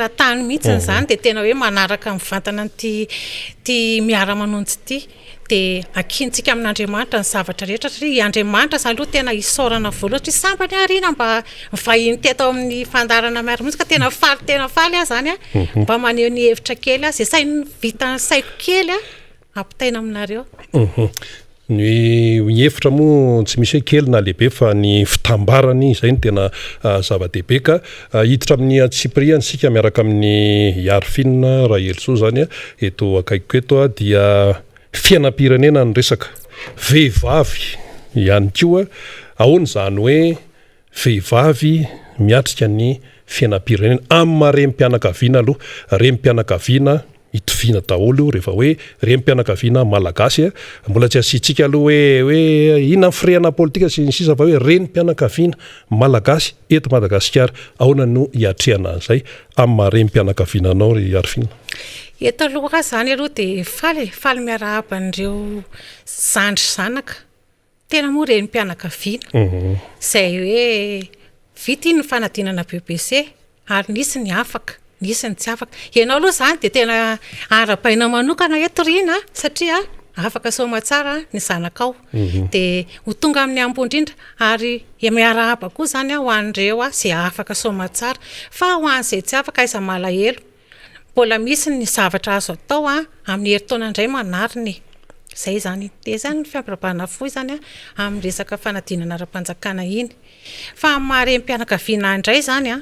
raha tany mihitsiny zany de tena hoe manaraka mivantana ty miara-manonjy ty de akintsika amin'Andriamanitra ny zavatra rehetra satria Andriamanitra zany aloha tena isaorana voalohany satria sambany arina mba mivahiny teto amin'ny fandarana miara-monjy ka tena faly zany mba maneho ny hevitra kely zay sainy vita saiko kely ampitaina aminareo. Ny hevitra moa tsy misy hoe kely na lehibe fa ny fitambarany izay ny tena zava-dehibe ka hiditra amin'ny Tsipriana sika miaraka amin'ny Iarfina Rahelso zany eto akaiko eto dia fiainam-pirenena ny resaka vehivavy ihany koa ahoana zany hoe vehivavy miatrika ny fiainam-pirenena amin'ny marem-pianakaviana aloha rem-pianakaviana hitoviana daholo rehefa hoe rem-pianakaviana malagasy mbola tsy asiantsika aloha hoe inona firehana politika sy ny sisa fa hoe rem-pianakaviana malagasy eto Madagasikara ahoana no hiatrehana an'izay amin'ny marem-pianakaviananao ry Iarfina. Eto aloha zany aloha de faly miarahaba an'ireo zandry zanaka tena moa rem-pianakaviana zay hoe vita ny fanadinana BBC ary nisy ny afaka nisy ny tsy afaka. Ianao aloha zany de tena ara-baina manokana eto rina satria afaka soma tsara ny zanakao de ho tonga amin'ny ambondrindra ary miarahaba koa zany ho an'ireo zay afaka soma tsara fa ho an'izay tsy afaka aiza malahelo mbola misy ny zavatra azo atao amin'ny herintaona indray manariny. Zay zany de zany fiampiarabana fohy zany amin'ny resaka fanadinana ara-panjakana iny fa marem-pianakaviana indray zany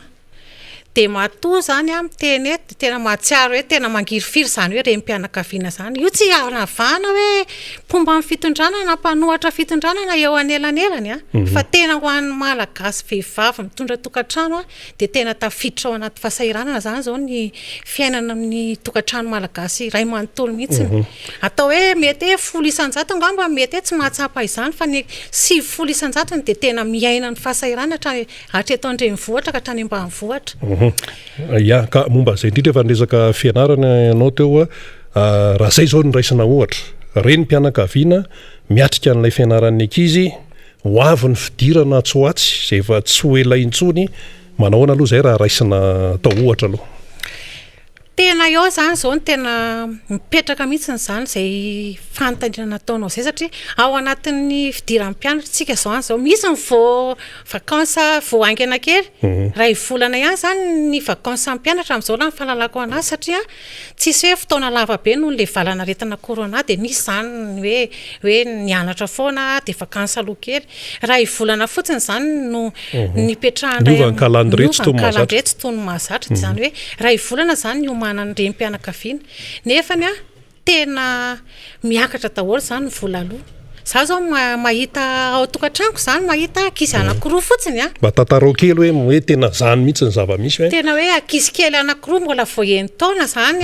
de matoa zany miteny de tena mahatsiaro hoe tena mangirifiry zany hoe rem-pianakaviana zany io tsy anavahana hoe fomba amin'ny fitondrana na mpanohatra fitondranana eo anelanelany fa tena ho an'ny malagasy vehivavy mitondra tokantrano de tena tafiditra ao anaty fahasahiranana zany zao ny fiainana amin'ny tokantrano malagasy ray manontolo mihitsy atao hoe mety hoe 100 ngamba mety tsy mahatsapa izany fa ny 700 de tena miaina ny fahasahiranana hatreto andrenivohitra ka hatrany ambanivohitra. Ya ka momba zay indrindra efa resaka fianarana ianao teo raha zay zao ny raisina ohatra rem-pianakaviana miatrika an'ilay fianaran'ny ankizy ho avy ny fidirana tsy ho atsy zay efa tsy ho ela intsony manahoana aloha zay raha raisina tao ohatra aloha. Tena eo zany zao ny tena mipetraka mihitsy zany zay fanontaniana nataonao zay satria ao anatin'ny fidiran'ny mpianatra tsika zao misy ny vakansa vao aingana kely ray volana ihany zany ny vakansa mpianatra amin'izao ny fahalalako anazy satria tsisy hoe fotoana lava be noho le valana retina corona de misy zany hoe nianatra foana de vakansa aloha kely ray volana fotsiny zany no nipetrahana calendrier tsy tony mahazatra zany hoe ray volana zany ny rem-pianakaviana nefany tena miakatra daholo zany ny vola aloha. Za zao mahita ao tokantranoko zany mahita ankizy anankiroa fotsiny mba tantarao kely hoe tena zany mihitsy ny zava-misy hoe tena hoe ankizy kely anankiroa mbola vao 9 taona zany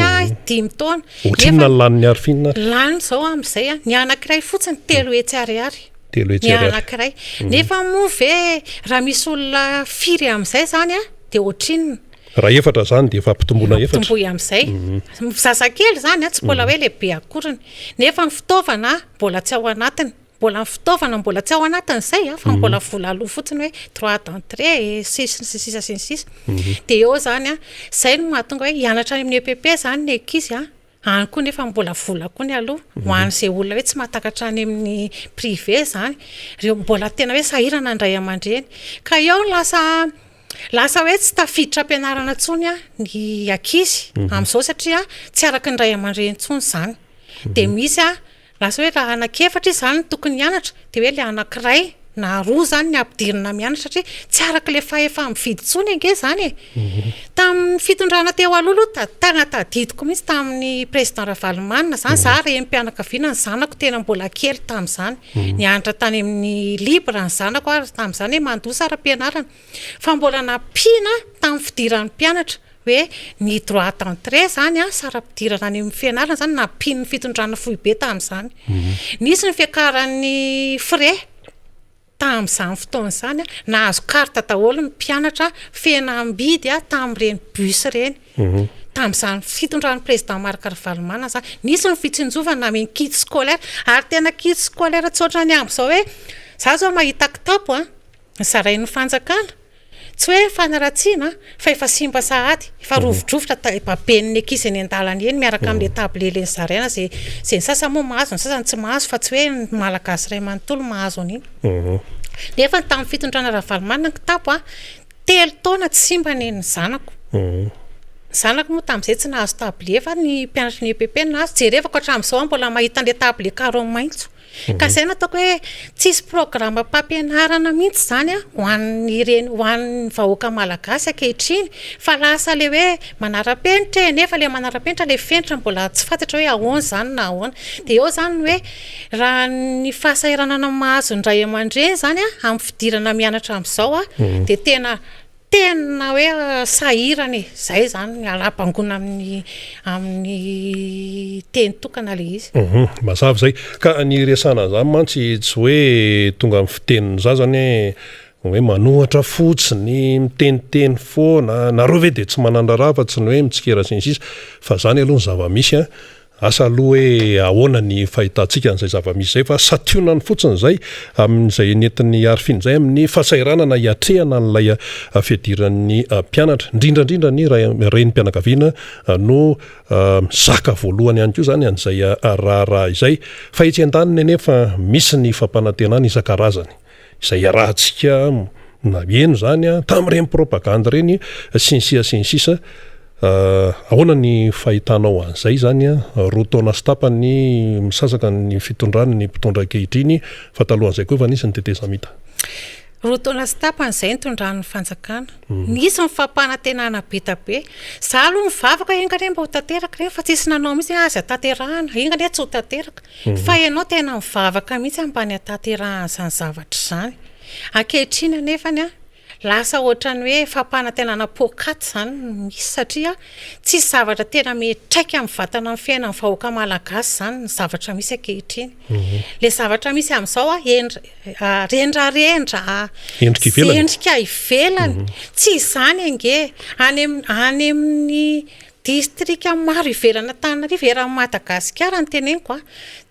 5 taona ohatrinona lany Iarfina lany zao amin'izay ny anankiray fotsiny 3 hetsy ariary ny anankiray nefa moa ve raha misy olona firy amin'izay zany de ohatrinona raha efatra zany de efa ampitomboina efatra tomboy amin'izay zazakely zany tsy mbola hoe lehibe akoriny nefa ny fitaovana mbola tsy ao anatiny mbola ny fitaovana mbola tsy ao anatiny izay fa mbola vola aloha fotsiny hoe 3 d'entrée 6 de eo zany zay no mahatonga hoe hianatra amin'ny EPP zany ny ankizy any koa nefa mbola vola koa ny aloha ho an'izay olona hoe tsy mahatakatra any amin'ny privé zany reo mbola tena hoe sahirana indray aman-dreny ka eo lasa hoe tsy tafiditra ampianarana tsony ny ankizy amin'izao satria tsy araka ny ray aman-dreny tsony zany de misy lasa hoe raha anakefatra izy zany tokony hianatra de hoe le anankiray na roa zany ny ampidirina mianatra satria tsy araka le efa mividy tsony ange zany tamin'ny fitondrana teo aloha tana tadidiko mihitsy tamin'ny président Ravalomanina zany za rem-pianakaviana ny zanako tena mbola kely tamin'izany nianatra tany amin'ny libre ny zanako ary tamin'izany hoe mandoa sara ampianarana fa mbola nampiana tamin'ny fidiran'ny mpianatra hoe ny droit d'entrée zany sara ampidirana any amin'ny fianarana zany nampiany ny fitondrana fohy be tamin'izany nisy ny fiakaran'ny frais tamin'izany fotoana zany nahazo carte daholo ny mpianatra fihenam-bidy tamin'ireny bus reny tamin'izany fitondran'ny président Marc Ravalomanina zany nisy ny fitsinjovana na amin'ny kit scolaire ary tena kit scolaire tsotra ny ambo zao hoe za zao mahita kitapo ny zarain'ny fanjakana tsy hoe fanaratsiana fa efa simba sahady efa rovodrovitra papeniny akisy any an-dalana eny miaraka amin'le tableleny zaraina zay ny sasa moa mahazo ny sasany tsy mahazo fa tsy hoe malagasy ray manontolo mahazo an'iny nefa tamin'ny fitondrana Ravalomanana ny kitapo 3 taona tsy simba ny zanako zanako moa tamin'izay tsy nahazo tablie fa ny mpianatry ny EPP nahazo jerevako hatramin'izao mbola mahita an'le tablie carreau maitso ka izay nataoko hoe tsisy programme mpampianarana mihitsy zany ho an'ny vahoaka malagasy ankehitriny fa lasa le hoe manara-penitra nefa le manara-penitra le fenitra mbola tsy fantatra hoe ahoana zany na ahoana dia eo zany hoe raha ny fahasahiranana mahazo ny ray aman-dreny zany amin'ny fidirana mianatra amin'izao dia tena hoe sahirana zay zany alapangona amin'ny teny tokana le izy mazava zay ka ny resana zany mantsy tsy hoe tonga amin'ny fiteniny zazany hoe manohatra fotsiny miteniteny foana nareo ve dia tsy manandrara fa tsy ny hoe mitsikera sinsisa fa zany aloha ny zava-misy asa aloha hoe ahoana ny fahitantsika n'izay zava-misy zay fa sationany fotsiny zay amin'izay nentin'ny arifiny zay amin'ny fahasahiranana hiatrehana n'ilay fiadiran'ny mpianatra indrindrandrindra ny renim-pianakaviana no mizaka voalohany ihany koa zany an'izay raharaha izay fa etsy an-daniny anefa misy ny fampanantenana isan-karazany izay arahantsika na eno zany tamin'ireny propaganda reny sinsisa ahoana ny fahitanao an'izay zany roa taona sy tapany misasaka ny fitondrana ny mpitondra ankehitriny fa talohan'izay koa efa nisy ny tetezamita roa taona sy tapany izay nitondran'ny fanjakana nisy mifampanantenana betabe za aloha mivavaka ingane mba ho tanteraka reny fa tsisy nanao mihitsy azy atanterahana ingane tsy ho tanteraka fa ianao tena mivavaka mihitsy ambany atanterahana zany zavatra zany ankehitriny anefany lasa ohatrany hoe fampanantenana pokaty zany misy satria tsisy zavatra tena metraika amin'ny vatana amin'ny fiainan'ny vahoaka malagasy zany ny zavatra misy ankehitriny le zavatra misy amin'izao endrika ivelany tsy izany ange any amin'ny distrika maro ivelana Antananarivo eran'ny Madagasikara ny teneniko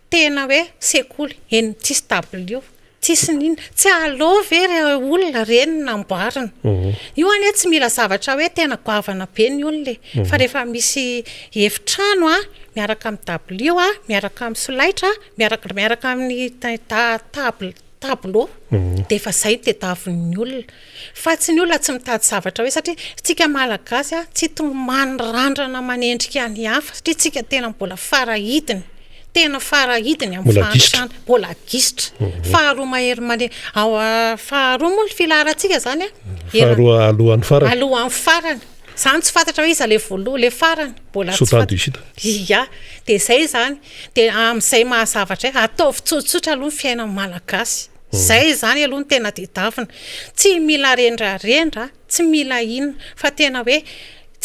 tena hoe sekoly eny tsisy tablio tsisy nina tsy alova very olona reny namboarina io anie tsy mila zavatra hoe tena goavana be ny olona fa rehefa misy efitrano miaraka amin'ny tablio miaraka amin'ny solaitra miaraka amin'ny tableau dia efa izay tediavin'ny olona fa tsy ny olona tsy mitady zavatra hoe satria tsika malagasy tsy manrandrana manendrika ny hafa satria tsika tena mbola farahidiny tena farahidiny amin'ny fahatrana mbola gisitra faharoa mahery faharoa moa ny filaharantsika zany alohan'ny farany zany tsy fantatra hoe iza le voaloha le farany mbola dia izay zany dia amin'izay mahazavatra ataovy tsotsotra aloha ny fiainan'ny malagasy zay zany aloha ny tena tedavina tsy mila rendrarendra tsy mila inona fa tena hoe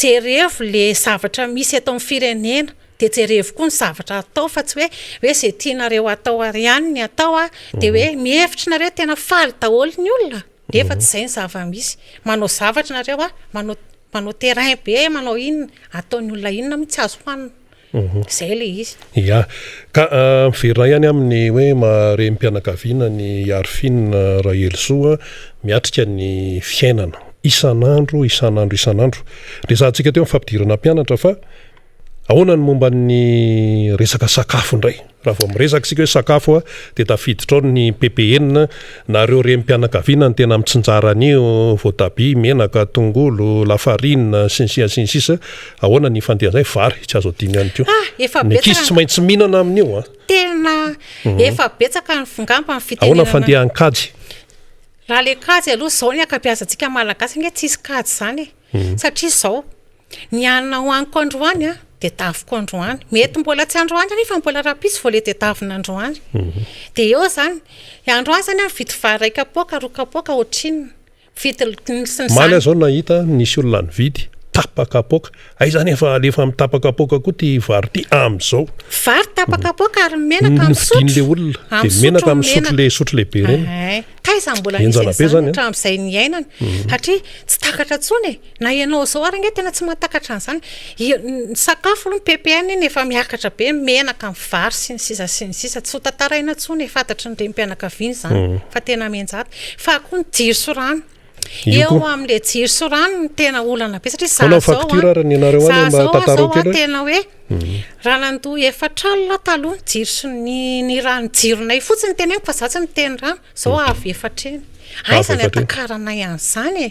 jerevo le zavatra misy eto amin'ny firenena dia jerevo koa ny zavatra atao fa tsy hoe zay tianareo atao ihany ny atao dia hoe mihevitra nareo tena faly daholo ny olona nefa tsy izay ny zava-misy manao zavatra nareo manao terrain be manao inona ataon'ny olona inona mitsy azo hoanina izay le izy ka miverina ihany amin'ny hoe marem-pianakaviana ny arifina Rahelsoa miatrika ny fiainana isan'andro resantsika teo mifampidirana mpianatra fa ahoana ny momba ny resaka sakafo indray raha vao miresaka sika hoe sakafo dia tafiditra ao ny PPN nareo renim-pianakaviana ny tena mitsinjaran'io voatabia menaka tongolo lafarina sinsisa ahoana ny fandehan'izay vary tsy azo adiny ihany koa ny ankizy tsy maintsy mihinana amin'io tena efa betsaka ny fingamba ny fitenenana ahoana fandehan'ny kajy raha le kajy aloha zao ny akabiazantsika malagasy nge tsisy kajy zany satria zao ny anina hoaniko androany dia tafiko androany mety mbola tsy androany nefa mbola rapisy vao le tedavina androany dia eo zany androany zany mividy vary ray kapoaka roa kapoaka ohatrinona maly zao nahita nisy olona nividy tapakapoaka ay zany efa mitapakapoaka koa ty vary ty amin'izao vary tapakapoaka ary menaka amin'ny le olona dia menaka amin'ny sotro lehibe reny kaiza mbola hatramin'izay ny ainana satria tsy takatra tsony na ianao zao ary nge tena tsy mahatakatra an'izany sakafo ny PPN iny efa miakatra be menaka amin'ny vary sinsisa tsy ho tantaraina tsony fantatry ny renim-pianakaviana zany fa tena menjata fa koa ny jiro sy rano eo am'le jiro sy rano ny tena olana be satria Manao facture ary ny anareo any mba tataro kely. tena hoe raha nandoa efatra alina taloha ny jiro sy ny rano jironay fotsiny teneniko fa zatsy ny teny rano zao avy efatra eny aizany atakarana ihany zany e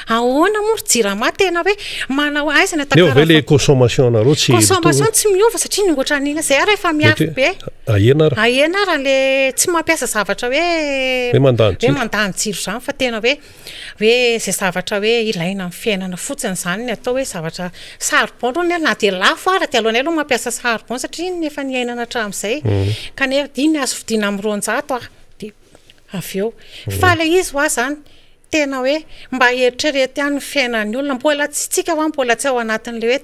ahoana moa ry jirama tena hoe manao aizany Neo ve le consommation anareo tsy consommation tsy miova satria ningotra an'ina zay ara efa miafy be ahena ra ahena raha le tsy mampiasa zavatra hoe mandany jiro. mandany jiro zany fa tena hoe zay zavatra hoe ilaina amin'ny fiainana fotsiny zany ny atao hoe zavatra charbon aloha na dia lafo ara dia alohanay aloha mampiasa charbon satria iny efa niainana hatramin'izay kanefa iny azo vidiana amin'ny 200 dia avy eo fa le izy hoa zany tena hoe mba eritrereto ihany ny fiainan'ny olona mbola tsy tsika hoa mbola tsy ao anatin'le hoe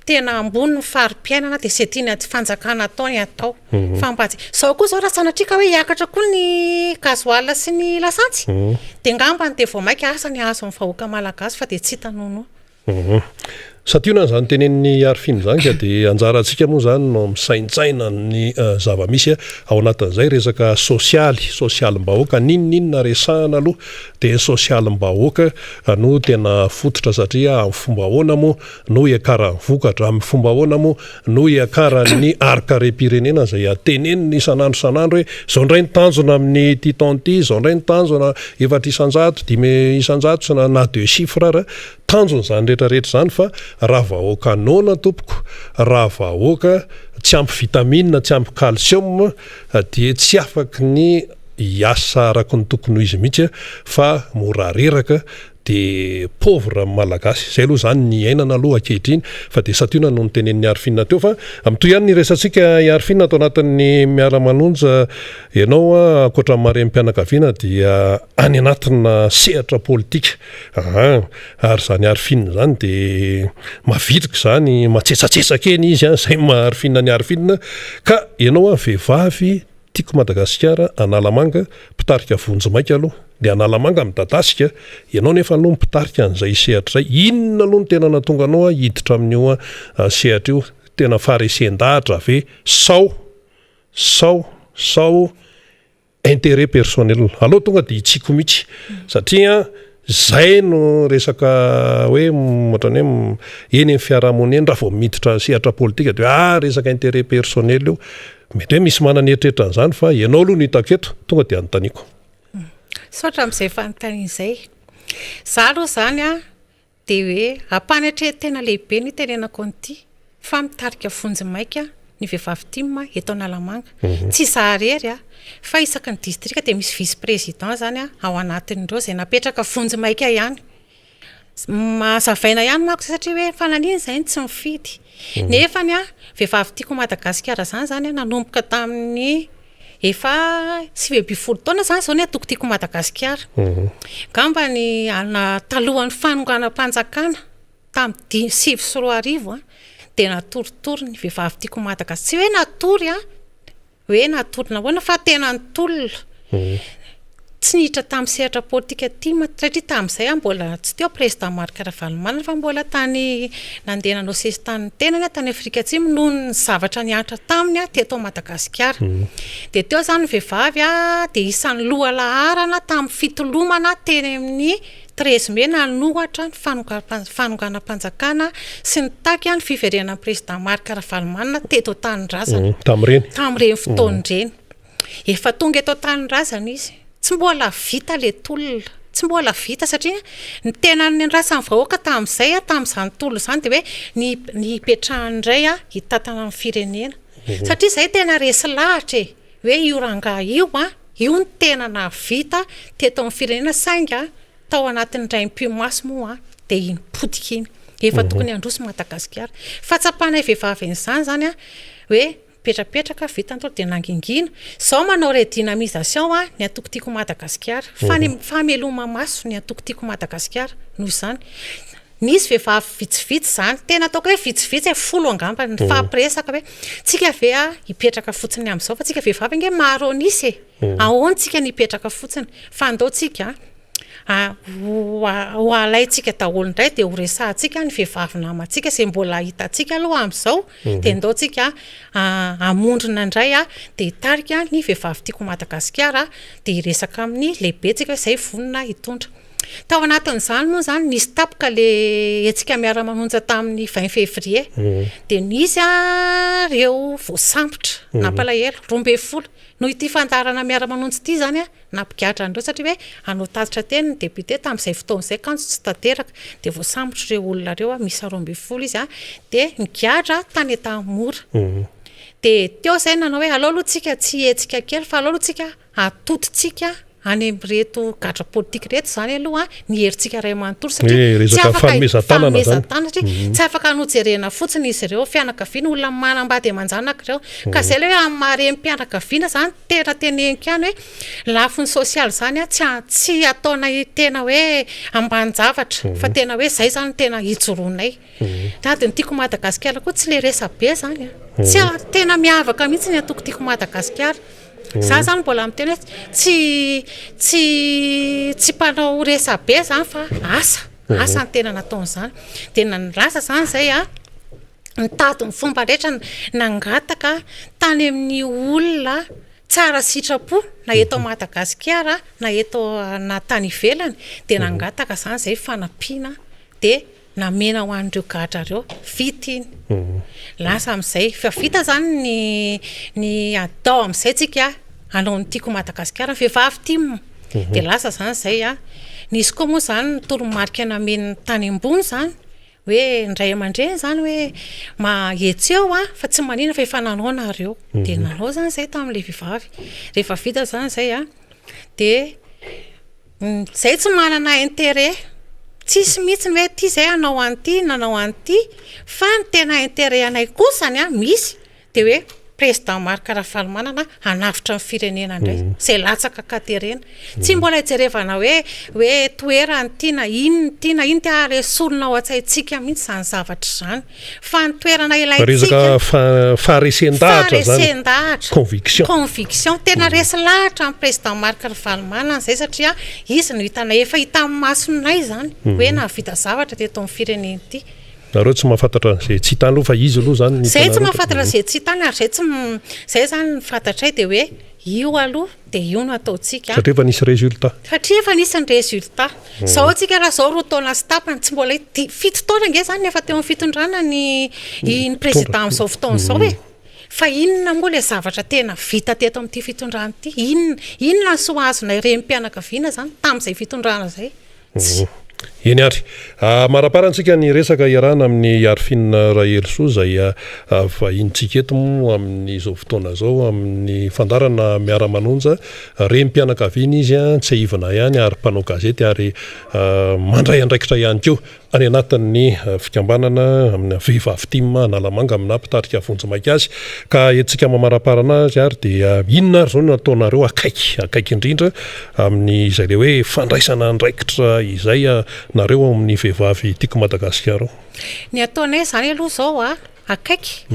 tena ambony ny fari-piainana dia sy tiana fanjakana atao ny atao fa mba zao koa zao raha sanatrika hoe hiakatra koa ny gazoala sy ny lasantsy dia ngamba ny dia vao maika asa ny azo amin'ny vahoaka malagasy fa dia tsy hitanono Sationa zany tenen'ny arifiny zany ka dia anjara antsika moa zany no misaintsaina ny zava-misy ao anatin'izay resaka sosialim-bahoaka ninona resahana aloha dia sosialim-bahoaka no tena fototra satria amin'ny fomba ahoana moa no hiakaran'ny vokatra amin'ny fomba ahoana moa no hiakaran'ny arika-pirenena izay ateneniny isan'andro hoe zao indray ny tanjona amin'ny titanty zao indray ny tanjona 400 500 na 2 chiffres ara tanjona zany rehetrarehetra zany fa raha vahoaka nona tompoko raha vahoaka tsy ampy vitamine tsy ampy calcium dia tsy afaky ny hiasa araka ny tokony ho izy mihitsy fa mora reraka dia pauvre malagasy zay aloha zany ny ainana aloha ankehitriny fa dia sationa no nytenen'ny arifinina teo fa amin'toy ihany ny resantsika arifinina atao anatin'ny miara-manonja ianao ankoatra marem-pianakaviana dia any anatina sehatra politika ary zany arifinina zany dia mavitrika zany matsetsatsetsakeny izy zay maarifinina ny arifinina ka ianao vehivavy tiako Madagasikara Analamanga mpitarika vonjimaika aloha dia Analamanga midadasika ianao nefa aloha mpitarika an'izay sehatra izay inona aloha ny tena natonga anao hiditra amin'io sehatra io tena faresen-dahatra ve sao intérêt personnel aloha tonga dia itsiko mihitsy satria zay no resaka hoe ohatrany hoe eny amin'ny fiarahamonina eny raha vao miditra sehatra politika dia resaka intérêt personnel io mety hoe misy manana eritreritra an'izany fa ianao aloha no hitaketo tonga dia anontaniako sotra amin'izay fanontanian'izay za aloha zany dia hoe ampanetre tena lehibe ny tenenako an'ity fa mitarika vonjimaika ny vehivavy tima eto Analamanga tsy zaharery fa isaky ny distrika dia misy vice président zany ao anatin'ireo zay napetraka vonjimaika ihany mazavaina ihany mako satria hoe fananina zay tsy mifidy nefany vehivavy tiako Madagasikara zany nanomboka tamin'ny efa 20 taona zany zao ny atoko tiako Madagasikara gamba ny talohan'ny fanonganam-panjakana tamin'ny 2010 dia natoritory ny vehivavy tiako Madagasikara tsy hoe natory hoe natorina hoana fa tena nitolona tsy niditra tamin'ny sehatra politika tima satria tamin'izay mbola tsy teo président Marc Ravalomanana fa mbola tany nandeha nanao sesy tany tenany tany Afrika Atsimo noho ny zavatra nianatra taminy teto Madagasikara dia teo zany vehivavy dia isan'ny loha laharana tamin'ny fitolomana teny amin'ny 13 Mai nanohatra ny fanonganam-panjakana sy ny taky ny fiverenan'ny président Marc Ravalomanana teto Tanindrazana tamin'ireny fotoan'ireny efa tonga eto Tanindrazana izy tsy mbola vita le tolona tsy mbola vita satria ny tena ny andrasan'ny vahoaka tamin'izay tamin'izany tolona izany dia hoe ny hipetrahany indray hitatana amin'ny firenena satria izay tena resy lahatra hoe io rangahy io ny tena navita teto amin'ny firenena sainga tao anatin'ny raim-pimaso moa dia iny potika iny efa tokony androso Madagasikara fa tsapanay vehivavy an'izany zany hoe petrapetraka vitantolo dia nangingina zao manao redynamisation ny atokotiko Madagasikara fameloma maso ny atokotiko Madagasikara noho izany nisy vehivavy vitsivitsy zany tena ataoko hoe vitsivitsy folo angamba ny fampiresaka hoe tsika ve hipetraka fotsiny amin'izao fa tsika vehivavy nge maro nisy ahoana tsika nipetraka fotsiny fa andao tsika ho alaitsika daholo indray dia ho resahantsika ny vehivavy namantsika izay mbola hitantsika aloha amin'izao dia ndao tsika amondrina indray dia hitarika ny vehivavy tiako Madagasikara dia hiresaka amin'ny lehibe tsika izay vonona hitondra Tao anatin'izany moa zany nisy tapoka le etsika miara-manonja tamin'ny 20 février dia nisy reo voasambotra nampalahelo 12 noho ity fandarana miara-manonjy ity zany nampigatra andreo satria hoe anao tatitra teny ny député tamin'izay fotoan'izay kanjo tsy tanteraka dia voasambotra ireo olona reo misy 12 izy dia nigadra tany Tamora dia teo zay nanao hoe alao aloha tsika tsy etsika kely fa alao aloha tsika atototsika any reto gadra politika reto zany aloha ny herintsika ray manontolo satria tsy afaka anojerena fotsiny izy ireo fianakaviana olona manambady amanjanaka ireo ka zay le hoe amin'ny marem-pianakaviana zany tena teneniko ihany hoe lafiny sosialy zany tsy ataona tena hoe ambany zavatra fa tena hoe zay zany tena hijoroanay tady ny tiako Madagasikara koa tsy le resa be zany tsy tena miavaka mihitsy ny atoko tiako Madagasikara za zany mbola miteny hoe tsy mpanao resa be zany fa asa ny tena nataon'izany dia nanilasa zany zay nitady ny fomba rehetra nangataka tany amin'ny olona tsara sitrapo na eto Madagasikara na eto na tany ivelany dia nangataka zany zay fanampiana dia namena ho an'ireo gadra reo vita iny lasa amin'izay fa vita zany ny atao amin'izay tsika anao ny tiako Madagasikara vehivavy tia dia lasa zany zay nisy koa moa zany toromarika nameny tany ambony zany hoe ndray aman-dreny zany hoe mahetseo fa tsy manina fa efa nanao nareo dia nanao zany zay tamin'ilay vehivavy rehefa vita zany zay dia zay tsy manana intérêt tsisy mihitsy hoe ty zay anao an'ity nanao an'ity fa ny tena intérêt anay kosany misy dia hoe président Marc Ravalomanana hanavitra ny firenena indray zay latsaka katerena tsy mbola hijerevana hoe toerany tina iny tia resolona ao an-tsaintsika mihitsy zany zavatra zany fa ny toerana ilayntsika faharesendahatra conviction tena resy lahatra amin'ny président Marc Ravalomanana zay satria izy no hitanay efa hita amin'ny masonay zany hoe nahavita zavatra teto amin'ny firenena ity nareo tsy mahafantatra zay tsy hitany aloha fa izy aloha zany zay tsy mahafantatra zay tsy hitany ary zay zany fantatray dia hoe io aloha dia io no ataontsika satria efa nisy résultat ny résultat zao antsika raha zao roa taona sy tapany tsy mbola fito taona nge zany efa teo amin'ny fitondrana ny président amin'izao fotoan'izao hoe fa inona moa le zavatra tena vita teto amin'ity fitondrana ity inona ny soazona rem-pianakaviana zany tamin'izay fitondrana zay eny ary maraparantsika ny resaka iarahana amin'ny Arifina Rahelsoa zay vahintsika eto amin'izao fotoana zao amin'ny fandarana miara-manonja rem-pianakaviana izy tsy ahivana ihany ary mpanao gazety ary mandray andraikitra ihany keo any anatin'ny fikambanana amin'ny vehivavy tia Analamanga amina mpitarika Vonjimaiky azy ka etsika mamaraparana azy ary dia inona ary zao no ataonareo akaiky indrindra amin'ny izay le hoe fandraisana andraikitra izay nareo amin'ny vehivavy tiako Madagasikara ny ataonay zany aloha zao akaiky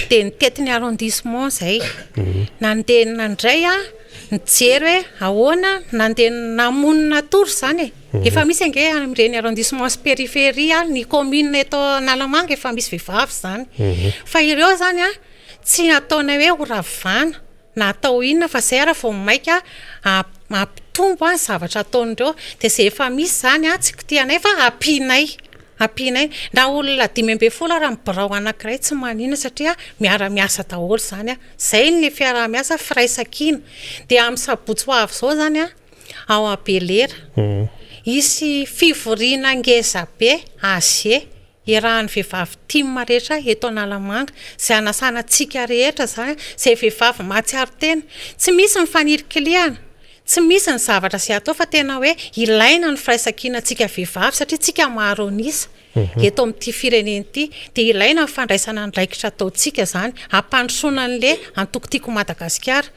dia nitetiny arrondissement zay nandeha nandray nijery hoe ahoana nandeha namonina tory zany efa misy ange amin'ireny arrondissement périphérie ny commune eto Analamanga efa misy vehivavy zany fa ireo zany tsy ataonay hoe horavana na atao inona fa zay raha vao maika mampitombo zavatra ataon'ireo dia zay efa misy zany tsy kitianay fa ampinay na olona 10 raha mibirao anankiray tsy manina satria miara-miasa daholo zany zay ny fiara-miasa firaisan-kina dia amin'ny sabotsy ho avy zao zany ao Abelera isy fivoriana ngeza be aze irahan'ny vehivavy tia rehetra eto Analamanga zay anasana tsika rehetra zany zay vehivavy matsiaro tena tsy misy mifanirikiliana tsy misy ny zavatra sy atao fa tena hoe ilaina ny firaisan-kina tsika vehivavy satria tsika maro anisa eto amin'ity firenena ity dia ilaina ny fandraisana andraikitra ataontsika zany hampandrosoana an'le antokotiko Madagasikara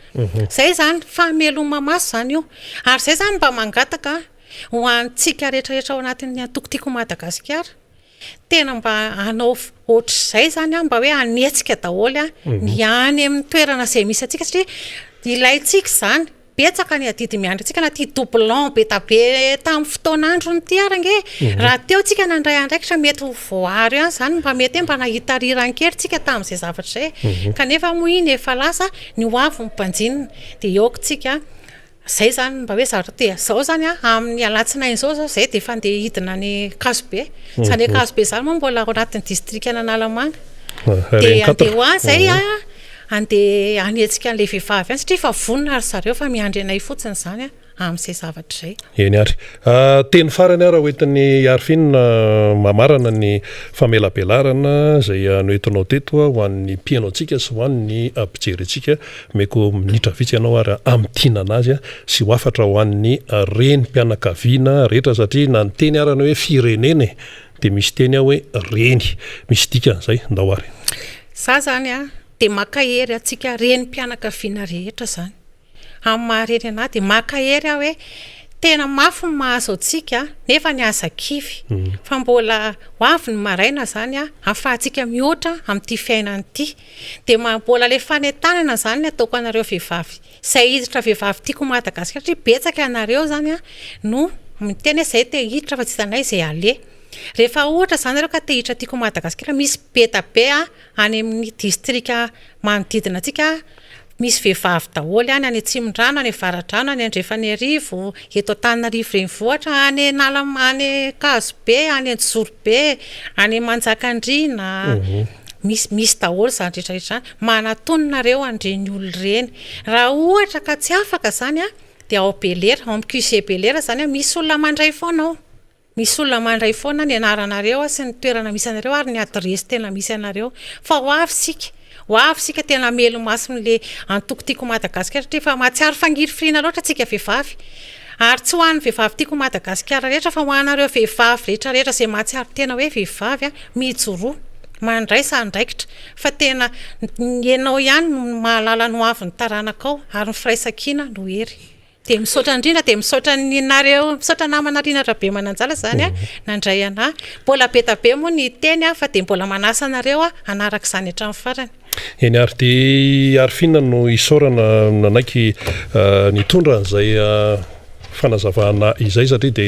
zay zany fahameloma maso zany io ary zay zany mba mangataka ho antsika rehetrarehetra ao anatin'ny antokotiko Madagasikara tena mba anao ohatr'izay zany mba hoe anetsika daholo ny any amin'ny toerana izay misy atsika satria ilayntsika zany betsaka ny adidy miandry atsika na tia doublon betabe tamin'ny fotoan'andro ny tiarange raha teo tsika nandray andraikitra mety ho voary ihany zany mba mety mba nahita riran-kely tsika tamin'izay zavatra zay kanefa moa iny efa lasa ny hoavy ny mpanjinina dia eoko tsika zay zany mba hoe zavatra te zao zany amin'ny alatsinainy zao zay de efa andeha hidina ny Kazobe zany hoe Kazobe zany moa mbola ao anatin'ny district Analamanga de andeha ho any zay andeha anetsika an'le vehivavy any satria fa vonona ary zareo fa miandry anay fotsiny zany amin'izay zavatra zay. Eny ary teny farany ara hoentin'ny Arifina mamarana ny famelabelarana zay noetinao teto ho an'ny mpiainaotsika sy ho an'ny mpijery-tsika meko minitra vitsy ianao ary am'tiana anazy sy ho afatra ho an'ny renim-pianakaviana rehetra satria na ny teny arana hoe firenena de misy teny aho hoe reny misy dikan'izay ndao ary. Za zany de makahery atsika renim-pianakaviana rehetra zany. Amin'ny mahareny ana de makahery aho hoe tena mafy ny mahazo antsika nefa ny asa kivy fa mbola ho avy ny maraina zany ahafahantsika mihoatra amin'ity fiainana ity de mbola le fanentanana zany ataoko anareo vehivavy zay hiditra vehivavy tiako Madagasikara satria betsaka anareo zany no miteny zay te hiditra fa tsy hitanay zay ale. Rehefa ohatra zany areo ka te hiditra tiako Madagasikara misy betabe any amin'ny district manodidina antsika misy vehivavy daholo any Atsimondrano any Avaradrano any Andrefaniarivo eto Antananarivo renivohitra any any Kazobe any Antsorobe any Manjakandriana misy daholo zany rehetrarehetra manatononareo andreny olo reny raha ohatra ka tsy afaka zany de ao Belera ao QC Belera zany misy olona mandray foana ao. Misy olona mandray foana ny anaranareo sy ny toerana misy anareo ary ny adresy tena misy anareo fa ho avy sika tena melo masin'le antokotiko Madagasikara satria fa mahatsiaro fangirifirina loatra tsika vehivavy ary tsy ho an'ny vehivavy tiako Madagasikara rehetra fa ho anareo vehivavy rehetrarehetra zay mahatsiaro tena hoe vehivavy mijoroa mandray sandraikitra fa tena ianao ihany no mahalala no avy ny taranakao ary ny firaisankina no hery de misaotra indrindra de misaotra ninareo misaotra namana Rina Rabe Mananjala zany nandray ana mbola betabe moa ny teny fa de mbola manasa anareo anaraka izany hatramin'ny farany. Eny ary de Arifina no isaorana nanaiky nitondra an'izay fanazavana izay satria de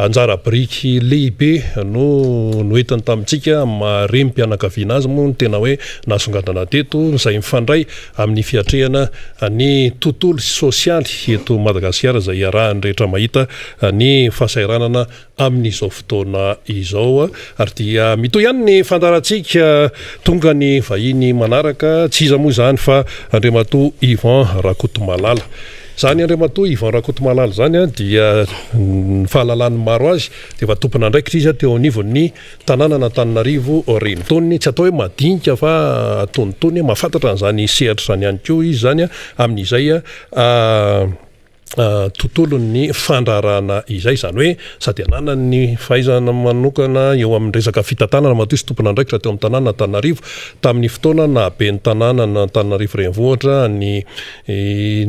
anjara biriky lehibe no noentiny tamintsika marem-pianakaviana azy moa tena hoe nasongadana teto izay mifandray amin'ny fiatrehana ny tontolo sosialy eto Madagasikara izay iarahany rehetra mahita ny fahasairanana amin'izao fotoana izao ary dia mitoy ihany ny fandarantsika tonga ny vahiny manaraka tsy iza moa zany fa Andriamatoa Ivan Rakotomalala. Zany Andriamatoa Ivan Rakotomalala zany dia fahalalany maro azy de efa tompona andraikitra izy teo anivon'ny tanàna Antananarivo renitony tsy atao hoe madinika fa atonitony mahafantatra an'izany sehatra zany ihany koa izy zany amin'izay tontolon'ny fandrarana izay zany hoe sady anana ny fahaizana manokana eo amin'ny resaka fitantanana matoa sy tompona andraikitra teo amin'ny tanàna Antananarivo tamin'ny fotoana nabe ny tanàna Antananarivo renivohitra ny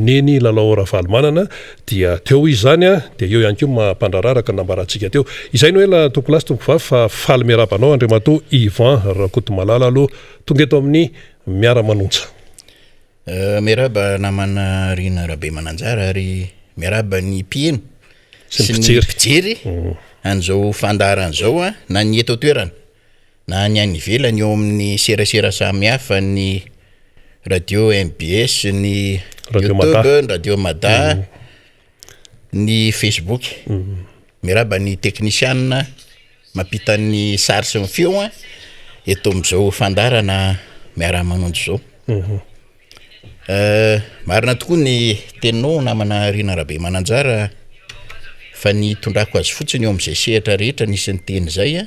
neny Lalao Ravalomanana dia teo izy zany dia eo ihany koa mampandrararaka nambarantsika teo izay no hoe tompolasy tompovavy fa faly miarabanao Andriamatoa Ivan Rakotomalala aloha tonga eto amin'ny miara-manonja. Miaraba namana Rina Rabe Mananjara ary miaraba ny mpieno sy ny mpijery an'izao fandaran'izao na ny eto toerana na ny any ivelany eo amin'ny serasera samihafa ny radio MBS ny YouTube, radio Mada ny Facebook miaraba ny teknisianina mampita ny sary sy ny feo eto amin'izao fandarana miara-manondro zao. Marina tokoa ny teninao namana Rina Rabe Mananjara fa ny tondrako azy fotsiny eo amin'izay sehatra rehetra nisy ny teny zay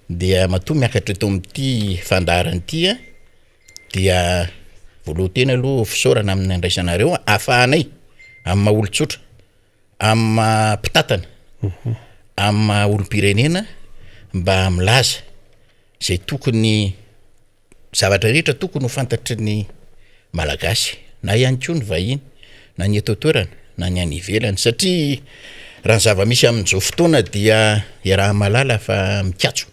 dia matoa miakatra eto amin'ity fandarana ity dia voalohany aloha fisaorana amin'ny andraisanareo ahafahanay amin'ny maha-olon-tsotra amin'ny maha-mpitatana amin'ny maha-olom-pirenena mba milaza zay tokony zavatra rehetra tokony ho fantatry ny Malagasy na ihany koa ny vahiny na ny eto toerana na ny any ivelany satria raha ny zava-misy amin'izao fotoana dia raha malala fa mikatso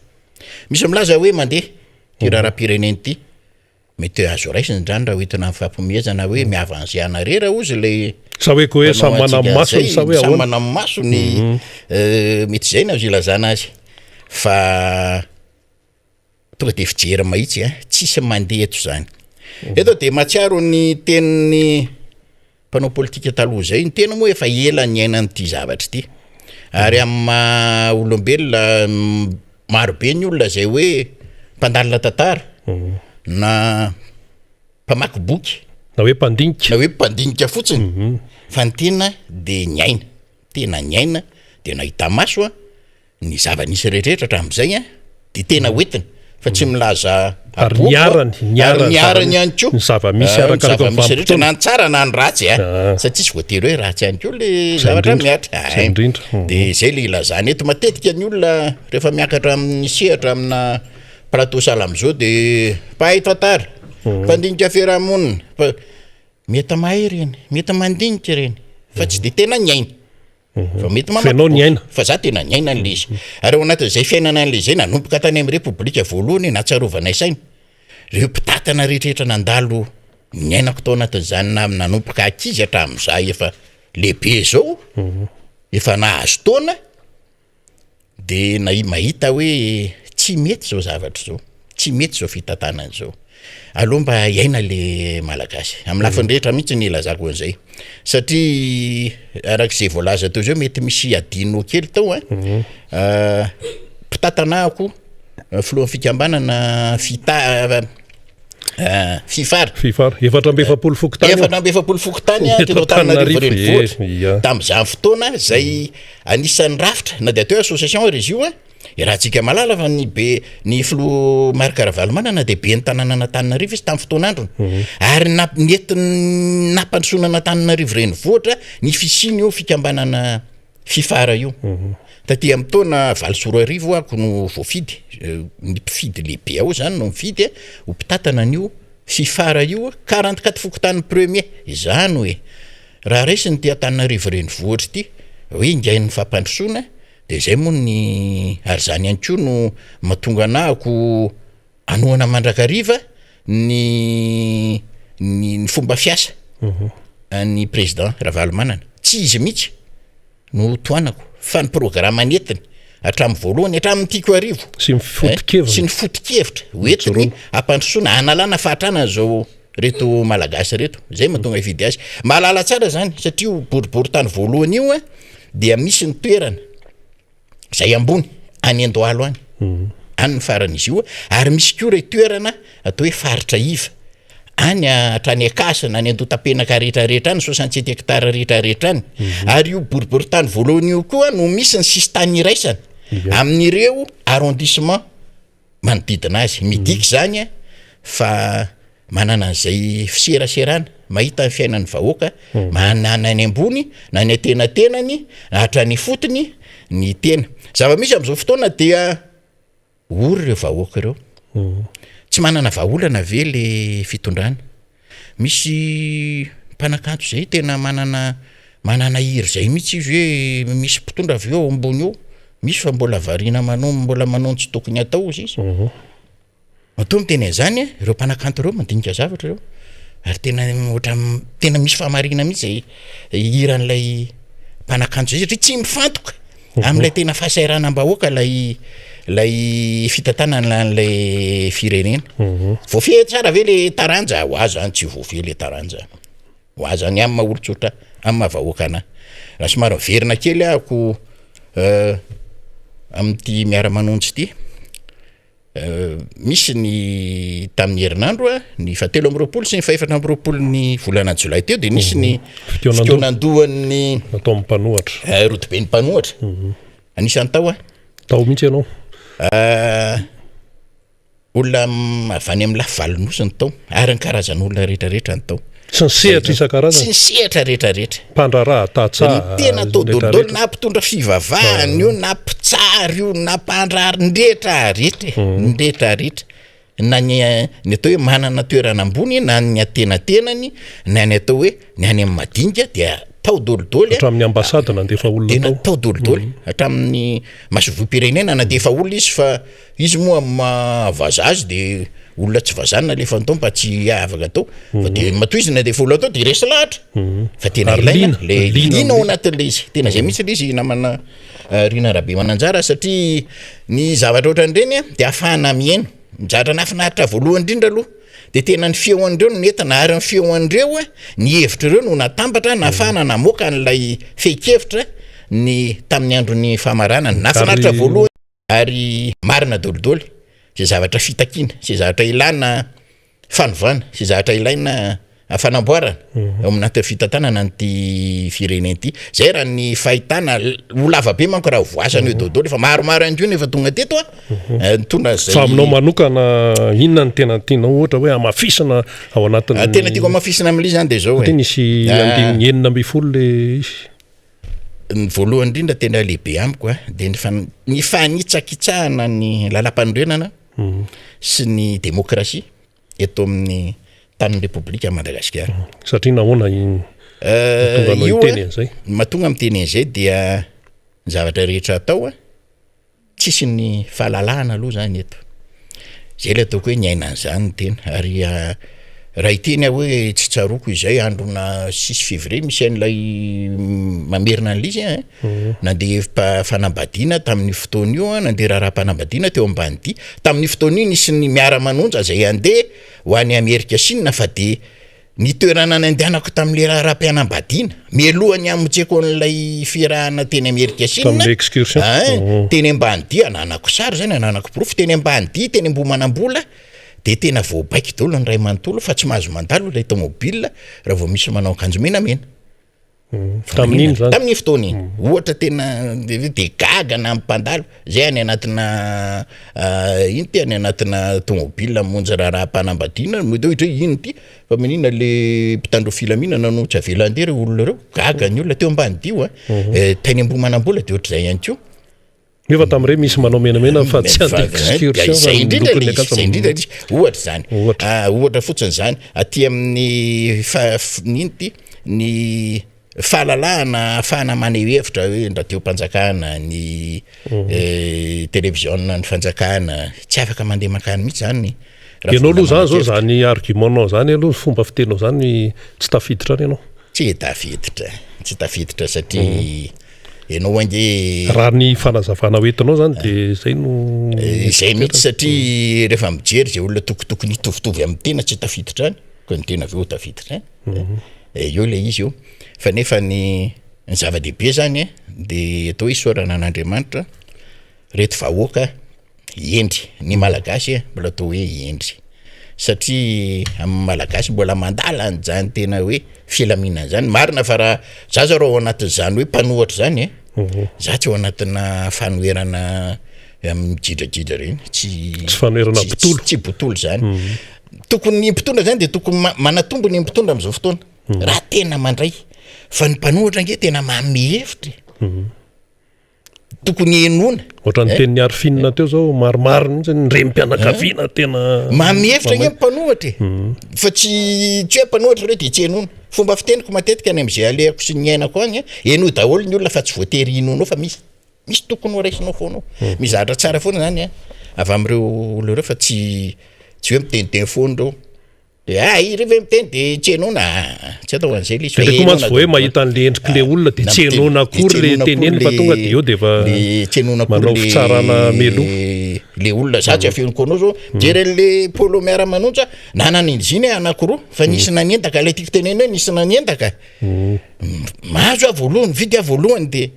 misy milaza hoe mandeha ty raharam-pirenena ity mety azo raisiny zany raha hoentina amin'ny fampomezana hoe miavanziana rera ozy le sa hoe koa hoe samy manam'ny masony sa hoe samy manam'ny masony mety zay na azo ilazana azy fa tonga de fijery mahitsy tsisy mandeha eto zany. Eto de matsiaro ny teniny mpanao politika taloha zay ny tena moa efa ela ny aina n'ity zavatra ity ary amin'ny olombelona maro be ny olona zay hoe mpandalina tantara na mpamaky boky na hoe mpandinika fotsiny fa ny tena de tena nyaina de nahita maso ny zava-nisy rehetrrehetra hatramin'izay de tena hoentina fa tsy milaza ary niarany ihany koa ny zava-misy arakaraka ny rehetra na ny tsara na ny ratsy satria tsy voatery hoe ratsy ihany koa le zavatra miatra de zay le ilazany eto matetika ny olona rehefa miakatra amin'ny sehatra amina plateau salamy zao de mpahay tantara mpandinika fiarahamonina mety mahay reny mety mandinika reny fa tsy de tena nyaina fa mety fa za tena nyaina n'le izy ary ao anatin'izay fiainana an'le zay nanomboka tany amin'ny repoblika voalohany natsarovana saina reo mpitatana rehetrarehetra nandalo nyainako tao anatin'izany nanomboka akizy hatramin'izay efa lehibe zao efa nahazo taona de mahita hoe tsy mety zao zavatra zao tsy mety zao fitantanana zao aloha mba iaina le malagasy amin'ny lafiny rehetra mihitsy ny ilazako an'izay satria arak'izay voalaza teo zao mety misy adino kely tao mpitantanako filohan'ny fikambanana fifara efatra amby efapolo fokotany teo Antananarivo renivohitra tam'izany fotoana zay anisan'ny rafitra na de atao association izy io rahantsika malala fa ny filoha Marc Ravalomanana de be ny tanàna Antananarivo izy tamin'ny fotoan'androny ary nentiny nampandrosoana Antananarivo renivohitra ny fisiny io fikambanana fifara io taty amin'ny taona 24 ako no voafidy ny mpifidy lehibe ao zany no mifidy ho mpitatana an'io fifara io 44 fokotany premier izany hoe raha raisiny ty Antananarivo renivohitra ity hoe ingain'ny fampandrosoana de zay moa ny ary zany ihany koa no mahatonga anahako anoana mandrakariva ny fomba fiasa ny président Ravalomanana tsy izy mihitsy no toanako fa ny programme netiny hatramin'ny voalohany hatramin'ny tiako arivo sy ny foto-kevitra hoetiny ampandrosoana analana fahatrana zao reto malagasy reto zay mahatonga ifidy azy mahalala tsara zany satria boribory tany voalohany io dia misy ny toerana zay ambony any Andohalo any farany izy io ary misy koa re toerana atao hoe faritra iva any hatrany Akasana any Andotapenaka rehetrarehetra any 67 hectara rehetrarehetra any ary io boribory tany voalohany io koa no misy ny sisy tany iraisana amin'ireo arrondissement manodidina azy midika zany fa manana an'izay fiseraserana mahita ny fiainan'ny vahoaka manana any ambony na ny atenatenany hatrany fotony ny tena zava-misy am'izao fotoana dia ory reo vahoaka reo tsy manana vahaolana ve le fitondrana misy mpanakanto zay tena manana hiry zay mihitsy izy hoe misy mpitondra avy eo ambony eo misy fa mbola variana mbola manao tsy tokony atao izy atao miteny an'izany reo mpanakanto reo mandinika zavatra reo ary tena misy famarina mihitsy hiran'ilay mpanakanto zay satria tsy mifantoka amin'ilay tena fahasairana am-bahoaka lay fitantanana an'ilay firenena voafehy tsara ve le taranja ho azo any tsy voafehy le taranja ho azo any amin'ny maha-olotsotra amin'ny maha-vahoaka anahy raha somary miverina kely ahako amin'ity miara-manonjy ity misy ny tamin'ny herinandro ny 7 sy ny 14 ny volana Jolay teo de nisy ny fitonan-dohan'ny atao mpanohatra rotoben'ny mpanohatra anisan'ny tao mihitsy ianao olona avany amin'ny lafivalonyosiny tao ary ny karazan'olona rehetrarehetra ny tao sy ny sehatra isan-karazany sy ny sehatra rehetrarehetra mpandraraha tatsaha tena tao dolodolo na mpitondra fivavahany io na mpitsary io na mpandrary ndrehetrarehetra na ny atao hoe manana toerana ambony na ny atenatenany na ny atao hoe ny any amin'ny madinika dia tao dolidoly hatramin'ny ambasady nandefa olona tena tao dolidoly hatramin'ny masovom-pirenena nandefa olona izy fa izy moa mavazazy de olona tsy vazana le fantao mba tsy afaka atao fa de matoizina de folo atao de resy lahatra fa tena ilaina le lina ao anatin'le izy tena zay mihitsy le izy namana Rina Rabe Mananjara satria ny zavatra ohatran'ireny de ahafahana miaino midratra nafinaritra voalohany indrindra aloha de tena ny fiehoan'ireo no netana ary ny fiehoan'ireo ny hevitra ireo no natambatra nafana namoaka n'lay feikevitra ny tamin'ny andron'ny famaranana nafinaritra voalohany ary marina dolidoly zay zavatra fitakiana zay zavatra ilana fanovana zay zavatra ilaina fanamboarana amin'naty fitantanana ny fireneny ity zay raha ny fahitana olava be manko raha voasana io dolidoly fa maromaro andreo efa tonga teto tona zay fa aminao manokana inona ny tena tianao ohatra hoe amafisana ao anatin'ny tena tiako amafisana amin'ilay zany de zao tena isy andiny 9 le ny voalohany indrindra tena lehibe amiko de ny fanitsakitsahana ny lalam-panorenana sy ny demokrasia eto amin'ny tanin'ny republika Madagasikara satria nahoana tonga no iteny an'izay mahatonga miteny an'izay dia zavatra rehetra atao tsisy ny fahalalahana aloha zany eto zay le ataoko hoe ny aina an'izany tena ary raha iteny hoe tsy tsaroko izay androna 6 février misy an'ilay mamerina an'lizy nandeha fanambadiana tamin'ny fotoana io nandeha raha-panambadiana teo ambany ity tamin'ny fotoana io nisy ny miara-manonja zay andeha ho any Amerika Sinina fa de ny toerana nandehanako tamin'le raha-mpianambadiana mialohany amontseko an'ilay firahana teny Amerika Sinina teny ambany dia ananako sary zany ananako profy teny ambany dia teny ambomanambola de tena voabaiky dolo ny ray manontolo fa tsy mahazo mandalo ilay tomobile raha vao misy manao akanjo menamena tamin'ny fotoana iny ohatra tena de gaga na mpandalo zay any anatina ino ty any anatina tomobile monja raha-panambadiana mode ohatra ino ty fa menina le mpitandro filamina nanotsy avelandeha reo olona reo gaga ny olona teo ambany dio teny ambomanambola de ohatra zay ihany ko nefa tam'ireo misy manao menamena fa tsy zay indrindra ohatra zany ohatra fotsiny zany aty amin'ny nino ty ny fahalalahana afahana maneho hevitra hoe ndraty mpanjakana ny télévision ny fanjakana tsy afaka mandeha makany mihitsy zany ianao aloha zany zao zany argumentanao zany aloha fomba fitenao zany tsy tafiditra any ianao tsy tafiditra satria ianao ange raha ny fanazavana hoentinao zany de zay no zay mihitsy satria rehefa mijery zay olona tokotokony hitovitovy amin'ny tena tsy tafiditra any ko ny tena aveo tafiditra eo le izy io fa nefa ny zava-dehibe zany de atao hoe isaorana an'Andriamanitra reto vahoaka endry ny malagasy mbola atao hoe endry satria amin'ny malagasy mbola mandala an'izany tena hoe filaminana zany marina fa raha za zao raha ao anatin'izany hoe mpanohatra zany za tsy ao anatina fanoherana amin'ny jidrajidra reny tsy fanoherana mpitolo tsy mpitolo zany tokony mpitondra zany de tokony manatombo ny mpitondra am'izao fotoana raha tena mandray fa ny mpanohatra nge tena mamihevitra tokony enona ohatra ny tenin'ny arifinina teo zao maromaro mihitsy ny rem-pianakaviana tena mamihevitra nge mpanohatra fa tsy hoe mpanohatra reo de tsy enona fomba fiteniko matetika any am'izay alehako sy ny ainako agny eno daholo ny olona fa tsy voatery inonao fa misy tokony ho raisinao foanao mizahatra tsara foana zany avy am'ireo olona reo fa tsy hoe miteniteny foana reo de ireve miteny de tsy enona tsy atao an'izay le izy de komantsy vao hoe mahita an'le endriky le olona de tsy enona akory le teneny fa tonga de eo de fa tsy enona manao fitsarana melo le olona za tsy afenoko anao zao jery le polo miara-manonja nanan'iziny anakiroa fa nisy nanientaka le tiako teneny hoe nisy nanientaka mahazo a voalohany vidy a voalohany de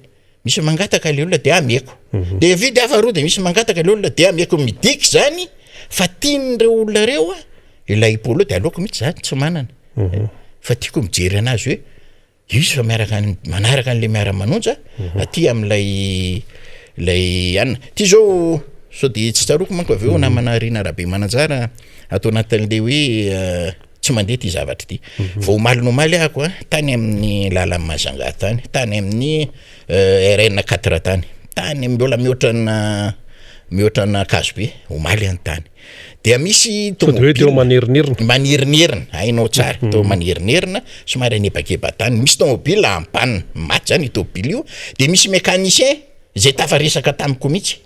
misy mangataka le olona de ameko de vidy afaroa de misy mangataka le olona de ameko midiky zany fa tian'ireo olona reo ilay polo de aloako mihitsy zany tsy manana fa tiako mijery anazy hoe izy fa manaraka an'le miara-manonja aty am'lay anina ty zao so de tsy tsaroko manko avy eo namana Rina Rabe Mananjara atao anatin'le hoe tsy mandeha ty zavatra ty vao malinomaly ahako tany amin'ny lalan'ny Mazanga tany amin'ny RN 4 tany mbola mihoatrana Kazobe omaly any tany de misy tomobile manerinirina hainao tsara to manerinirina somary anebakeba tany misy tomobile ampanina maty zany tomobile io de misy mécanicien zay tafaresaka tamiko mihitsy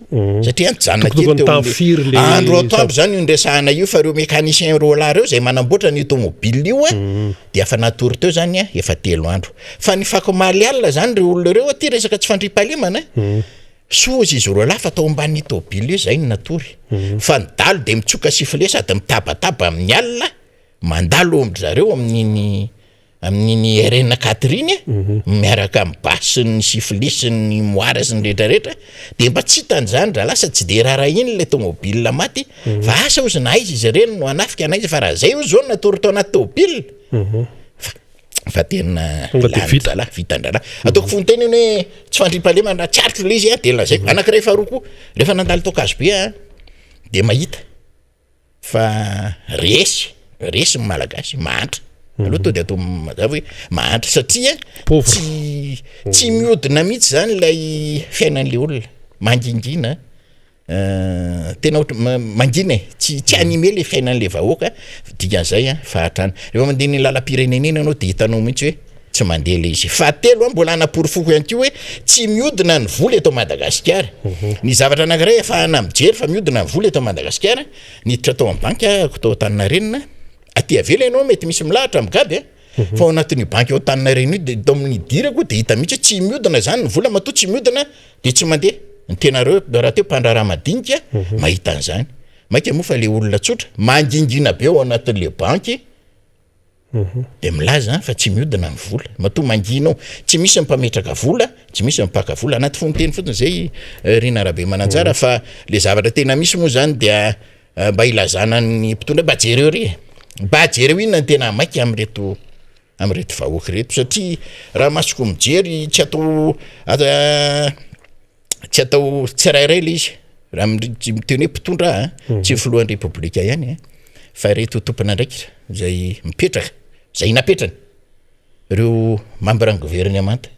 satria antjanona andro atoandro zany io ndresahana io fa reo mécanicien rola reo zay manamboatra ny tomobile io de afa natory teo zany efa 3 andro fa ny fakomaly alina zany reo olona reo ty resaka tsy fandripahalemana sozy izy roa lafa atao ambany tomobile io zay ny natory fa nidalo de mitsoka sifle sady mitabataba amin'ny alina mandalo amindry zareo amin'iny Reine Catherine miaraka amin'ny basiny sy filisiny moara sy ny rehetrarehetra de mba tsy hitan'izany raha lasa tsy de raharaha iny le tomobile maty fa asa ozy na izy izy ireny no anafika na izy fa raha zay ozy zao natory tao anaty tomobile fa tena vitandrala ataoko fonteny hoe tsy fandriam-palema na tsarotra le izy de lazaiko anankiray faharoa koa rehefa nandalo tao Kazobe de mahita fa resy malagasy mahantra aloha to de atao mazava hoe mahantra satria tsy mihodina mihitsy zany lay fiainan'le olona mangingina tena mangina tsy anime le fiainan'le vahoaka dikan'izay fahatrana rehefa mandeha ny lalam-pirenenena anao de hitanao mihitsy hoe tsy mandeha le izy fahatelo mbola anaporofoko ihany koa hoe tsy mihodina ny vola eto Madagasikara ny zavatra anankiray ahafahana mijery fa mihodina ny vola eto Madagasikara niditra tao amin'ny banky tao Antaninarenina aty avela ianao mety misy milahatra migaby fa ao anatin'ny banky ao Antaninarenina de tao amin'ny dirako de hita mihitsy tsy mihodina zany ny vola matoa tsy mihodina de tsy mandeha ny tenareo raha teo mpandraraha madinika mahita an'izany maika moa fa le olona tsotra mangingina be ao anatin'le banky de milaza fa tsy mihodina ny vola matoa manginao tsy misy mipametraka vola tsy misy mipaka vola anaty fonteny fotsiny zay Rina Rabe Mananjara fa le zavatra tena misy moa zany dia mba ilazana ny mpitondra bajereo inona tena maika amreto vahoaka reto satria raha masoko mijery tsy atao tsirairay le izy raha miteny hoe mpitondra tsy filohan'ny repoblika ihany fa reto tompona ndraiky zay mipetraka zay napetrany reo membre ny gouvernemanta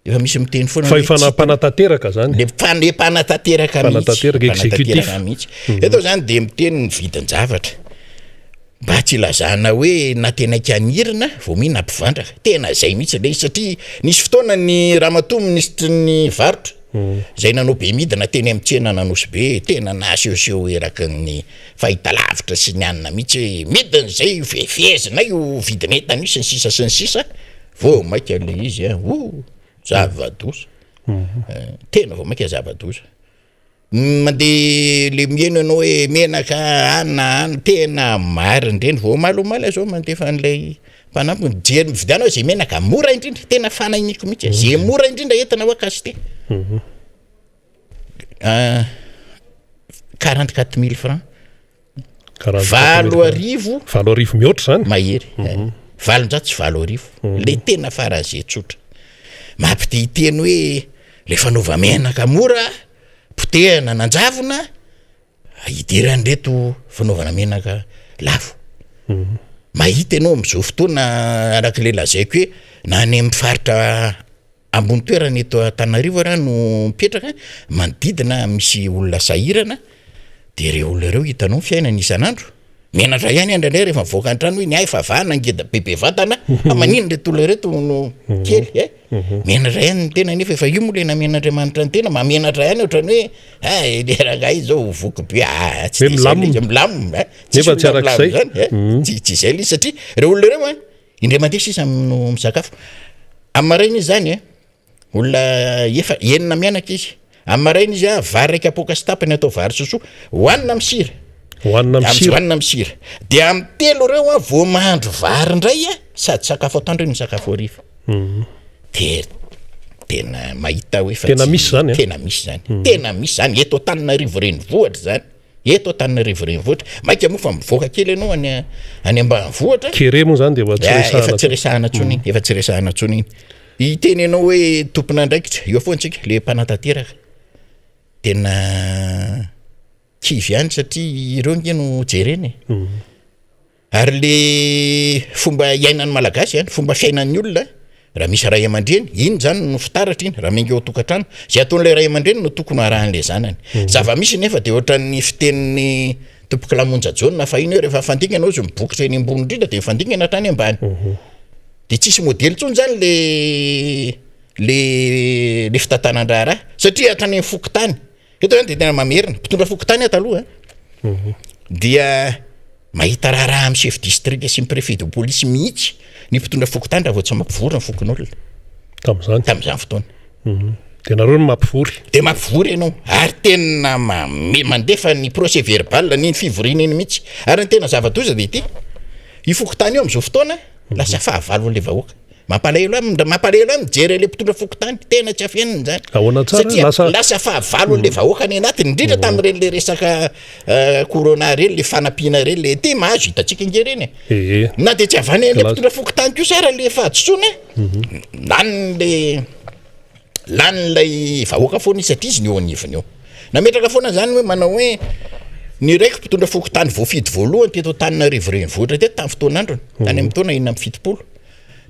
efa misy miteny foana fa fanapanatanteraka zany le fanapanatanteraka mihitsy eto zany de miteny ny vidin-javatra mba tsy lazana hoe na tena kanirina vao mihina mpivandraka tena zay mihitsy le satria nisy fotoana ny ramatoa ministry ny varotra zay nanao be midina teny amin'ny tsena nanosy be tena naseoseo eraky ny fahitalavitra sy ny anina mihitsy midina zay fefezina io vidinetana io sy ny sisa vao maika le izy zava-doza tena vao maika zava-doza mandeha le mieno ianao hoe menaka ana tena mariny reny vao malomala zao mandefa an'ilay mpanampy mijery mividianao zay menaka mora indrindra tena fanainiko mihitsy zay mora indrindra entina ho akasite 44 000 francs 4 mihoatra zany mahery 700 sy 4 le tena faran'izay tsotra mampititeny hoe le fanaova menaka mora potehana nanjavona hidirany reto fanaovana menaka lafo mahita ianao am'izao fotoana arak'le lazaiko hoe na any mifaritra ambony toerana eto Antananarivo raha no mipetraka manodidina misy olona sahirana de reo olona reo hitanao fiainana isan'andro menatra ihany andranay rehefa mivoaka an-trano hoe ny ay favahana ngeda bebe vatana amanino reto olona reto no kely menatra ihany tena nefa efa io moa le namen'Andriamanitra ny tena mamenatra ihany ohatrany hoe le rangahy zao voky be tsy milamina nefa tsy arak'izay tsy zay le satria reo olona reo indray mandeha sisa no misakafo amaraina izy zany olona efa enina mianaka izy amaraina izy vary raika apoka sy tapany atao vary sosoa hoanina misira hoanina misira de amin'ny telo reo vao mahandro vary indray sady sakafo atoandro ny sakafo hariva de tena mahita hoe tena misy zany tena misy zany eto Antananarivo renivohitra zany eto Antananarivo renivohitra maika moa fa mivoaka kely ianao any ambanivohitra kere moa zany de efa tsy resahana tsony iteny ianao hoe tompona ndraikitra eo foantsika le mpanatanteraka tena kivy ihany satria ireo ngeno jereny ary le fomba iainan'ny malagasy fomba fiainan'ny olona raha misy ray aman-dreny iny zany no fitaratra iny raha menga eo tokantrano zay ataon'ilay ray aman-dreny no tokony arahan'le zanany zava-misy nefa de ohatran'ny fitenin'ny tompoka lamonja jaune fa iny hoe rehefa fandingana anao zo mibokotra eny ambony indrindra de mifandingana hatrany ambany de tsisy modely tsony zany le fitantanan-draha raha satria hatrany fokotany eto zany de tena mamerina mpitondra fokotany ataloha dia mahita raha amin'ny chef district sy ny préfet de police mihitsy ny mpitondra fokotany raha vao tsy mampivory ny fokon'olona tam'izany fotoana de nareo mampivory de mampivory ianao ary tena mandefa ny procès verbal ny fivoriana iny mihitsy ary ny tena zava-doza de ity ifokotany io am'izao fotoana lasa fahavalo le vahoaka mampalahelo mijery le mpitondra fokotany tena tsy afianina zany ahoana tsara lasa fahavalo le vahoaka any anatiny indrindra tamin'ireny le resaka corona reny le fanampiana reny le ty mahazo hitantsika ingereny na de tsy avany le mpitondra fokotany ko sara le fahadisoana lan'lay vahoaka foana satria izy ny eo anivony eo nametraka foana zany hoe manao hoe ny raiky mpitondra fokotany voafidy voalohany teto Antananarivo renivohitra teto tamin'ny fotoan'androny tany amin'ny taona 970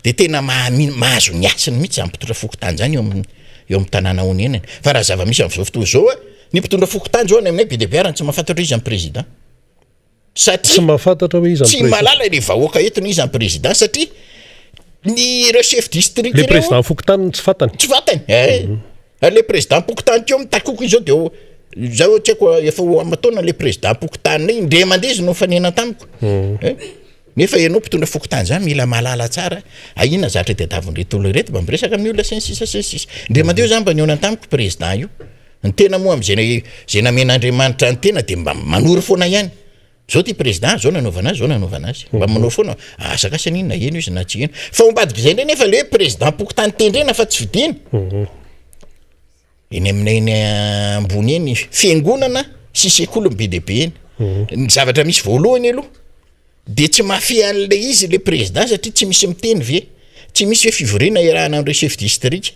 de tena mahazo ny asiny mihitsy mpitondra fokotany zany eo amin'ny tanàna onenany fa raha zava-misy amin'izao fotoana zao ny mpitondra fokotany zao any aminay be de biarany tsy mahafantatra izy amin'ny président satria tsy mahafantatra hoe izy tsy malala le vahoaka etony izy amin'ny président satria ny re chef district le président fokotany tsy fantany le président pokotany teo mitakoko izao de zao tsy haiko efa amataona le président pokotany indre mandeha izy no fanena tamiko nefa ianao mpitondra fokotany zany mila malala tsara inona zatra tadiavon'reto olo reto mba miresaka amin'ny olona sensisa indre mandeha zany mba niona tamiko président io ny tena moa am'zay namen'Andriamanitra ny tena de mba manory foana ihany zao ty président zao nanaovana azy mba manao foana asakasa ninona eno izy na tsy eno fa ombadiky zay ndray nefa le président pokotany tendrena fa tsy vidina eny aminay ambony eny fiangonana sy sekoly be de be eny ny zavatra misy voalohany aloha de tsy mafia an'le izy le président satria tsy misy miteny ve tsy misy hoe fivoriana irahana am're chef district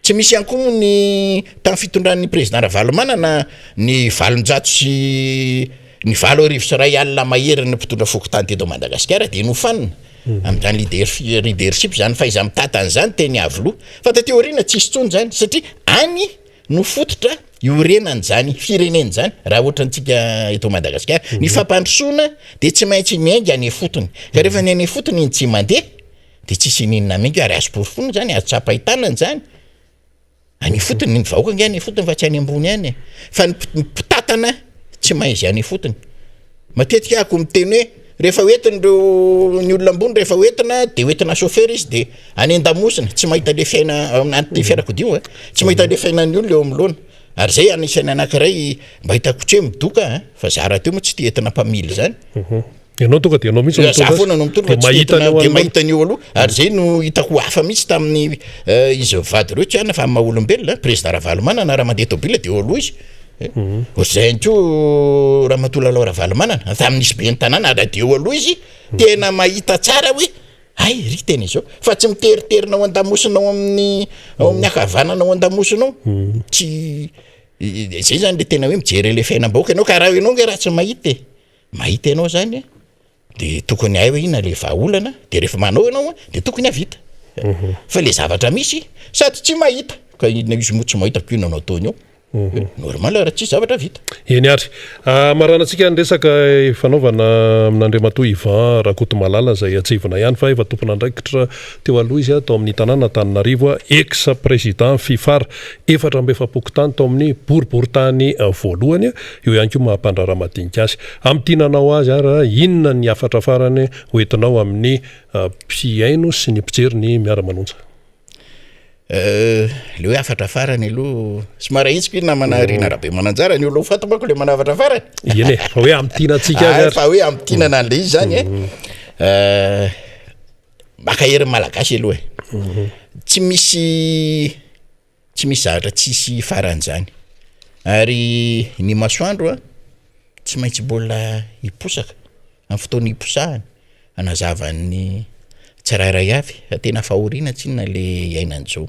tsy misy ihany koa ny tamin'ny fitondran'ny président Ravalomanana ny valonjato sy ny valo arivo sy ray alina mahery ny mpitondra fokotany teto Madagasikara de nofanina amin'izany leadership zany fa iza mitata an'izany teny avoloha fa ta teoriana tsy isy tsony zany satria any no fototra iorenany zany fireneny zany raha ohatra antsika eto Madagasikara ny fampandrosoana de tsy maintsy miainga any fotony ka rehefa ny any fotony iny tsy mandeha de tsisy ninona miainga ary azo porofony zany azo tsapahitana zany any fotony ny vahoaka ngy any fotony fa tsy any ambony any fa ny mpitatana tsy maizy any fotony matetika ako miteny hoe rehefa hoentin'ireo ny olona ambony rehefa hoentina de hoentina chauffeur izy de any an-damosina tsy mahita le fiaina anaty fiarakodio tsy mahita le fiainan'ny olona eo am'loana ary zay anisany anankiray mba hitakotse midoka fa zara teo moa tsy ty entina mpamily zany ianao tonga de ianao mihitsy za foana no mitondra de mahitany eo aloha ary zay no hitako hafa mihitsy tamin'ny izy vady reo tsy ana fa maha olombelona président Ravalomanana raha mandeha tobila de eo aloha izy zay ko Ramatolalao Ravalomanana tamin'isy be ny tanàna de eo aloha izy tena mahita tsara hoe ay ry tena izao fa tsy miteriterinao an-damosinao amin'ny akavananao an-damosinao tsy zay zany le tena hoe mijery le fiainam-bahoaka ianao ka raha ianao nge raha tsy mahita ianao zany de tokony hay hoe ina le vahaolana de rehefa manao ianao de tokony havita fa le zavatra misy sady tsy mahita ka ina izy moa tsy mahita ko ina anao ataony eo normal raha tsy zavatra vita eny ary maranantsika ny resaka fanaovana amin'Andriamatoa Ivan Rakotomalala zay atsivona ihany fa efa tompona andraikitra teo aloha izy tao amin'ny tanàna Antananarivo ex président FIFAR 4 tao amin'ny boriboritany voalohany eo ihany koa mahampandrara madinika azy amin'ny nanao azy ary inona ny afatra farany hoentinao amin'ny mpiaino sy ny mpijery ny miara-manonja le hoe afatra farany aloha somary itsiko iny namana Rina Rabe Mananjara ny olo fatomako le manavatra farany eny fa hoe amtinantsika azy fa hoe amtinana an'le izy zany maka hery malagasy aloha tsy misy zavatra tsisy farany zany ary ny masoandro tsy maintsy mbola hiposaka amin'ny fotoana hiposahany anazavan'ny tsirairay avy tena fahoriana tsy inona le iainan'izao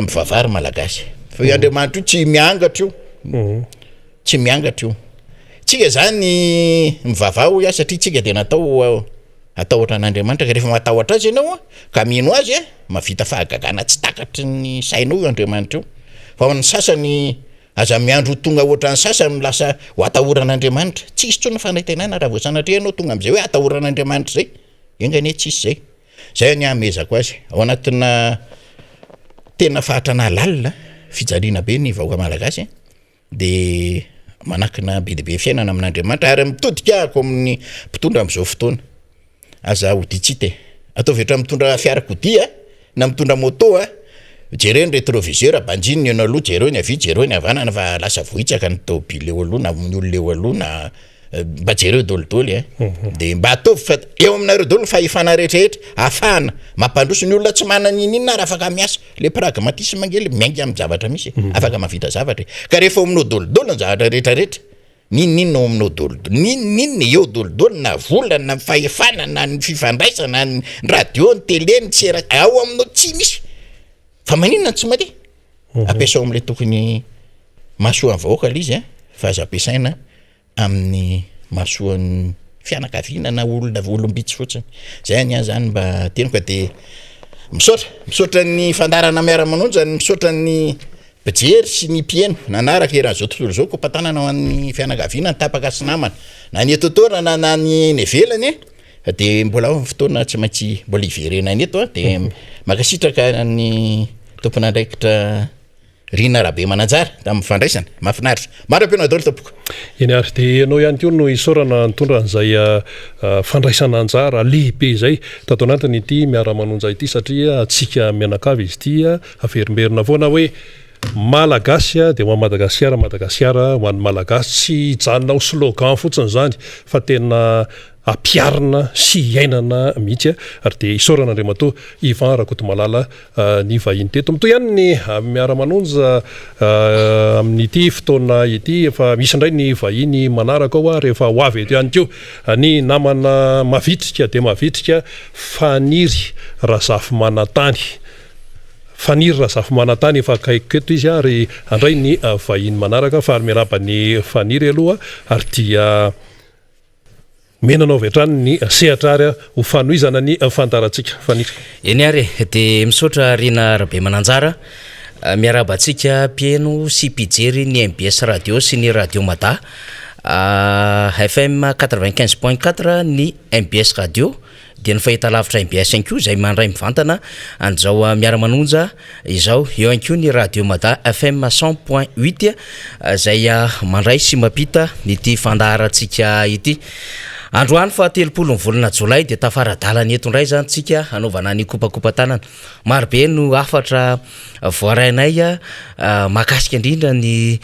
mivavary malagasy fa io Andriamanitra io tsy miangatra io tsika zany mivavao ia satria tsika de natao atahotra an'Andriamanitra ka rehefa matahotra azy ianao ka mino azy mavita fahagagana tsy takatry ny sainao io Andriamanitra io fa ny sasany aza miandro tonga ohatran'ny sasany lasa ho atahoran'Andriamanitra tsisy tsony fanaitenana raha voasanatria ianao tonga am'zay hoe atahoran'Andriamanitra zay engane tsisy zay ny amezako azy ao anatina tena fahatrana lalina fijaliana be ny vahoaka malagasy de manakina be de be fiainana amin'Andriamanitra ary mitodika ako amin'ny mpitondra am'izao fotoana aza hoditsite ataovetra mitondra fiarakodia na mitondra moto jereny rétroviseur banjiny ny aloha jereo ny avy jereo ny avanana fa lasa vohitsaka ny tobile eo aloha na ny olona eo aloha na mba jereo dolidoly de mba ataovy fa eo aminareo dolo fahefana rehetrarehetra afahana mampandroso ny olona tsy manana ininona raha afaka miasa le pragmatisme ngely miainga amin'ny zavatra misy afaka mavita zavatra ka rehefa aminao dolidoly ny zavatra rehetrarehetra ninninna aminao dolidoly ninninna eo dolidoly na volana na fahefana na ny fifandraisana ny radio ny télé ny tsera ao aminao tsy misy fa maninona tsy mandeha ampiasao amin'le tokony mahasoan'ny vahoaka le izy fa aza ampiasaina amin'ny mahasoan'ny fianakaviana na olona olombitsy fotsiny zay any zany mba teniko de misaotra ny fandarana miara-manonja misaotra ny pijery sy ny mpieno nanaraka eran'izao tontolo zao kompatanana ho an'ny fianakaviana ny tapaka sy namana na ny etotoana na ny nevelany de mbola ao fotoana tsy maintsy mbola iverena ny eto de makasitraka ny tompon'andraikitra Rina Rabe Mananjara tamin'ny fandraisana mahafinaritra maro ampiana dolo tompoko eny ary de ianao ihany koa no isorana nitondra an'izay fandraisana anjara lehibe zay tato anatiny ity miara-manonja ity satria atsika mianakavy izy ity averimberina foana hoe malagasy de ho Madagasikara ho an'ny malagasy tsy janona ho slogan fotsiny zany fa tena apiarina sy iainana mihitsy ary de isorana Andriamatoa Ivan Rakotomalala ny vahiny teto mitoy ihany ny miara-manonja amin'ity fotoana ity efa misy indray ny vahiny manaraka ao rehefa ho avy eto ihany koa ny namana mavitrika de mavitrika Faniry Razafy Manatany Faniry Razafy Manatany efa akaiko eto izy ary andray ny vahiny manaraka fa ary miaraba ny Faniry aloha ary dia menanao vetrany ny sehatra ary ho fanoizana ny fantarantsika Faniry. Eny ary de misaotra Rina Rabe Mananjara miarabantsika mpieno sy mpijery ny MBS radio sy ny radio Mada FM 95.4 ny MBS radio dia ny fahita lavitra MBS NQ zay mandray mivantana an'izao miara-manonja izao eo anko ny radio Mada FM 100.8 zay mandray sy mapita nity fandaharantsika ity androany fa 30 volana Jolay de tafaradalany eto ndray zany tsika anaovana ny kopakopa tanana marobe no afatra voarainay makasika indrindra ny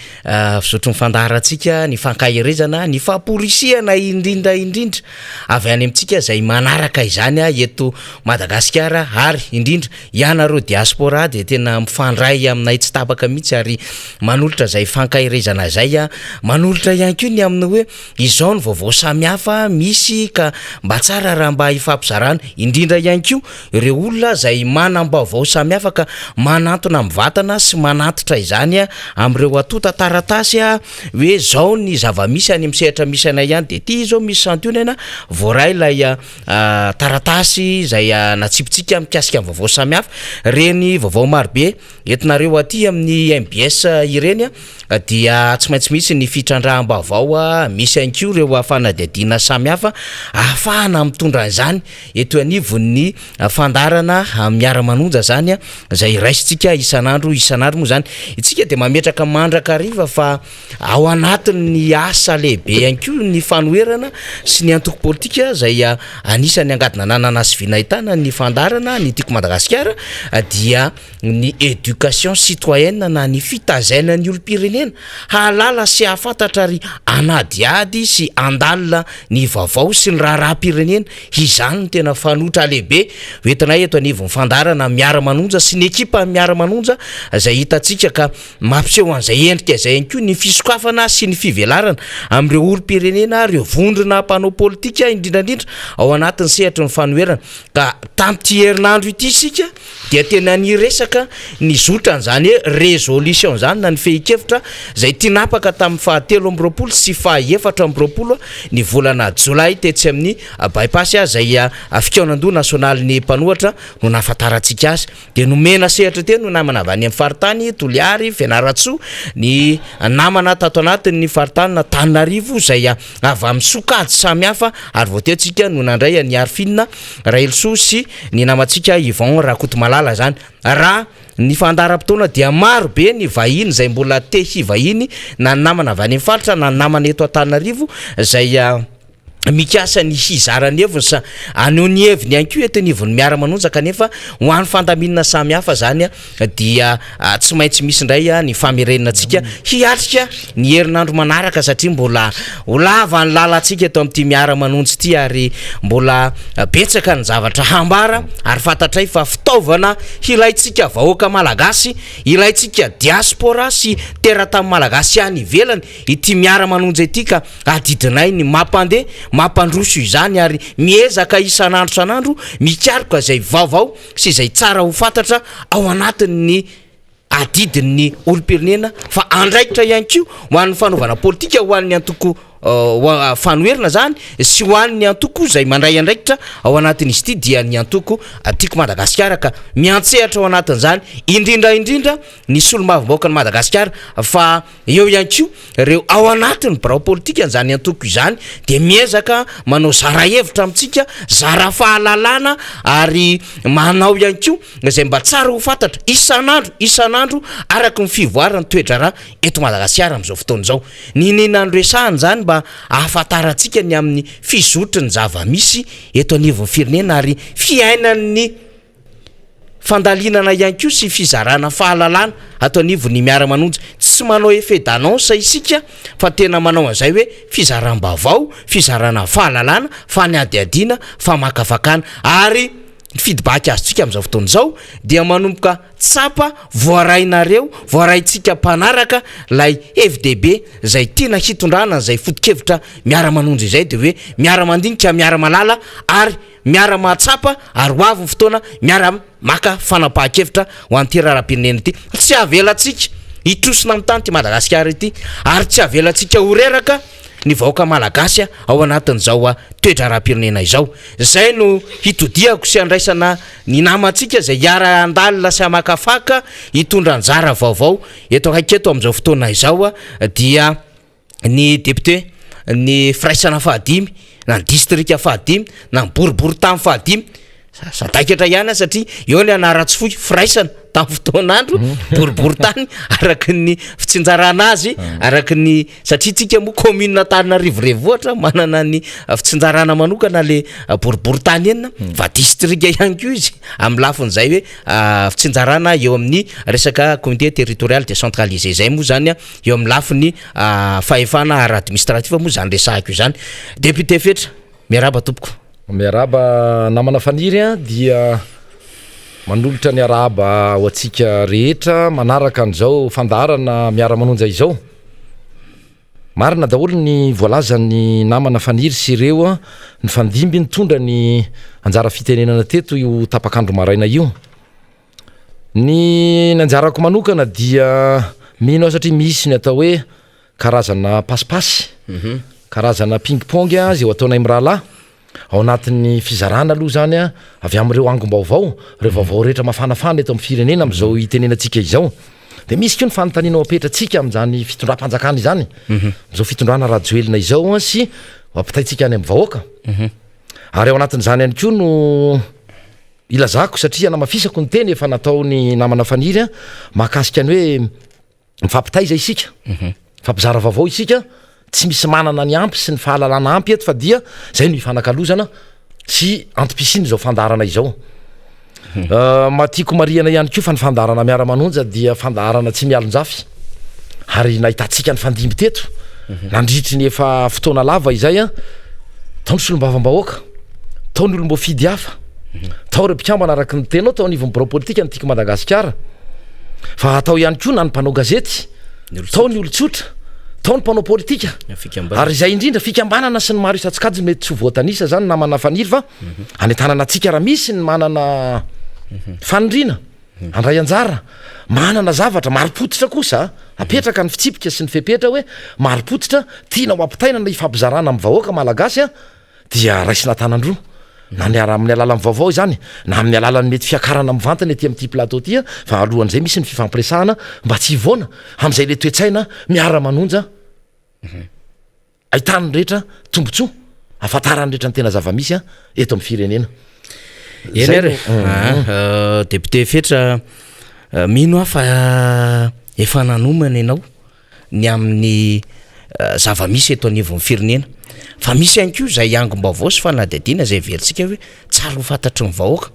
fisotro fandaharantsika ny fankahirezana ny famporisihana indrindra avy any amintsika zay manaraka izany eto Madagasikara ary indrindra ianareo diaspora de tena mifandray aminay tsy tapaka mihitsy ary manolotra zay fankahirezana zay manolotra ihany koa ny amin'ny hoe izao ny vaovao samihafa misy ka mba tsara raha mba ifampizarana indrindra ihany koa ireo olona zay manam-baovao samihafa ka manantona mivatana sy manatitra izany amreo atota taratasy hoe zao ny zava-misy any amsehatra misy anay ihany de ty zao misy santionana voaray lay taratasy zay natsipitsika mikasika amin'ny vaovao samihafa reny vaovao marobe entinareo aty amin'ny MBS ireny dia tsy maintsy misy ny fitrandraham-baovao misy ihany koa ireo fanadihadiana samihafa ahafahana mitondra izany eto anivon'ny fandarana miara-manonja zany zay raisitsika isanandro moa zany itsika de mametraka mandraka riva fa ao anatin'ny asa lehibe ihany koa ny fanoherana sy ny antoko politika zay anisany angadina nanana sy vinahitana ny fandarana ny tiko Madagasikara dia ny éducation citoyenne na ny fitazaina ny olom-pirenena halala sy hafantatra ary anadiady sy andalina ny vaovao sy ny raharaham-pirenena izany ny tena fanotra lehibe hoentinay eto anivon'ny fandarana miara-manonja sy ny ekipa miara-manonja zay hitatsika ka mampiseho an'izay endrika zay ihany koa ny fisokafana sy ny fivelarana am'ireo olom-pirenena ireo vondrona mpanao politika indrindrandrindra ao anatin'ny sehatry ny fanoherana ka tamin'ity herinandro ity sika dia tena ny resaka ny zotran'izany résolution zany na ny fehi-kevitra zay tinapaka tamin'ny 7 sy 4 ny volana Jolay tetsy amin'ny bypass zay fikaonando nasionaly ny mpanohatra no nafantarantsika azy de nomena sehatra teny no namana avy any amin'ny faritany Toliary Fianaratsoa ny namana tato anatin'ny faritany na Tananarivo zay avy amin'ny sokajy samihafa ary voatetika no nandray ny Arfina Railsoa sy ny namatsika Ivan Rakotomalala zany raha ny fandaram-potoana dia maro be ny vahiny zay mbola te hivahiny na namana avy any amin'ny faritra na namana eto Antananarivo zay mikasa ny hizarany heviny sa aneo ny heviny ihany ko eto nivony miara-manonjaka kanefa ho an'ny fandaminana samy hafa zany a dia tsy maintsy misy indray a ny famerenana antsika hiatrika ny herinandro manaraka satria mbola ho lava ny lalantsika eto amin'ity miara-manonjy ity ary mbola betsaka ny zavatra hambara ary fantatray fa fitaovana ilayntsika vahoaka malagasy ilayntsika diaspora sy teratany malagasy any ivelany ity miara-manonjy ity ka adidinay ny mampandeha mampandroso izany ary miezaka isan'andro san'andro mikaroka zay vaovao sy zay tsara ho fantatra ao anatin'ny adidin'ny olo-pirenena fa andraikitra ihany ko ho an'ny fanaovana politika ho an'ny antoko fanoherina zany sy ho an'ny antoko zay mandray andraikitra ao anatin'izy ity dia ny antoko tiako Madagasikara ka miantsehatra ao anatin'izany indrindra ny solo-mavomboaka ny Madagasikara fa eo ihany ko reo ao anatin'ny birao politika zany antoko izany de miezaka manao zara hevitra amintsika zara fahalalana ary manao ihany ko zay mba tsara ho fantatra isan'andro araky ny fivoarana toedrara eto Madagasikara am'izao fotoana zao ninenandro resahany zany mba ahafantarantsika ny amin'ny fizotry ny zava-misy eto anivon'ny firenena ary fiainan'ny fandalinana ihany ko sy fizarana fahalalana ato anivon'ny miara-manonjy tsy manao effet d'annonce isika fa tena manao an'izay hoe fizaram-bavao fizarana fahalalana fanyadiadiana famakafakana ary feedback azotsika am'izao fotoana zao dia manomboka tsapa voarainareo voaraintsika mpanaraka lay FDB zay tiana hitondrana zay foto-kevitra miara-manonjy izay de hoe miara-mandinika miara-malala ary miara-mahatsapa ary ho avy fotoana miara-maka fanapahan-kevitra ho an'ity raharam-pirenena ity tsy avelantsika hitrosina amin'ny tany ty Madagasikara ity ary tsy avelantsika ho reraka ny vahoaka malagasy ao anatin'izao toetra raha-pirenena izao zay no hitodiako sy andraisana ny namantsika zay hiara andalina sy amakafaka hitondra anjara vaovao eto akaiky eto am'izao fotoana izao dia ny député ny firaisana fahadimy na ny distrika fahadimy na ny boribory tamy fahadimy sadaikatra ihany satria eo ny anaratsy foy firaisana tamy fotoanandro boribory tany araky ny fitsinjarana azy araky ny satria tsika moa commune tanina rivorevoatra manana ny fitsinjarana manokana le boribory tany enina fa distrika ihany ko izy amin'ny lafin'izay hoe fitsinjarana eo amin'ny resaka communauté territoriale décentralisé zay moa zany eo amin'ny lafiny fahefana ara administratif moa zany resahako io zany député fetra miaraba tompoko miaraba namana faniry dia manolotra ny araba ho atsika rehetra manaraka an'izao fandarana miara-manonja izao marina daholo ny voalazany namana faniry sy ireo ny fandimby nitondra ny anjara fitenenana teto io tapakandro maraina io ny anjarako manokana dia mino satria misy ny atao hoe karazana pasipasy karazana ping-pong zay ho ataonay mirahalahy ao anatin'ny fizarana aloha zany avy am'ireo angom-baovao reo vaovao rehetra mafanafana eto amin'ny firenena am'izao itenenantsika izao de misy ko ny fanontaniana apetratsika am'zany fitondram-panjakana izany am'izao fitondrana rajoelina izao sy ampitaitsika any amin'ny vahoaka ary ao anatin'izany ihany ko no ilazako satria namafisako ny teny efa nataony namana faniry mahakasika ny hoe mifampitaiza isika fampizara vaovao isika tsy misy manana ny ampy sy ny fahalalana ampy eto fa dia zay no ifanakalozana sy antom-pisiny zao fandarana izao matiako mariana ihany ko fa ny fandarana miara-manonja dia fandarana tsy mialonjafy ary nahitatsika ny fandimby teto nandritry ny efa fotoana lava izay tao ny solombavam-bahoaka tao ny olom-boafidy hafa tao re mpikambana araky ny tenao tao anivon'ny birao politika nytiako Madagasikara fa atao ihany ko na ny mpanao gazety tao ny olotsotra tao ny mpanao politika ary zay indrindra fikambanana sy ny maro isatsikajy mety tsy voatanisa zany namana faniry fa anetanana atsika raha misy ny manana fanindrina andray anjara manana zavatra maropotitra kosa apetraka ny fitsipika sy ny fepetra hoe maropotitra tiana ho ampitaina na ifampizarana amin'ny vahoaka malagasy dia raisina tanandroa na ny ara amin'ny alala amin'ny vaovao zany na amin'ny alalany mety fiakarana amin'ny vantana ety amin'ity plateau ty fa alohan'izay misy ny fifampiresahana mba tsy hivoana am'izay le toetsaina miara-manonja ahitany rehetra tombotsoa afantarany rehetra ny tena zava-misy eto amin'ny firenena eny député fetra mino afa efa nanomana ianao ny amin'ny zava-misy eto anivon'ny firenena fa misy ihany ko zay angom-baovao sy fanadadiana zay velontsika hoe tsara ho fantatry ny vahoaka